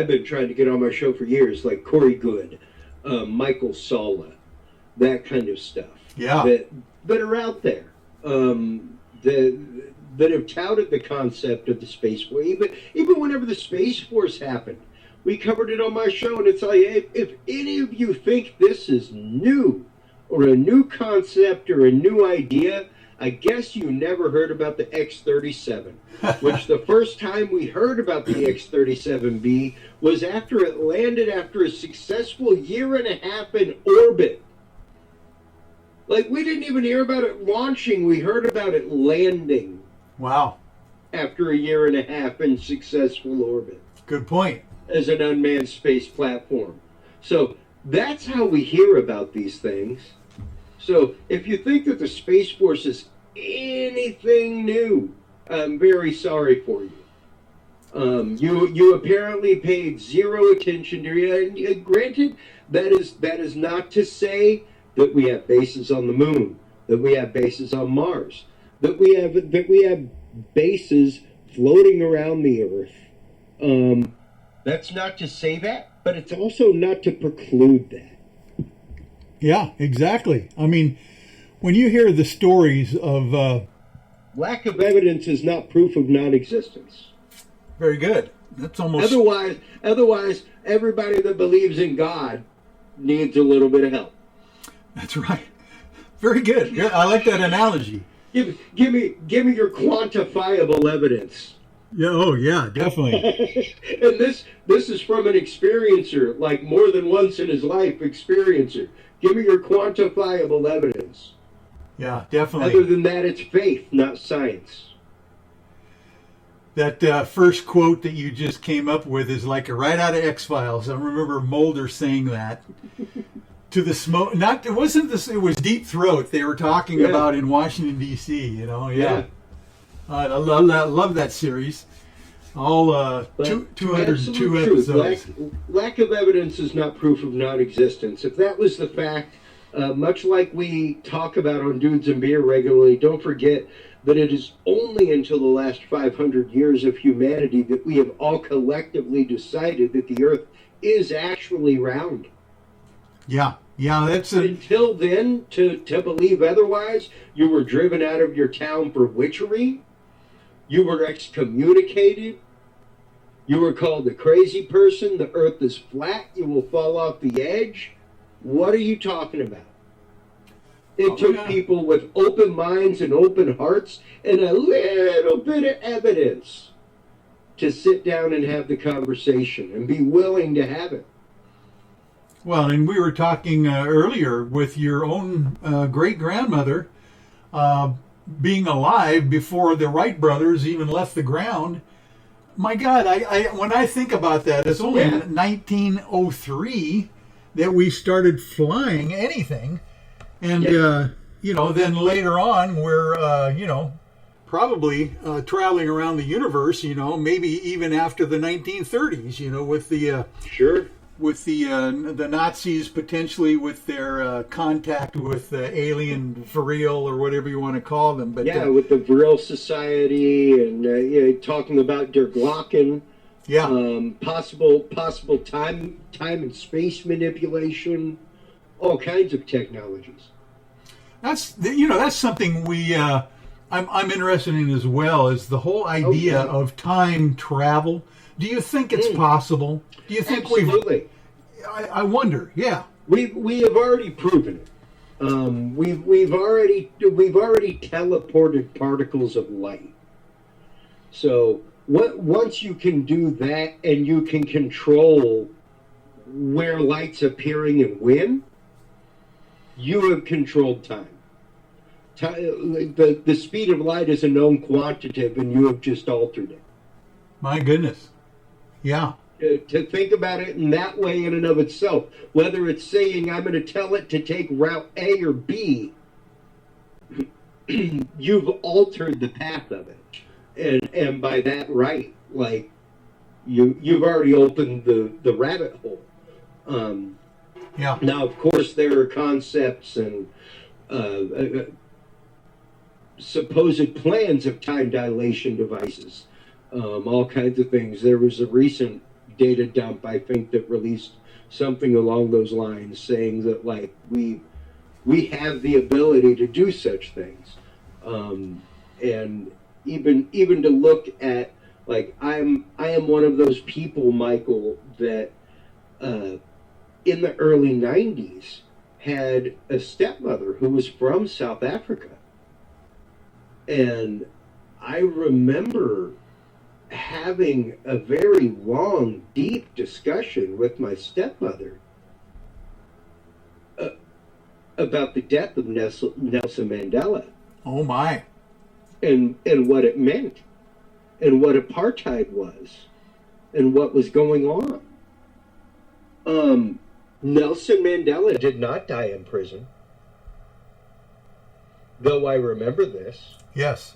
been trying to get on my show for years, like Corey Good, Michael Sala, that kind of stuff. Yeah. That are out there. That have touted the concept of the Space Force. Even whenever the Space Force happened, we covered it on my show, and it's like, if any of you think this is new, or a new concept, or a new idea, I guess you never heard about the X-37, which the first time we heard about the X-37B was after it landed after a successful 1.5 years in orbit. Like, we didn't even hear about it launching. We heard about it landing. Wow. After 1.5 years in successful orbit. Good point. As an unmanned space platform. So that's how we hear about these things. So if you think that the Space Force is anything new, I'm very sorry for you. You apparently paid zero attention to it. And granted, that is not to say that we have bases on the moon, that we have bases on Mars, that we have bases floating around the Earth. That's not to say that, but it's also not to preclude that. Yeah, exactly. I mean, when you hear the stories of... lack of evidence is not proof of non-existence. Very good. That's almost... Otherwise, everybody that believes in God needs a little bit of help. That's right. Very good. I like that analogy. Give me your quantifiable evidence. Yeah. Oh, yeah. Definitely. And this is from an experiencer, like more than once in his life experiencer. Give me your quantifiable evidence. Yeah, definitely. Other than that, it's faith, not science. That first quote that you just came up with is like right out of X-Files. I remember Mulder saying that. To the smoke, it wasn't this. It was Deep Throat. They were talking about in Washington D.C. You know, I love that series. All 202 episodes. Lack of evidence is not proof of non-existence. If that was the fact, much like we talk about on Dudes and Beer regularly, don't forget that it is only until the last 500 years of humanity that we have all collectively decided that the Earth is actually round. Yeah, that's until then, to believe otherwise, you were driven out of your town for witchery. You were excommunicated. You were called a crazy person. The Earth is flat. You will fall off the edge. What are you talking about? It took people with open minds and open hearts and a little bit of evidence to sit down and have the conversation and be willing to have it. Well, and we were talking earlier with your own great-grandmother being alive before the Wright brothers even left the ground. My God, I when I think about that, it's only in 1903 that we started flying anything. And, then later on, we're, probably traveling around the universe, maybe even after the 1930s, with the... With the Nazis potentially with their contact with alien Vril or whatever you want to call them, but with the Vril Society and talking about Der Glocken, possible time and space manipulation, all kinds of technologies. That's something we I'm interested in as well, is the whole idea of time travel. Do you think it's possible? Do you think Absolutely. I wonder. Yeah, we have already proven it. We've already teleported particles of light. So once you can do that and you can control where light's appearing and when, you have controlled time. The speed of light is a known quantitative, and you have just altered it. My goodness. Yeah. To think about it in that way in and of itself, whether it's saying I'm going to tell it to take route A or B, you've altered the path of it. And by that right, like, you've already opened the rabbit hole. Yeah. Now, of course, there are concepts and supposed plans of time dilation devices, all kinds of things. There was a recent data dump, I think, that released something along those lines, saying that, like, we have the ability to do such things, and even to look at, like, I am one of those people, Michael, that in the early 90s had a stepmother who was from South Africa. And I remember having a very long, deep discussion with my stepmother about the death of Nelson Mandela. Oh, my. And what it meant, and what apartheid was, and what was going on. Nelson Mandela did not die in prison, though I remember this. Yes.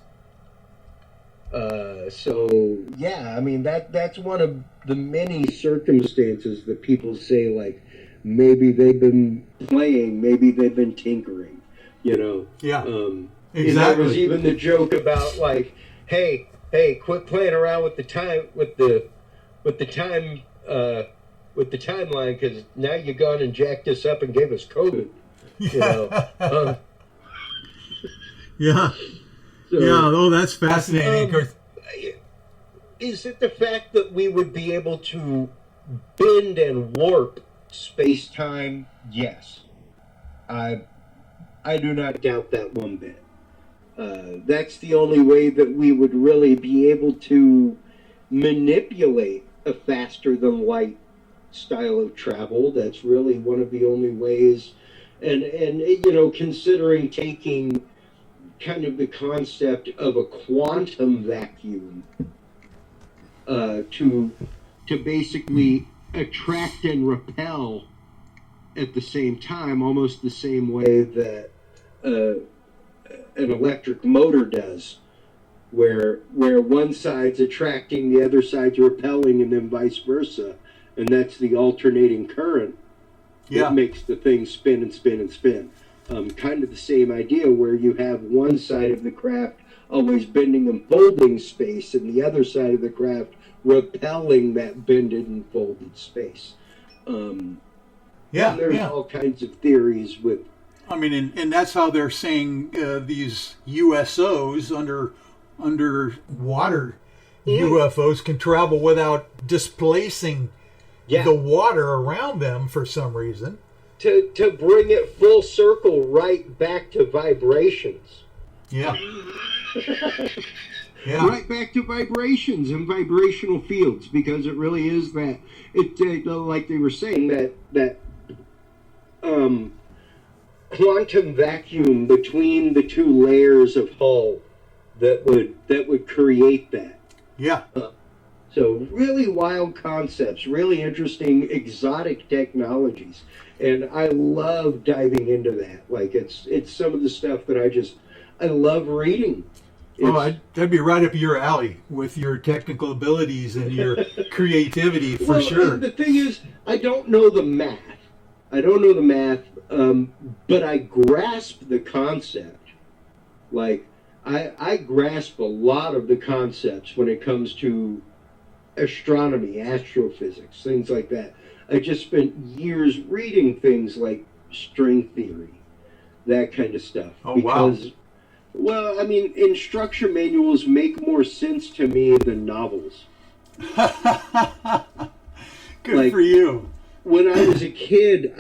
So, yeah, I mean, that's one of the many circumstances that people say, like, maybe they've been playing, maybe they've been tinkering, you know? Yeah, exactly. There was even the joke about, like, hey, quit playing around with the time, with the timeline, because now you gone and jacked us up and gave us COVID. You know? Yeah. So, yeah, oh, that's fascinating. Is it the fact that we would be able to bend and warp space-time? Yes. I do not doubt that one bit. That's the only way that we would really be able to manipulate a faster-than-light style of travel. That's really one of the only ways. And you know, considering taking kind of the concept of a quantum vacuum to basically attract and repel at the same time, almost the same way that an electric motor does, where one side's attracting, the other side's repelling, and then vice versa, and that's the alternating current that makes the thing spin and spin and spin. Kind of the same idea, where you have one side of the craft always bending and folding space, and the other side of the craft repelling that bended and folded space. There's all kinds of theories with. I mean, and that's how they're saying these USOs underwater UFOs can travel without displacing the water around them for some reason. To bring it full circle right back to vibrations. Yeah. Right back to vibrations and vibrational fields, because it really is that. Like they were saying, that quantum vacuum between the two layers of hull that would create that. Yeah. So really wild concepts, really interesting, exotic technologies. And I love diving into that. Like, it's some of the stuff that I love reading. That'd be right up your alley with your technical abilities and your creativity, for sure. The thing is, I don't know the math. But I grasp the concept. Like, I grasp a lot of the concepts when it comes to astronomy, astrophysics, things like that. I just spent years reading things like string theory, that kind of stuff. Oh, wow. Well, I mean, instruction manuals make more sense to me than novels. Good for you. When I was a kid,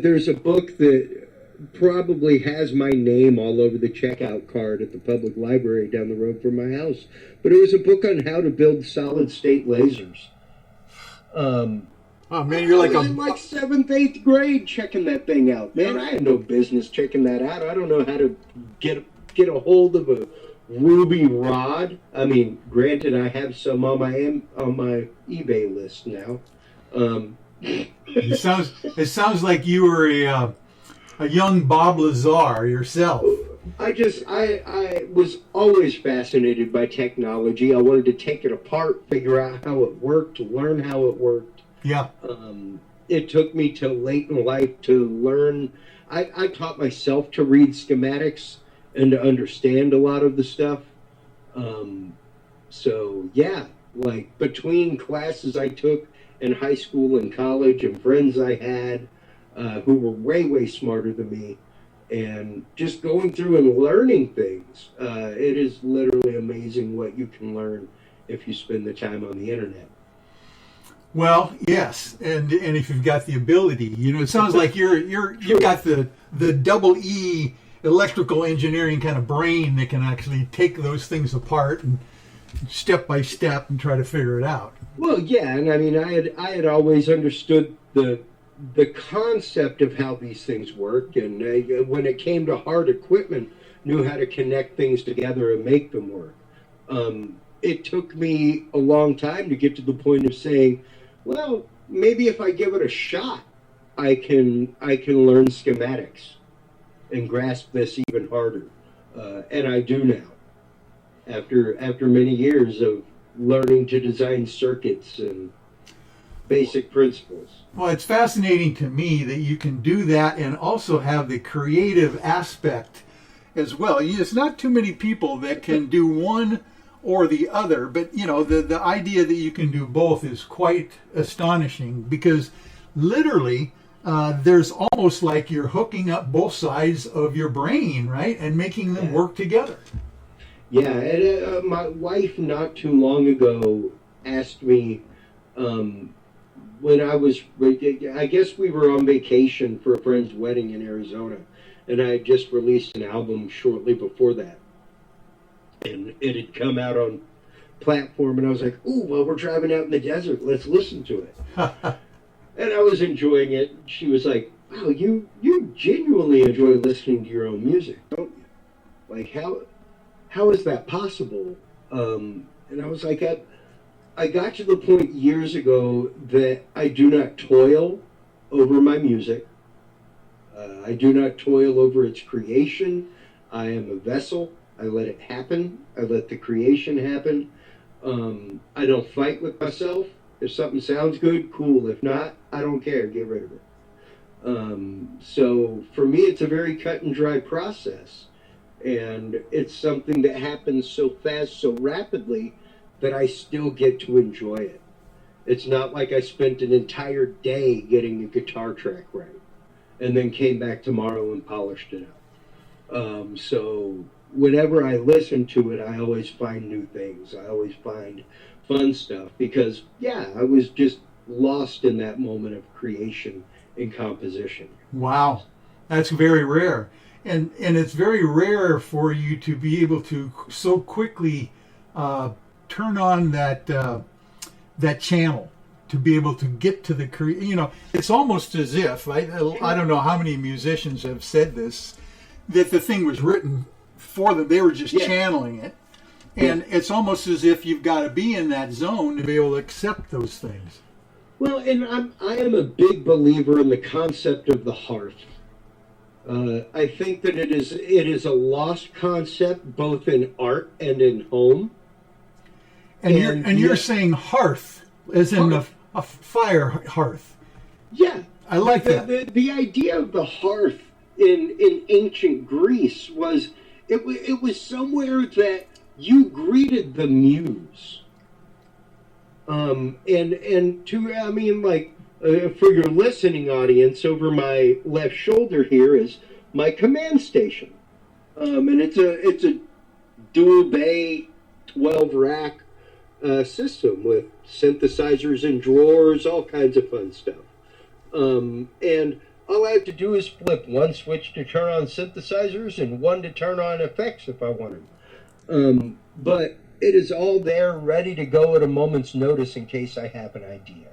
there's a book that probably has my name all over the checkout card at the public library down the road from my house. But it was a book on how to build solid-state lasers. Oh man, you're like in like 7th, 8th grade checking that thing out. Man, I had no business checking that out. I don't know how to get a hold of a ruby rod. I mean, granted, I have some on my eBay list now. It sounds like you were a young Bob Lazar yourself. I was always fascinated by technology. I wanted to take it apart, figure out how it worked, learn how it worked. Yeah. It took me till late in life to learn. I taught myself to read schematics and to understand a lot of the stuff. So yeah, like between classes I took in high school and college and friends I had who were way smarter than me, and just going through and learning things, it is literally amazing what you can learn if you spend the time on the internet. Well, yes, and if you've got the ability, it sounds like you've got the double E electrical engineering kind of brain that can actually take those things apart and step by step and try to figure it out. Well, yeah, and I mean, I had always understood the concept of how these things work, and when it came to hard equipment, knew how to connect things together and make them work. It took me a long time to get to the point of saying, well, maybe if I give it a shot, I can learn schematics and grasp this even harder, and I do now. After many years of learning to design circuits and basic principles. Well, it's fascinating to me that you can do that and also have the creative aspect as well. It's not too many people that can do one or the other, but the idea that you can do both is quite astonishing, because literally there's almost like you're hooking up both sides of your brain, right, and making them work together. Yeah, and my wife not too long ago asked me, when I guess we were on vacation for a friend's wedding in Arizona, and I had just released an album shortly before that. And it had come out on platform, and I was like, ooh, well, we're driving out in the desert, let's listen to it. And I was enjoying it. She was like, wow, you genuinely enjoy listening to your own music, don't you? Like, how is that possible? And I was like, I got to the point years ago that I do not toil over my music. I do not toil over its creation. I am a vessel. I let it happen. I let the creation happen. I don't fight with myself. If something sounds good, cool. If not, I don't care. Get rid of it. So for me, it's a very cut and dry process. And it's something that happens so fast, so rapidly, that I still get to enjoy it. It's not like I spent an entire day getting a guitar track right and then came back tomorrow and polished it up. So whenever I listen to it, I always find new things. I always find fun stuff because, yeah, I was just lost in that moment of creation and composition. Wow, that's very rare. And it's very rare for you to be able to so quickly turn on that channel, to be able to get to the it's almost as if I don't know how many musicians have said this, that the thing was written for them. They were just channeling it, and it's almost as if you've got to be in that zone to be able to accept those things. Well, and I am a big believer in the concept of the hearth. I think that it is a lost concept both in art and in home. And you're saying hearth, as in a fire hearth. Yeah, I like that. The idea of the hearth in ancient Greece was it was somewhere that you greeted the muse. For your listening audience, over my left shoulder here is my command station, and it's a dual bay, 12 rack system with synthesizers and drawers, all kinds of fun stuff. And All I have to do is flip one switch to turn on synthesizers and one to turn on effects if I want to. But it is all there, ready to go at a moment's notice in case I have an idea.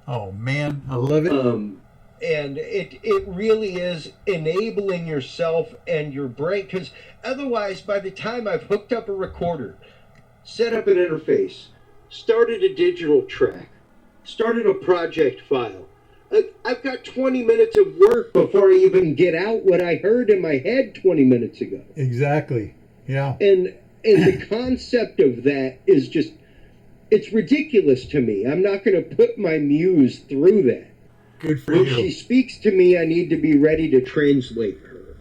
Oh man, I love it. And it really is enabling yourself and your brain, because otherwise, by the time I've hooked up a recorder, set up an interface, started a digital track, started a project file, I've got 20 minutes of work before I even get out what I heard in my head 20 minutes ago. Exactly. Yeah. And the concept of that is just, it's ridiculous to me. I'm not going to put my muse through that. Good for when you. When she speaks to me, I need to be ready to translate her.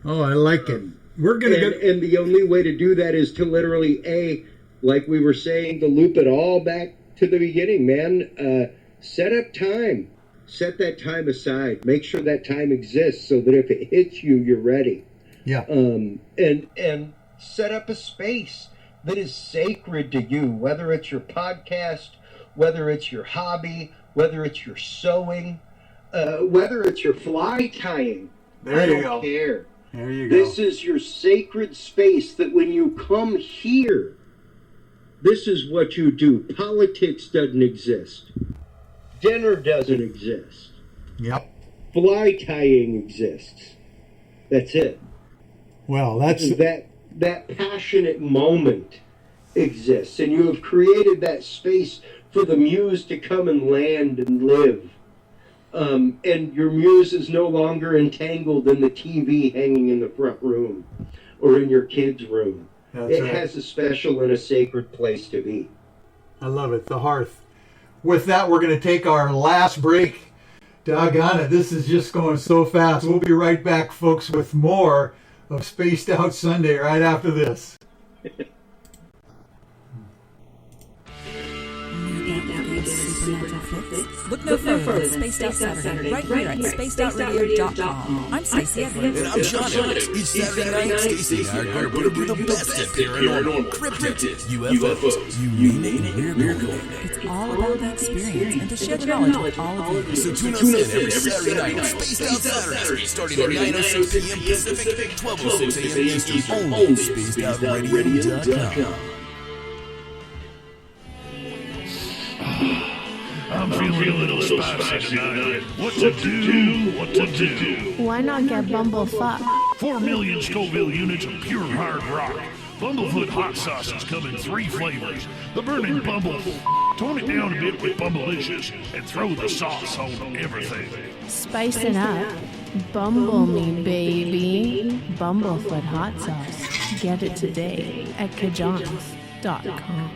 Oh, I like it. We're going to go. And the only way to do that is to literally, like we were saying, to loop it all back to the beginning, man. Set up time. Set that time aside. Make sure that time exists so that if it hits you, you're ready. Yeah. And set up a space that is sacred to you, whether it's your podcast, whether it's your hobby, whether it's your sewing, whether it's your fly tying. There you go. I don't care. There you go. This is your sacred space that when you come here, this is what you do. Politics doesn't exist. Dinner doesn't exist. Yep. Fly tying exists. That's it. Well, that's... That passionate moment exists, and you have created that space for the muse to come and land and live. And your muse is no longer entangled in the TV hanging in the front room or in your kid's room. It has a special and a sacred place to be. I love it. The hearth. With that, we're going to take our last break. Doggone it, this is just going so fast. We'll be right back, folks, with more of Spaced Out Sunday right after this. Look no further than Spaced Out Saturday, right here at spacedoutradio.com. I'm Stacey Edwards. And I'm John Alex. Each Saturday night, Stacey and I are going to bring you the best at paranormal, cryptids, UFOs, you name it, we're going there. It's all about the experience and to share the knowledge with all of you. So tune us in every Saturday night on Spaced Out Saturdays, starting at 9:06 p.m. Pacific, 12:06 a.m. Eastern, only spacedoutradio.com. I'm feeling a little spicy tonight. What to do? Why not get Bumblefuck? 4 million Scoville units of pure hard rock. Bumblefoot hot sauces come in 3 flavors. The burning Bumble. Tone it down a bit with Bumblicious and throw the sauce on everything. Spice it up. Bumble me, baby. Bumblefoot hot sauce. Get it today at kajans.com.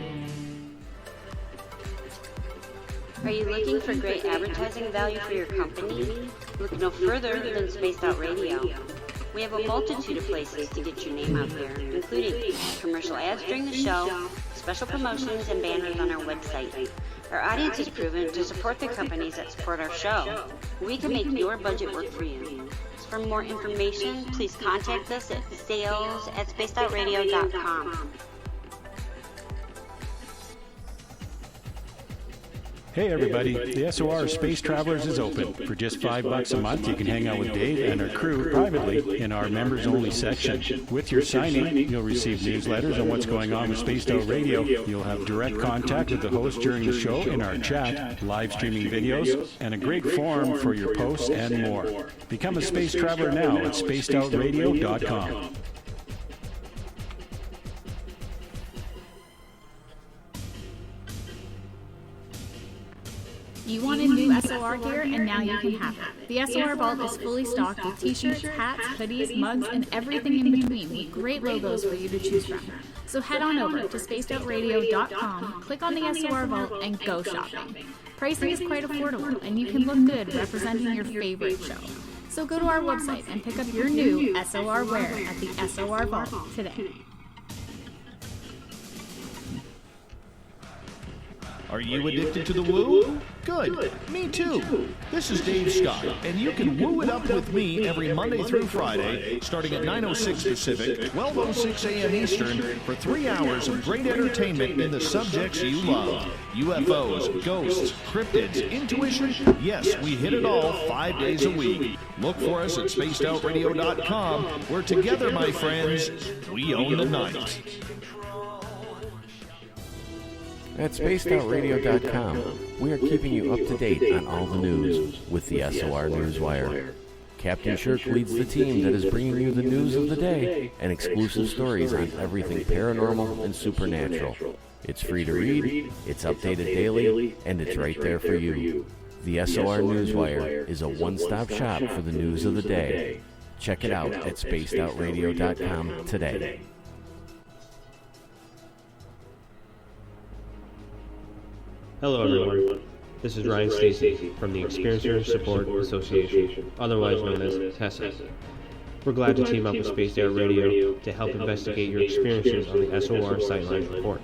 Are you looking for great advertising value for your company? Look no further than Spaced Out Radio. We have a multitude of places to get your name out there, including commercial ads during the show, special promotions, and banners on our website. Our audience is proven to support the companies that support our show. We can make your budget work for you. For more information, please contact us at sales@spacedoutradio.com. Hey everybody, the SOR Space Travelers is open. For just $5 a month, you can hang out with Dave and our crew privately in our members-only section. With your signing, you'll receive newsletters on what's going on with Spaced Out Radio. You'll have direct contact with the host during the show in our chat, live streaming videos, and a great forum for your posts and more. Become a space traveler now at spacedoutradio.com. You wanted new SOR gear, and now you can have it. The SOR Vault is fully stocked with t-shirts, hats, hoodies, mugs, and everything in between with great logos for you to choose from. So head on over to spacedoutradio.com, click on the SOR Vault, and go shopping. Pricing is quite affordable, and you can look good representing your favorite show. So go to our website and pick up your new SOR wear at the SOR Vault today. Are you addicted to the woo? Good. Me too. This is Dave Scott, and you can woo it up with me every Monday through Friday, starting at 9:06 Pacific, 12:06 a.m. Eastern, for 3 hours of great entertainment in the subjects you love. UFOs, ghosts, cryptids, intuition. Yes, we hit it all 5 days a week. Look for us at spacedoutradio.com, where together, my friends, we own the night. At spacedoutradio.com, we are keeping you up to date on all the news with the SOR Newswire. Captain Shirk leads the team that is bringing you the news of the day and exclusive stories on everything paranormal and supernatural. It's free to read, it's updated daily, and it's right there for you. The SOR Newswire is a one-stop shop for the news of the day. Check it out at spacedoutradio.com today. Hello everyone, this is Ryan Stacy from the Experiencer Support Association, otherwise known as TESSA. We're glad to team up with Spaced Out Radio to help investigate your experiences on the SOR Sightlines Report.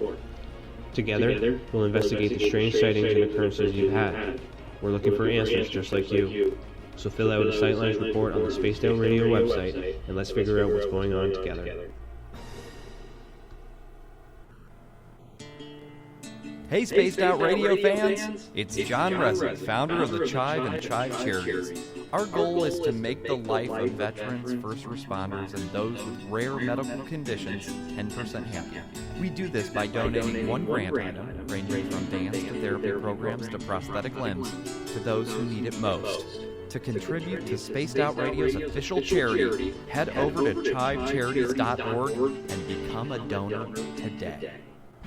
Together, we'll investigate the strange sightings and occurrences you've had. We're looking for answers just like you. So fill out a Sightlines report on the Spaced Out Radio website and let's figure out what's going on together. Hey Spaced Out Radio fans, it's John Resnick, founder of the Chive and Chive Charities. Our goal is to make the life of veterans, first responders, and those with rare medical conditions 10% happier. We do this by donating one grant item, ranging from dance to therapy programs to prosthetic limbs, to those who need it most. To contribute to Spaced Out Radio's official charity, head over to chivecharities.org and become a donor today.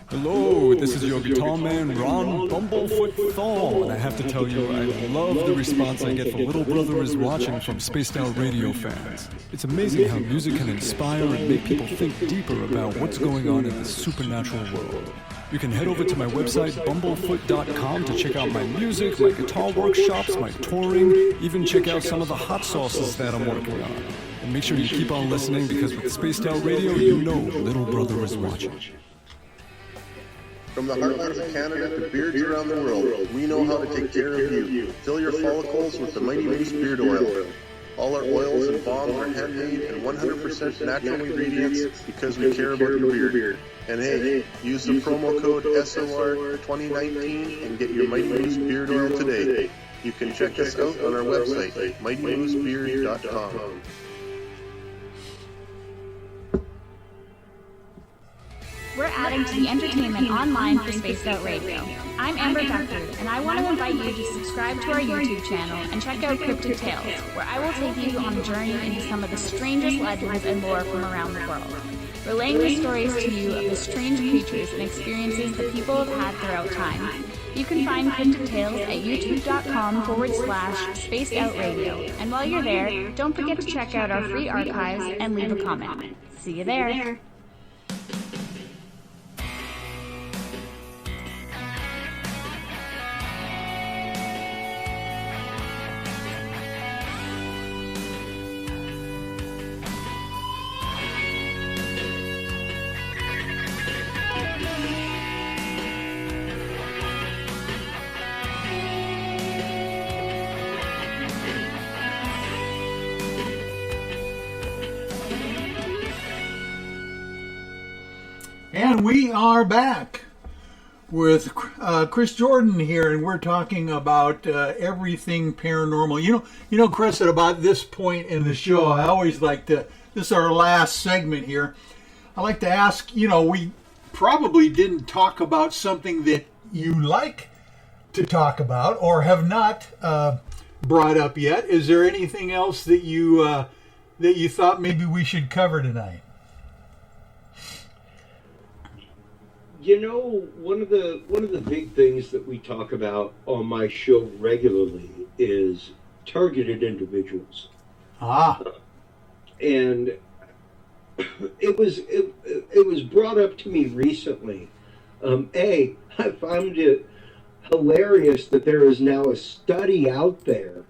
Hello, this is your guitar man, Ron Bumblefoot Thal, and I have to tell you, I love the response I get from Little Brother Is Watching from Spaced Out Radio fans. It's amazing how music can inspire and make people think deeper about what's going on in the supernatural world. You can head over to my website, bumblefoot.com, to check out my music, my guitar workshops, my touring, even check out some of the hot sauces that I'm working on. And make sure you keep on listening, because with Spaced Out Radio, you know Little Brother is watching. From the heartlands of Canada to beards around the world, we know how to take care of you. Fill your follicles with the Mighty Moose Beard Oil. All our oils and balms are handmade and 100% natural ingredients because we care about your beard. And hey, use the promo code SOR2019 and get your Mighty Moose Beard Oil today. You can check us out on our website, mightymoosebeard.com. We're adding to the entertainment online for Spaced Out Radio. I'm Amber Duckford, and I want to invite you to subscribe to our YouTube channel and check out Cryptid Tales, where I will take you on a journey into some of the strangest legends and lore from around the world, relaying the stories to you of the strange creatures and experiences that people have had throughout time. You can find Cryptid Tales at youtube.com/Spaced Out Radio. And while you're there, don't forget to check out our free archives and leave a comment. See you there. And we are back with Chris Jordon here, and we're talking about everything paranormal. You know, Chris, at about this point in the show, I always like to, this is our last segment here, I like to ask, we probably didn't talk about something that you like to talk about or have not brought up yet. Is there anything else that you thought maybe we should cover tonight? One of the big things that we talk about on my show regularly is targeted individuals. And it was brought up to me recently. I found it hilarious that there is now a study out there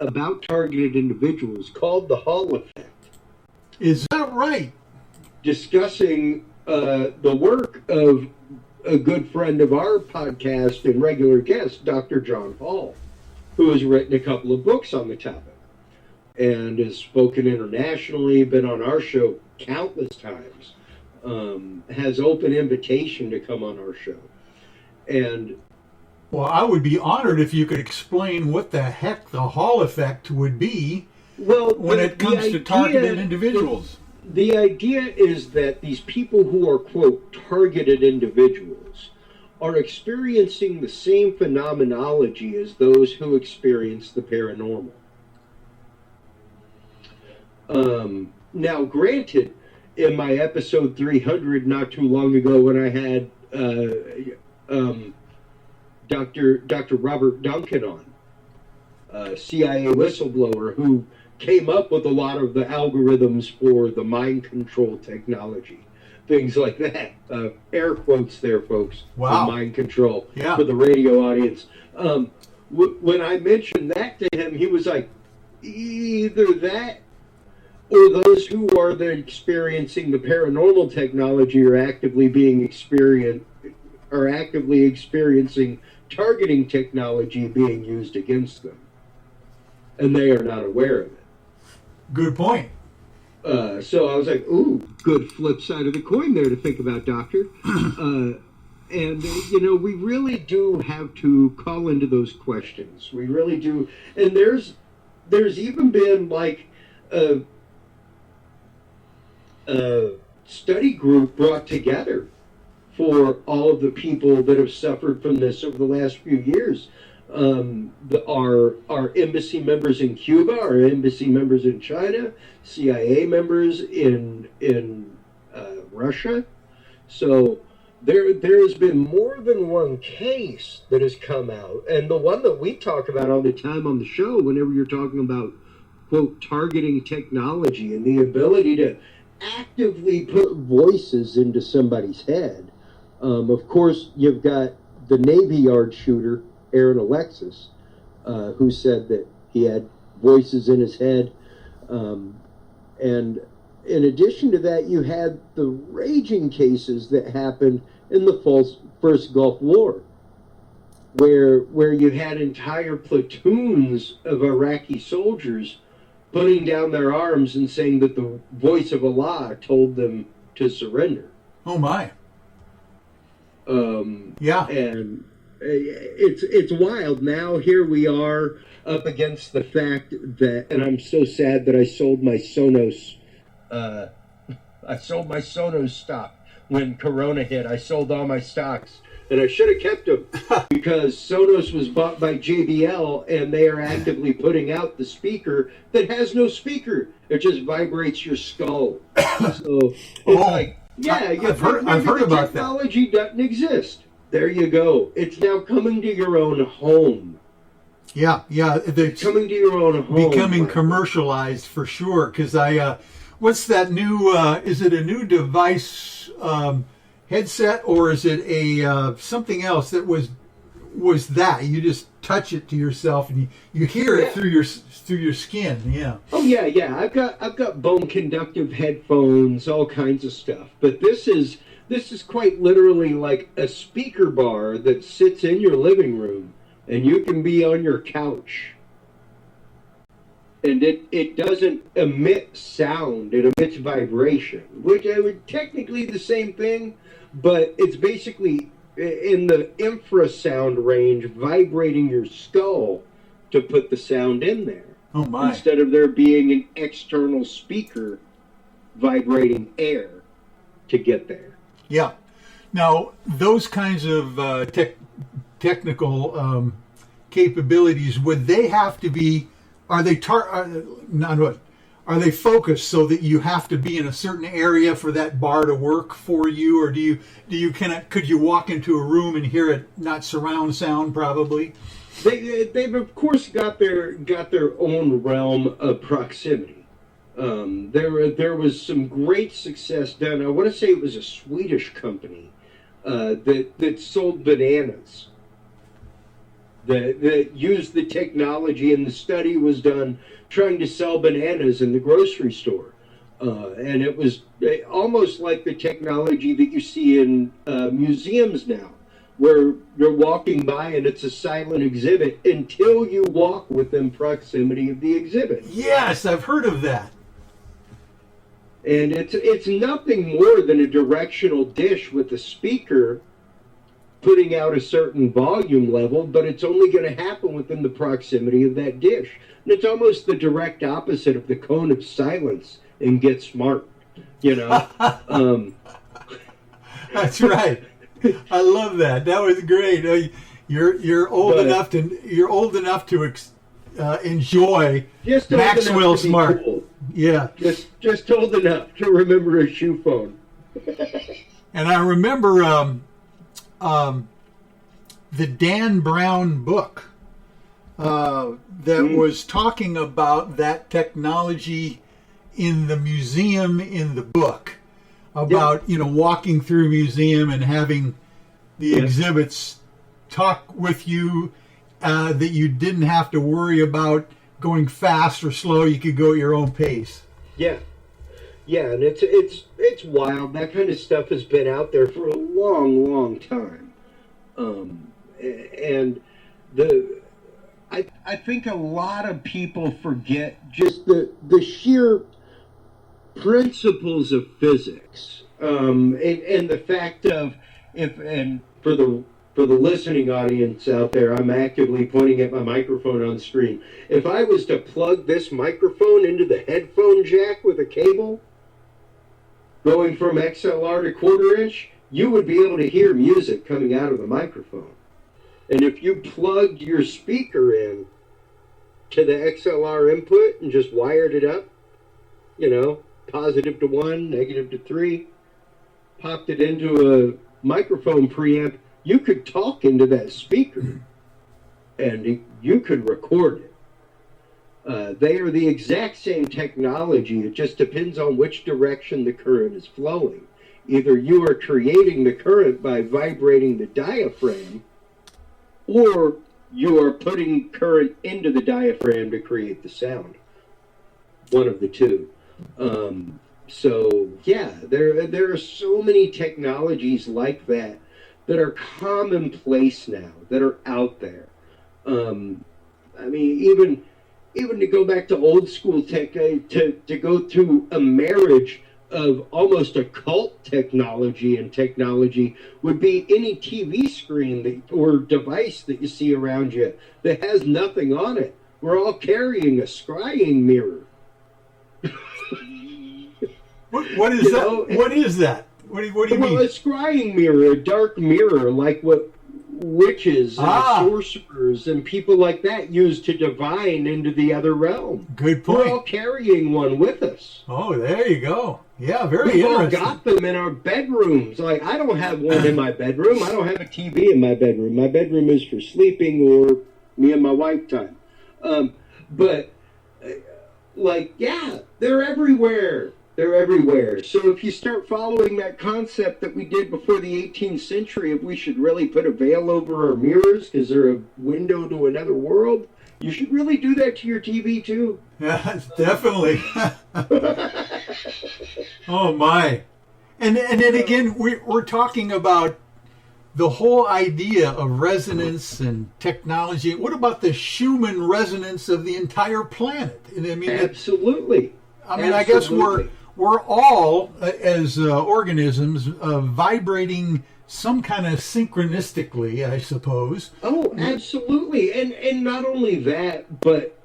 about targeted individuals called the Hall Effect. Is that right? Discussing the work of a good friend of our podcast and regular guest, Dr. John Hall, who has written a couple of books on the topic and has spoken internationally, been on our show countless times, has open invitation to come on our show. And well, I would be honored if you could explain what the heck the Hall effect would be when it comes to targeted individuals. The idea is that these people who are, quote, targeted individuals are experiencing the same phenomenology as those who experience the paranormal. Now, granted, in my episode 300 not too long ago when I had Dr. Robert Duncan on, CIA whistleblower, who came up with a lot of the algorithms for the mind control technology, things like that. Air quotes there, folks. Wow. For mind control, yeah, for the radio audience. When I mentioned that to him, he was like, either that or those who are experiencing the paranormal technology are actively experiencing targeting technology being used against them, and they are not aware of it. Good point. So I was like, ooh, good flip side of the coin there to think about, Doctor. And, we really do have to call into those questions. We really do. And there's even been like a study group brought together for all of the people that have suffered from this over the last few years. Our embassy members in Cuba, our embassy members in China, CIA members in Russia. So there has been more than one case that has come out, and the one that we talk about all the time on the show, whenever you're talking about, quote, targeting technology and the ability to actively put voices into somebody's head. Of course, you've got the Navy Yard shooter, Aaron Alexis, who said that he had voices in his head. And in addition to that, you had the raging cases that happened in the first Gulf War, where you had entire platoons of Iraqi soldiers putting down their arms and saying that the voice of Allah told them to surrender. Oh, my. Yeah. And it's wild. Now here we are up against the fact that, and I'm so sad that I sold my Sonos. I sold my Sonos stock when Corona hit. I sold all my stocks, and I should have kept them because Sonos was bought by JBL, and they are actively putting out the speaker that has no speaker. It just vibrates your skull. So it's like, yeah, I've heard about that. Technology doesn't exist. There you go. It's now coming to your own home. Yeah. Coming to your own home. Becoming commercialized for sure. Because what's that new? Is it a new device headset, or is it a something else that was that you just touch it to yourself and you hear it through your skin? Yeah. Oh yeah. I've got bone conductive headphones, all kinds of stuff. But this is quite literally like a speaker bar that sits in your living room, and you can be on your couch. And it doesn't emit sound, it emits vibration, which I would technically the same thing, but it's basically in the infrasound range, vibrating your skull to put the sound in there. Oh my. Instead of there being an external speaker vibrating air to get there. Yeah. Now, those kinds of technical capabilities, would they have to be? Are they focused so that you have to be in a certain area for that bar to work for you, or could you walk into a room and hear it, not surround sound probably? They've of course got their own realm of proximity. There was some great success done. I want to say it was a Swedish company that sold bananas. That used the technology, and the study was done trying to sell bananas in the grocery store. And it was almost like the technology that you see in museums now, where you're walking by and it's a silent exhibit until you walk within proximity of the exhibit. Yes, I've heard of that. And it's nothing more than a directional dish with a speaker putting out a certain volume level, but it's only going to happen within the proximity of that dish. And it's almost the direct opposite of the cone of silence in Get Smart, you know. That's right. I love that. That was great. You're old enough to enjoy Maxwell Smart. Cool. Yeah, just old enough to remember a shoe phone. And I remember the Dan Brown book that was talking about that technology in the museum in the book, about walking through a museum and having the exhibits talk with you, that you didn't have to worry about going fast or slow. You could go at your own pace. Yeah, and it's wild. That kind of stuff has been out there for a long time, and I think a lot of people forget just the sheer principles of physics, and the fact of for the listening audience out there, I'm actively pointing at my microphone on screen. If I was to plug this microphone into the headphone jack with a cable, going from XLR to 1/4 inch, you would be able to hear music coming out of the microphone. And if you plugged your speaker in to the XLR input and just wired it up, positive to 1, negative to 3, popped it into a microphone preamp, you could talk into that speaker and you could record it. They are the exact same technology. It just depends on which direction the current is flowing. Either you are creating the current by vibrating the diaphragm, or you are putting current into the diaphragm to create the sound. One of the two. So yeah, there are so many technologies like that are commonplace now, that are out there. I mean, even to go back to old school tech, to go through a marriage of almost occult technology and technology would be any TV screen or device that you see around you that has nothing on it. We're all carrying a scrying mirror. What is that? What is that? What do you mean? Well, a scrying mirror, a dark mirror, like what witches and sorcerers and people like that use to divine into the other realm. Good point. We're all carrying one with us. Oh, there you go. Yeah, very interesting. We've all got them in our bedrooms. Like, I don't have one in my bedroom. I don't have a TV in my bedroom. My bedroom is for sleeping or me and my wife time. But, they're everywhere. They're everywhere. So if you start following that concept that we did before the 18th century, if we should really put a veil over our mirrors because they're a window to another world, you should really do that to your TV too. Yeah, definitely. Oh my. And then again, we're talking about the whole idea of resonance and technology. What about the Schumann resonance of the entire planet? And I mean, absolutely. I guess we're all, as organisms, vibrating some kind of synchronistically, I suppose. Oh, absolutely. And not only that, but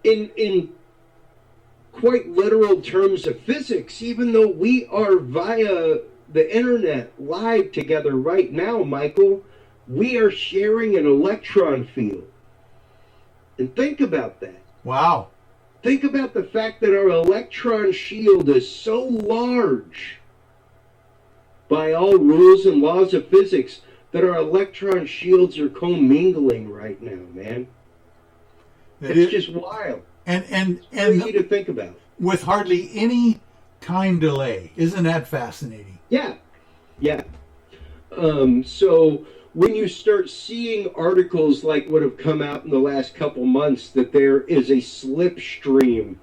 in quite literal terms of physics, even though we are via the internet live together right now, Michael, we are sharing an electron field. And think about that. Wow. Think about the fact that our electron shield is so large by all rules and laws of physics that our electron shields are commingling right now, man. It's just wild. And crazy to think about. With hardly any time delay. Isn't that fascinating? Yeah. So when you start seeing articles like what have come out in the last couple months that there is a slipstream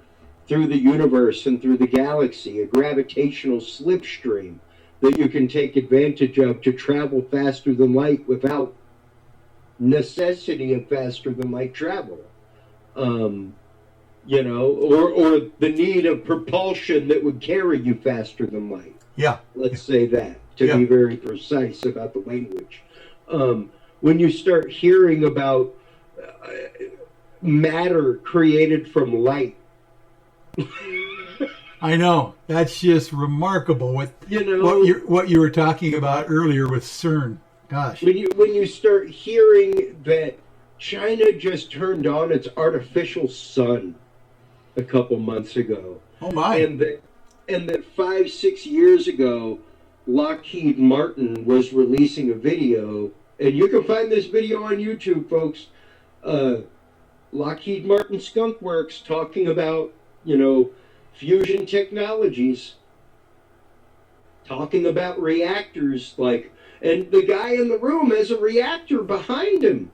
through the universe and through the galaxy, a gravitational slipstream that you can take advantage of to travel faster than light without necessity of faster than light travel. You know, or the need of propulsion that would carry you faster than light. Yeah. Let's say that, to be very precise about the language. When you start hearing about matter created from light. I know. That's just remarkable. What you were talking about earlier with CERN. Gosh. When you start hearing that China just turned on its artificial sun a couple months ago. Oh my. And that 5-6 years ago, Lockheed Martin was releasing a video, and you can find this video on YouTube, folks. Lockheed Martin Skunk Works talking about, fusion technologies, talking about reactors, and the guy in the room has a reactor behind him,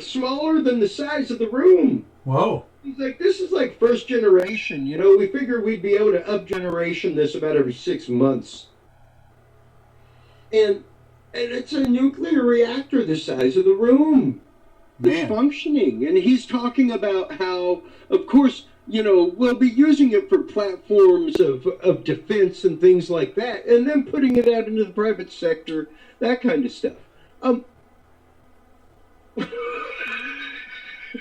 smaller than the size of the room. Whoa. He's like, this is like first generation, we figured we'd be able to up generation this about every 6 months. And it's a nuclear reactor the size of the room. It's functioning. And he's talking about how, of course, we'll be using it for platforms of defense and things like that, and then putting it out into the private sector, that kind of stuff.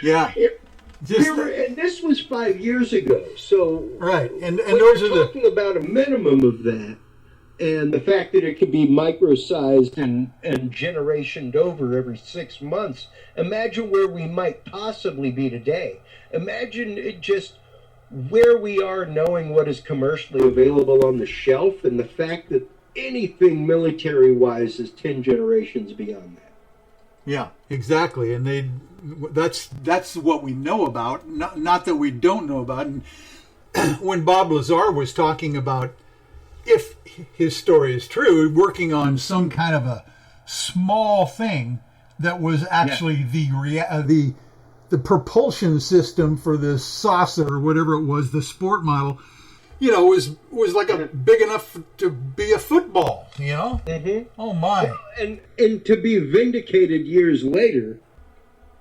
Yeah. And this was 5 years ago, so right, and those are talking about a minimum of that, and the fact that it could be micro-sized and generationed over every 6 months. Imagine where we might possibly be today. Imagine just where we are, knowing what is commercially available on the shelf, and the fact that anything military-wise is 10 generations beyond that. Yeah, exactly, and that's what we know about, not that we don't know about. And when Bob Lazar was talking about, if his story is true, working on some kind of a small thing that was actually the propulsion system for the saucer or whatever it was, the sport model, was like a big enough to be a football, Mm-hmm. Oh my. And to be vindicated years later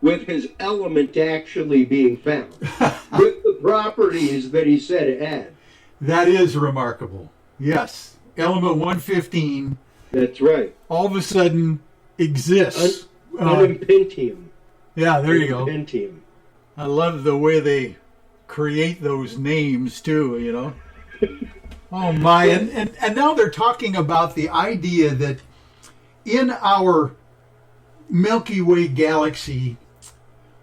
with his element actually being found with the properties that he said it had. That is remarkable. Yes. Element 115. That's right. All of a sudden exists. Unpentium. Yeah, there you go. Unpentium. I love the way they create those names too, Oh my, and now they're talking about the idea that in our Milky Way galaxy,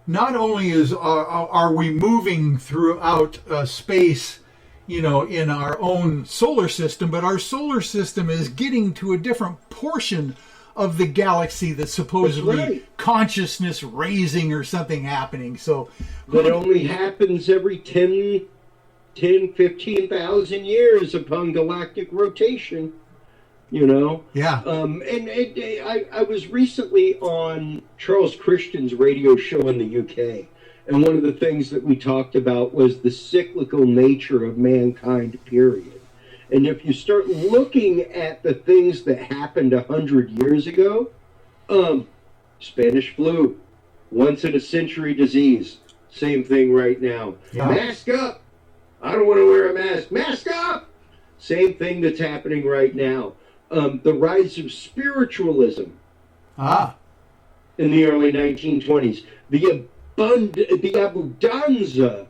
not only are we moving throughout space, in our own solar system, but our solar system is getting to a different portion of the galaxy that's supposedly consciousness raising or something happening. So that only happens every 15,000 years upon galactic rotation, Yeah. I was recently on Charles Christian's radio show in the UK, and one of the things that we talked about was the cyclical nature of mankind, period. And if you start looking at the things that happened 100 years ago, Spanish flu, once in a century disease, same thing right now. Yeah. Mask up. I don't want to wear a mask. Mask up. Same thing that's happening right now. The rise of spiritualism. In the early 1920s. The abundanza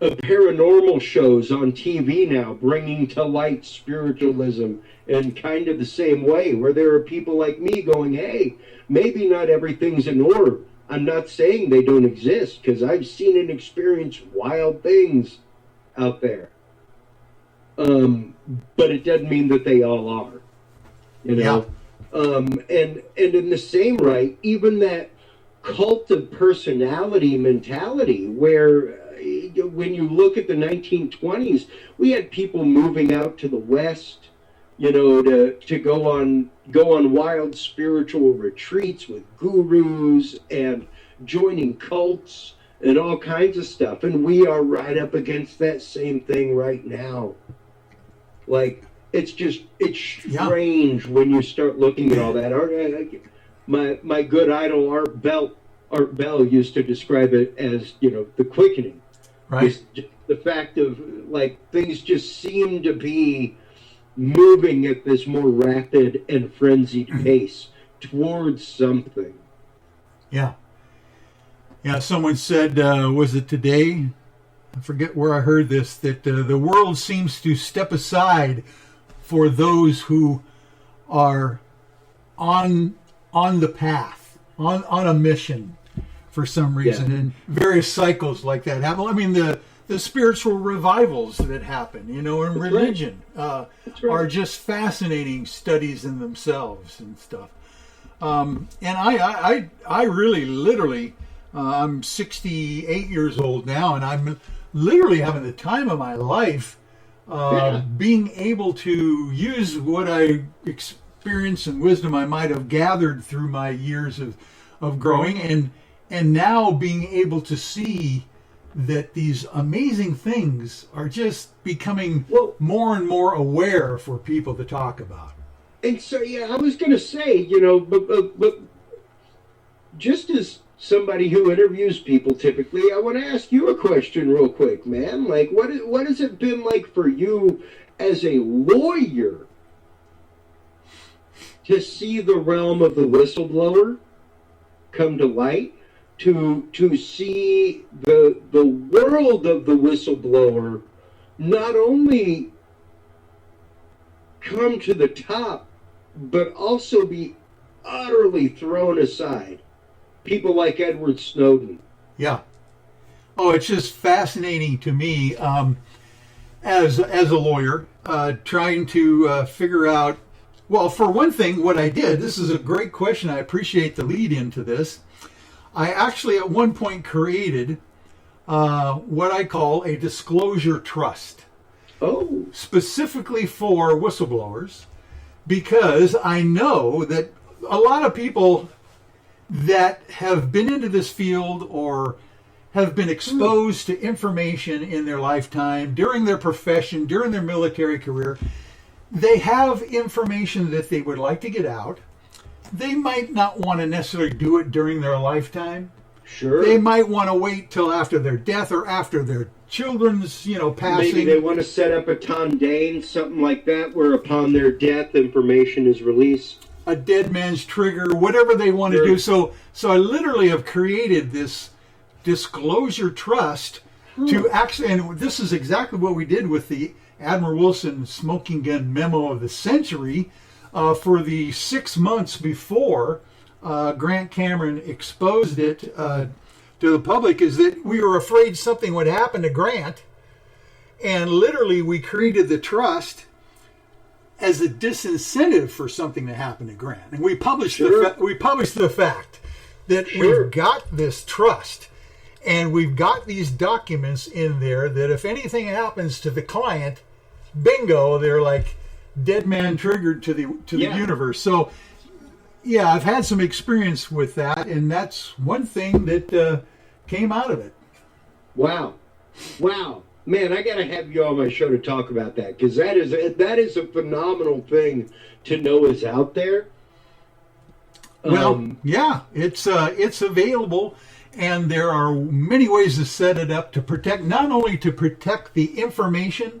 of paranormal shows on TV now, bringing to light spiritualism in kind of the same way, where there are people like me going, hey, maybe not everything's in order. I'm not saying they don't exist, because I've seen and experienced wild things out there. But it doesn't mean that they all are, Yeah. And in the same right, even that cult of personality mentality, where when you look at the 1920s, we had people moving out to the West, to go on wild spiritual retreats with gurus and joining cults and all kinds of stuff. And we are right up against that same thing right now. Like, it's strange when you start looking at all that. My good idol Art Bell used to describe it as, the quickening. Right. The fact of, like, things just seem to be moving at this more rapid and frenzied pace towards something. Yeah. Yeah, someone said, was it today? I forget where I heard this, that the world seems to step aside for those who are on the path, on a mission for some reason. And various cycles like that happen. I mean, the spiritual revivals that happen, in religion are just fascinating studies in themselves and stuff. And I really, literally, I'm 68 years old now, and I'm literally having the time of my life being able to use what I experience and wisdom I might have gathered through my years of growing, and now being able to see that these amazing things are just becoming more and more aware for people to talk about. And so, I was going to say, but just as somebody who interviews people typically, I want to ask you a question real quick, man. Like, what has it been like for you as a lawyer to see the realm of the whistleblower come to light, to see the world of the whistleblower not only come to the top, but also be utterly thrown aside? People like Edward Snowden. Yeah. Oh, it's just fascinating to me as a lawyer, trying to figure out, well, for one thing, what I did, this is a great question. I appreciate the lead into this. I actually at one point created what I call a disclosure trust. Oh. Specifically for whistleblowers, because I know that a lot of people that have been into this field or have been exposed to information in their lifetime, during their profession, during their military career, they have information that they would like to get out. They might not want to necessarily do it during their lifetime. Sure. They might want to wait till after their death or after their children's, passing. Maybe they want to set up a Tondane, something like that, where upon their death, information is released. A dead man's trigger, whatever they want to do. So I literally have created this disclosure trust to actually, and this is exactly what we did with the Admiral Wilson smoking gun memo of the century for the 6 months before Grant Cameron exposed it to the public, is that we were afraid something would happen to Grant, and literally we created the trust as a disincentive for something to happen to Grant. And we published the fact that we've got this trust and we've got these documents in there that if anything happens to the client, bingo, they're like dead man triggered to the universe. So yeah, I've had some experience with that, and that's one thing that came out of it. Wow. Man, I got to have you on my show to talk about that, because that is a phenomenal thing to know is out there. Well, yeah, it's available, and there are many ways to set it up to protect, not only to protect the information,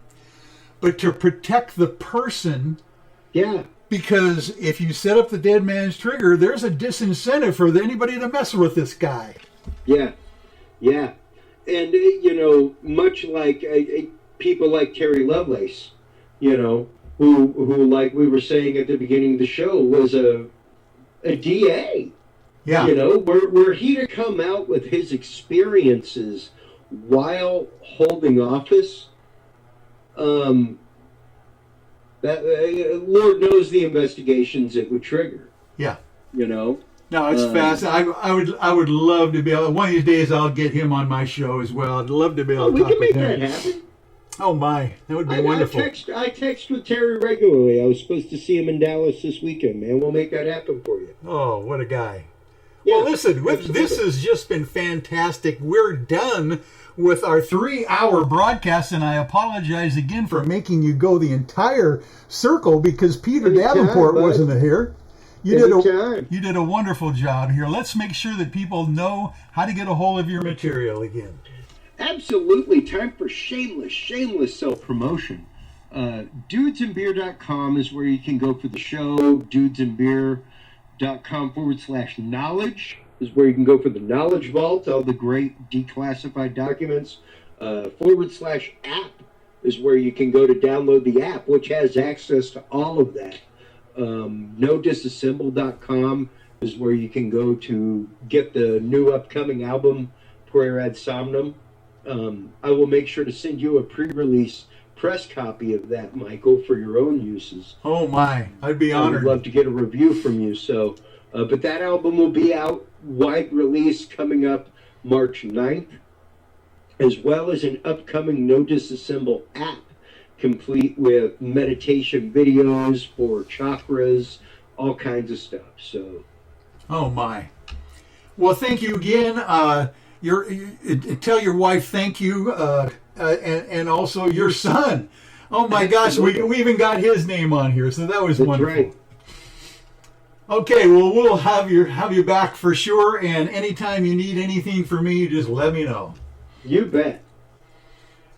but to protect the person. Yeah. Because if you set up the dead man's trigger, there's a disincentive for anybody to mess with this guy. Yeah. And, much like people like Terry Lovelace, who, like we were saying at the beginning of the show, was a DA. Yeah. Were he to come out with his experiences while holding office, that Lord knows the investigations it would trigger. Yeah. No, it's fascinating. I would love to be able. One of these days, I'll get him on my show as well. I'd love to be able to talk with him. We can make that happen. Oh my, that would be wonderful. I text with Terry regularly. I was supposed to see him in Dallas this weekend, man. We'll make that happen for you. Oh, what a guy! Well, listen, this has just been fantastic. We're done with our 3-hour broadcast, and I apologize again for making you go the entire circle because Peter Davenport wasn't here. You did a wonderful job here. Let's make sure that people know how to get a hold of your material again. Absolutely. Time for shameless self-promotion. Dudesandbeer.com is where you can go for the show. Dudesandbeer.com/knowledge is where you can go for the Knowledge Vault, all the great declassified documents. /app is where you can go to download the app, which has access to all of that. NoDisassemble.com is where you can go to get the new upcoming album, Prayer Ad Somnum. I will make sure to send you a pre-release press copy of that, Michael, for your own uses. Oh my, I'd be honored. I would love to get a review from you. So, but that album will be out, wide release, coming up March 9th, as well as an upcoming No Disassemble app, complete with meditation videos for chakras, all kinds of stuff. So, oh my. Well, thank you again. Tell your wife thank you, and also your son. Oh my gosh, we even got his name on here, so that was wonderful. Right. Okay, well, we'll have you back for sure, and anytime you need anything from me, just let me know. You bet.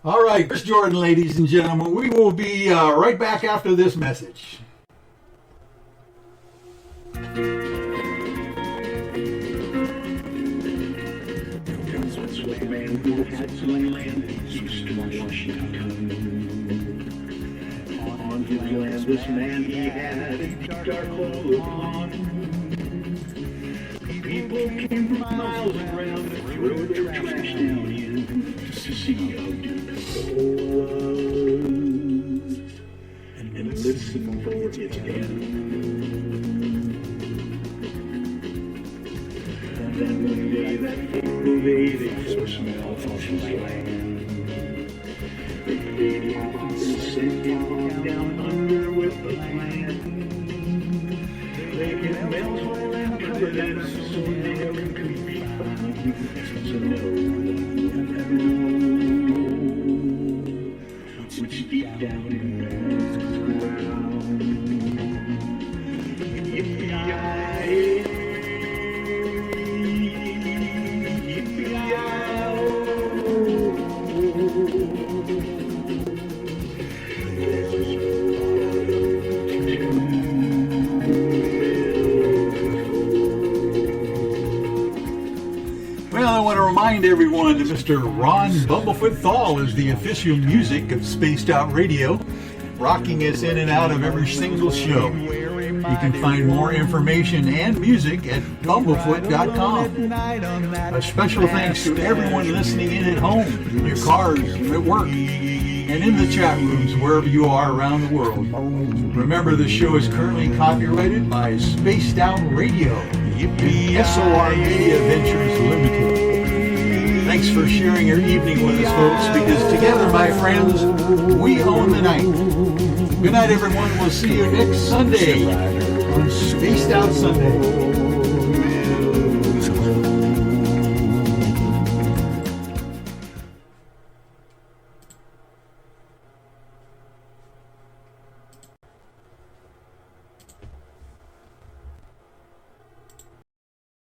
All right, Chris Jordon, ladies and gentlemen, we will be right back after this message. Who had some land east of Washington. On his land, this man, he had a dark hole upon. People came from miles around and threw their trash down in to see how beautiful it was and listen for its end. Then one day, that fateful day, they first smelled Fylth's land. They laid him off and sent him down under with the plan. They get bells all and covered and so never could be found. So no one will ever know what's deep down in man's ground. Yippee-yi-yi. Well, I want to remind everyone that Mr. Ron Bumblefoot Thal is the official music of Spaced Out Radio, rocking us in and out of every single show. You can find more information and music at bumblefoot.com. A special thanks to everyone listening in at home, in your cars, at work, and in the chat rooms wherever you are around the world. Remember, the show is currently copyrighted by Spaced Out Radio and SOR Media Ventures Limited. Thanks for sharing your evening with us, folks, because together, my friends, we own the night. Good night, everyone. We'll see you next Sunday on Spaced Out Sunday.